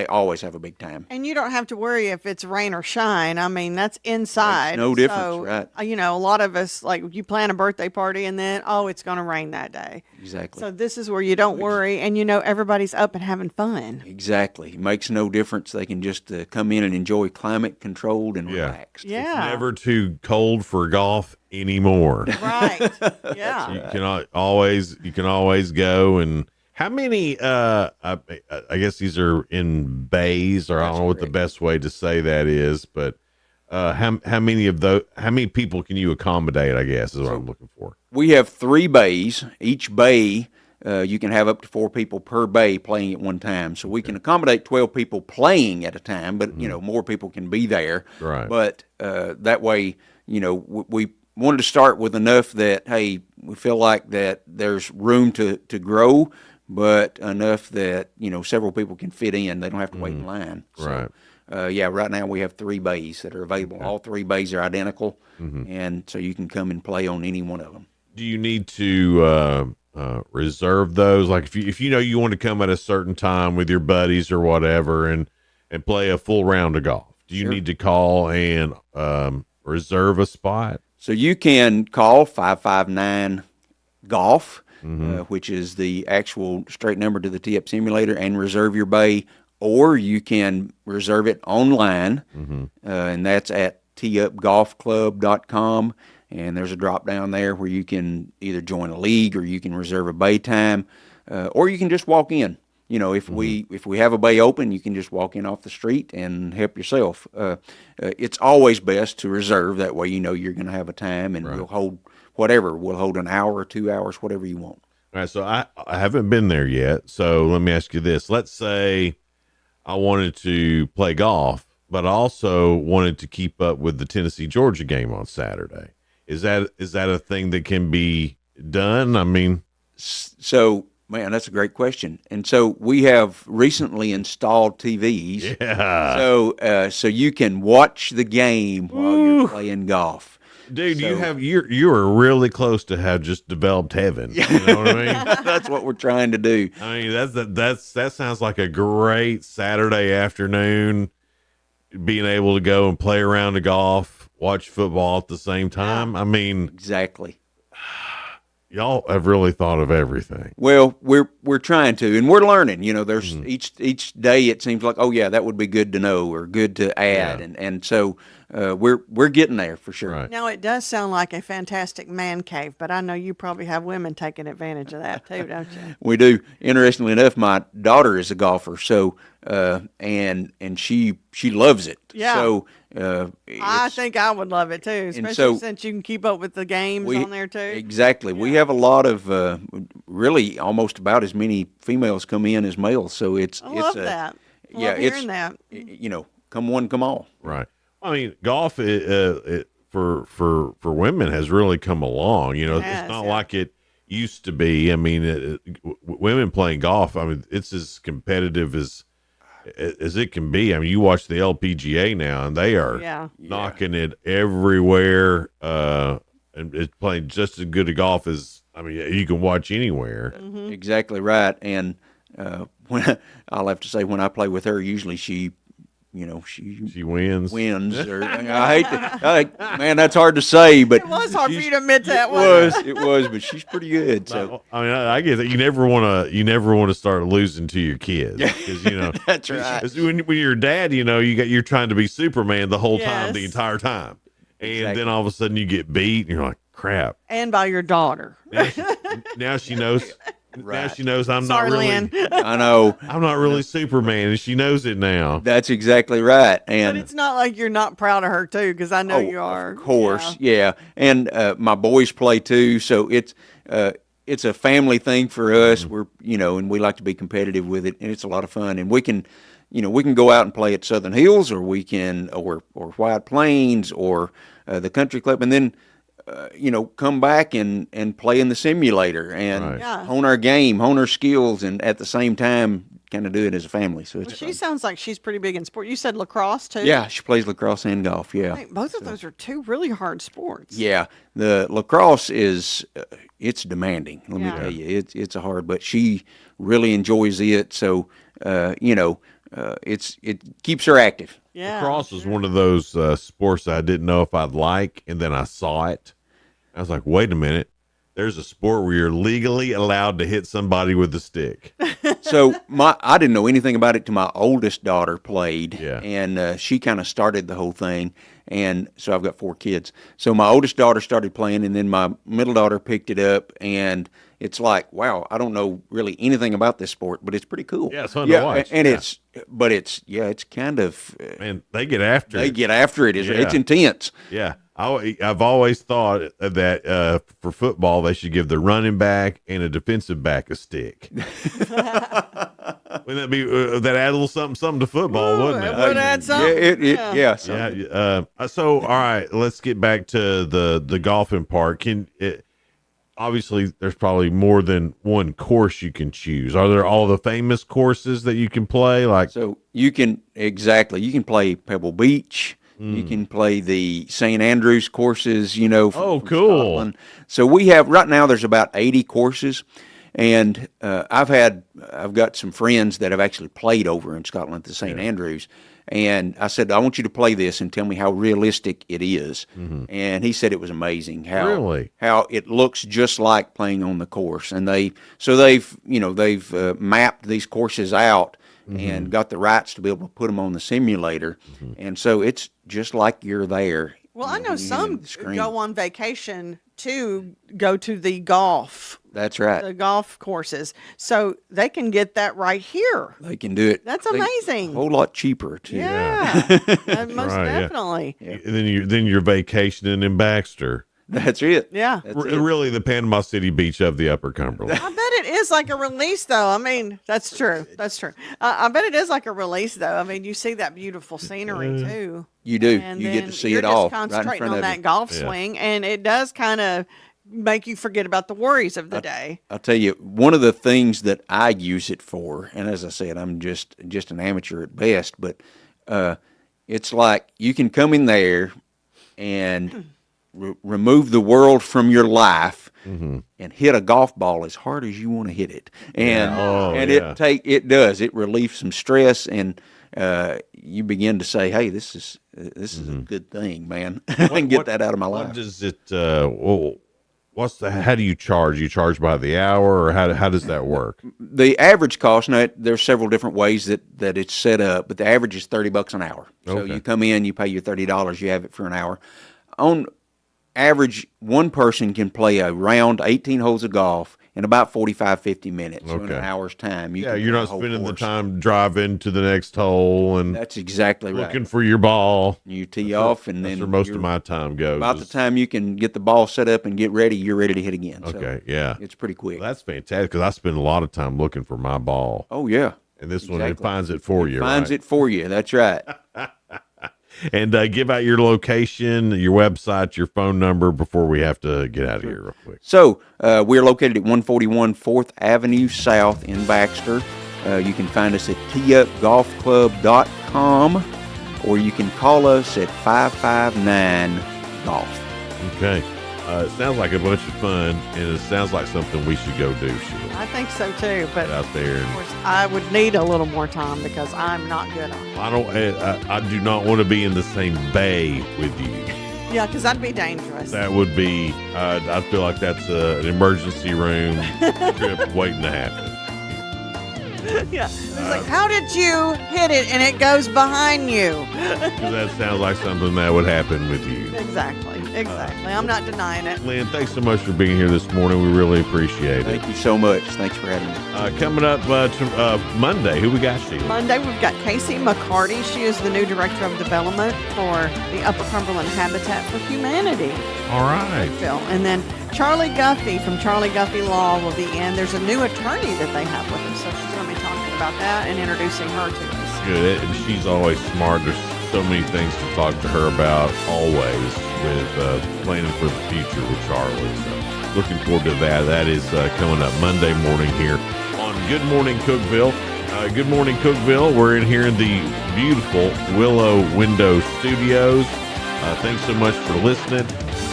always have a big time. And you don't have to worry if it's rain or shine. I mean, that's inside. Makes no difference, so, right? A lot of us, like, you plan a birthday party and then, it's going to rain that day. Exactly. So this is where you don't worry and everybody's up and having fun. Exactly. It makes no difference. They can just come in and enjoy climate controlled and relaxed. Yeah. It's never too cold for golf anymore. Right. Yeah. So you can always go. And how many I guess these are in bays, or I don't know what the best way to say that is, but how many people can you accommodate, I guess, is what I'm looking for. We have 3 bays. Each bay, you can have up to 4 people per bay playing at one time. So we can accommodate 12 people playing at a time, but, more people can be there. Right. But that way, we wanted to start with enough that, hey, we feel like that there's room to grow, but enough that, several people can fit in. They don't have to wait in line. So, right. Right now we have 3 bays that are available. Okay. All 3 bays are identical, and so you can come and play on any one of them. Do you need to reserve those? Like if you want to come at a certain time with your buddies or whatever and play a full round of golf, do you need to call and reserve a spot? So you can call 559-GOLF, which is the actual straight number to the tee-up simulator, and reserve your bay, or you can reserve it online, and that's at teeupgolfclub.com, and there's a drop down there where you can either join a league or you can reserve a bay time, or you can just walk in. If we have a bay open, you can just walk in off the street and help yourself. It's always best to reserve. That way, you're going to have a time, and we'll hold whatever. We'll hold an hour or 2 hours, whatever you want. All right. So I haven't been there yet. So let me ask you this. Let's say I wanted to play golf, but I also wanted to keep up with the Tennessee-Georgia game on Saturday. Is that a thing that can be done? I mean, so. Man, that's a great question. And so we have recently installed TVs. Yeah. So you can watch the game while you're playing golf. Dude, you are really close to have just developed heaven. You know what I mean? That's what we're trying to do. I mean, that sounds like a great Saturday afternoon, being able to go and play around the golf, watch football at the same time. I mean, exactly. Y'all have really thought of everything. Well, we're trying to, and we're learning. There's each day it seems like, that would be good to know or good to add, and so we're getting there for sure. Right. Now it does sound like a fantastic man cave, but I know you probably have women taking advantage of that too, don't you? We do. Interestingly enough, my daughter is a golfer, so and she loves it. Yeah. So I think I would love it too, especially since you can keep up with the games on there too. Exactly. Yeah. We have a lot of really almost about as many females come in as males, so I love that. I love hearing that. Come one, come all. Right. I mean, golf for women has really come along. It's not like it used to be. I mean, women playing golf, I mean, it's as competitive as it can be. I mean, you watch the LPGA now, and they are knocking it everywhere, and it's playing just as good a golf as, I mean, you can watch anywhere. Mm-hmm. Exactly right. And I'll have to say, when I play with her, usually she wins. Or man, that's hard to say, but it was hard for you to admit that. It was, but she's pretty good. So I mean, I get that you never want to start losing to your kids, because that's right. When you're a dad, you're trying to be Superman the whole time, the entire time, and then all of a sudden you get beat, and you're like, crap. And by your daughter. Now she knows. Right. Now she knows I'm Sorry, not really. Lynn. I know. I'm not really Superman, and she knows it now. That's exactly right. And but it's not like you're not proud of her too, because I know you are. Of course, yeah. And my boys play too, so it's it's a family thing for us. We're, and we like to be competitive with it, and it's a lot of fun. And we can go out and play at Southern Hills, or we can, or White Plains, or the country club, and then, come back and play in the simulator and hone our game, hone our skills, and at the same time, kind of do it as a family. So it's she sounds like she's pretty big in sport. You said lacrosse too? Yeah, she plays lacrosse and golf. Yeah, Hey, both of those are two really hard sports. Yeah, the lacrosse is it's demanding. Let me tell you, it's a hard, but she really enjoys it. So it keeps her active. Yeah, lacrosse is one of those sports that I didn't know if I'd like, and then I saw it. I was like, wait a minute. There's a sport where you're legally allowed to hit somebody with a stick. So I didn't know anything about it till my oldest daughter played, and she kind of started the whole thing. And so I've got 4 kids. So my oldest daughter started playing, and then my middle daughter picked it up, and it's like, wow, I don't know really anything about this sport, but it's pretty cool. Yeah, it's fun to watch. And it's kind of man, they get after it. They get after it. It's intense. Yeah. I've always thought that for football they should give the running back and a defensive back a stick. Wouldn't that be that add a little something to football? Wouldn't it? It would add something. So all right, let's get back to the golfing part. Obviously, there's probably more than one course you can choose. Are there all the famous courses that you can play? So you can play Pebble Beach. You can play the St. Andrews courses, from cool. Scotland. So we have, right now there's about 80 courses, and I've got some friends that have actually played over in Scotland at the St. Andrews, and I said, I want you to play this and tell me how realistic it is. Mm-hmm. And he said it was amazing how it looks just like playing on the course. And they've mapped these courses out and got the rights to be able to put them on the simulator. And so it's just like you're there. Well, I know some go on vacation to go to the golf. That's right. The golf courses. So they can get that right here. They can do it. That's amazing. A whole lot cheaper, too. Yeah, most definitely. Yeah. And then you're vacationing in Baxter. That's it. Yeah. Really the Panama City Beach of the Upper Cumberland. I bet it is like a release, though. I mean, that's true. That's true. I bet it is like a release, though. I mean, you see that beautiful scenery, too. You do. And you get to see you're it all just concentrating right in front on of that you. golf swing, and it does kind of make you forget about the worries of the day. I'll tell you, one of the things that I use it for, and as I said, I'm just an amateur at best, but it's like you can come in there and remove the world from your life and hit a golf ball as hard as you want to hit it, and it relieves some stress, and you begin to say, hey, this is a good thing, man. I can get that out of my life. What does it how do you charge? You charge by the hour, or how does that work? The average cost, now there's several different ways that it's set up, but the average is $30 an hour. So you come in, you pay your $30, you have it for an hour. On average, one person can play a round 18 holes of golf in about 45, 50 minutes. So in an hour's time. You're not spending the time driving to the next hole. And that's exactly right. Looking for your ball. You tee off, and then where most of my time goes. About the time you can get the ball set up and get ready, you're ready to hit again. Okay, so it's pretty quick. Well, that's fantastic, because I spend a lot of time looking for my ball. Oh, yeah. And this one, it finds it for you, finds it for you. That's right. And give out your location, your website, your phone number before we have to get out of here real quick. So we're located at 141 4th Avenue South in Baxter. You can find us at teeupgolfclub.com, or you can call us at 559-GOLF. Okay. It sounds like a bunch of fun, and it sounds like something we should go do, Sheila. I think so too, but out there, of course, I would need a little more time because I'm not good on it. I do not want to be in the same bay with you. Yeah, because that'd be dangerous. That would be. I feel like that's an emergency room trip waiting to happen. Yeah, it's like, how did you hit it and it goes behind you? Because that sounds like something that would happen with you. Exactly. Exactly. I'm not denying it. Lynn, thanks so much for being here this morning. We really appreciate it. Thank you so much. Thanks for having me. Coming up to Monday, who we got, Sheila? Monday, we've got Casey McCarty. She is the new Director of Development for the Upper Cumberland Habitat for Humanity. All right. And then Charlie Guffey from Charlie Guffey Law will be in. There's a new attorney that they have with them, so she's going to be talking about that and introducing her to us. Good. And she's always smart. There's so many things to talk to her about, always, with planning for the future with Charlie. So looking forward to that. That is coming up Monday morning here on Good Morning Cookeville. Good Morning Cookeville. We're in here in the beautiful Willow Window Studios. Thanks so much for listening.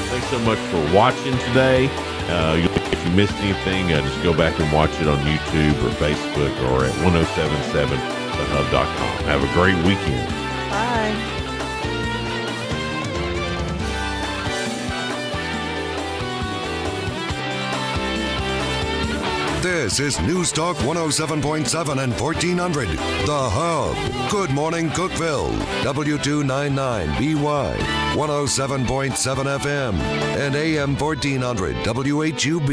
Thanks so much for watching today. If you missed anything, just go back and watch it on YouTube or Facebook or at 1077thehub.com. Have a great weekend. Bye. This is News Talk 107.7 and 1400. The Hub. Good Morning Cookeville. W299BY. 107.7 FM. And AM 1400 WHUB.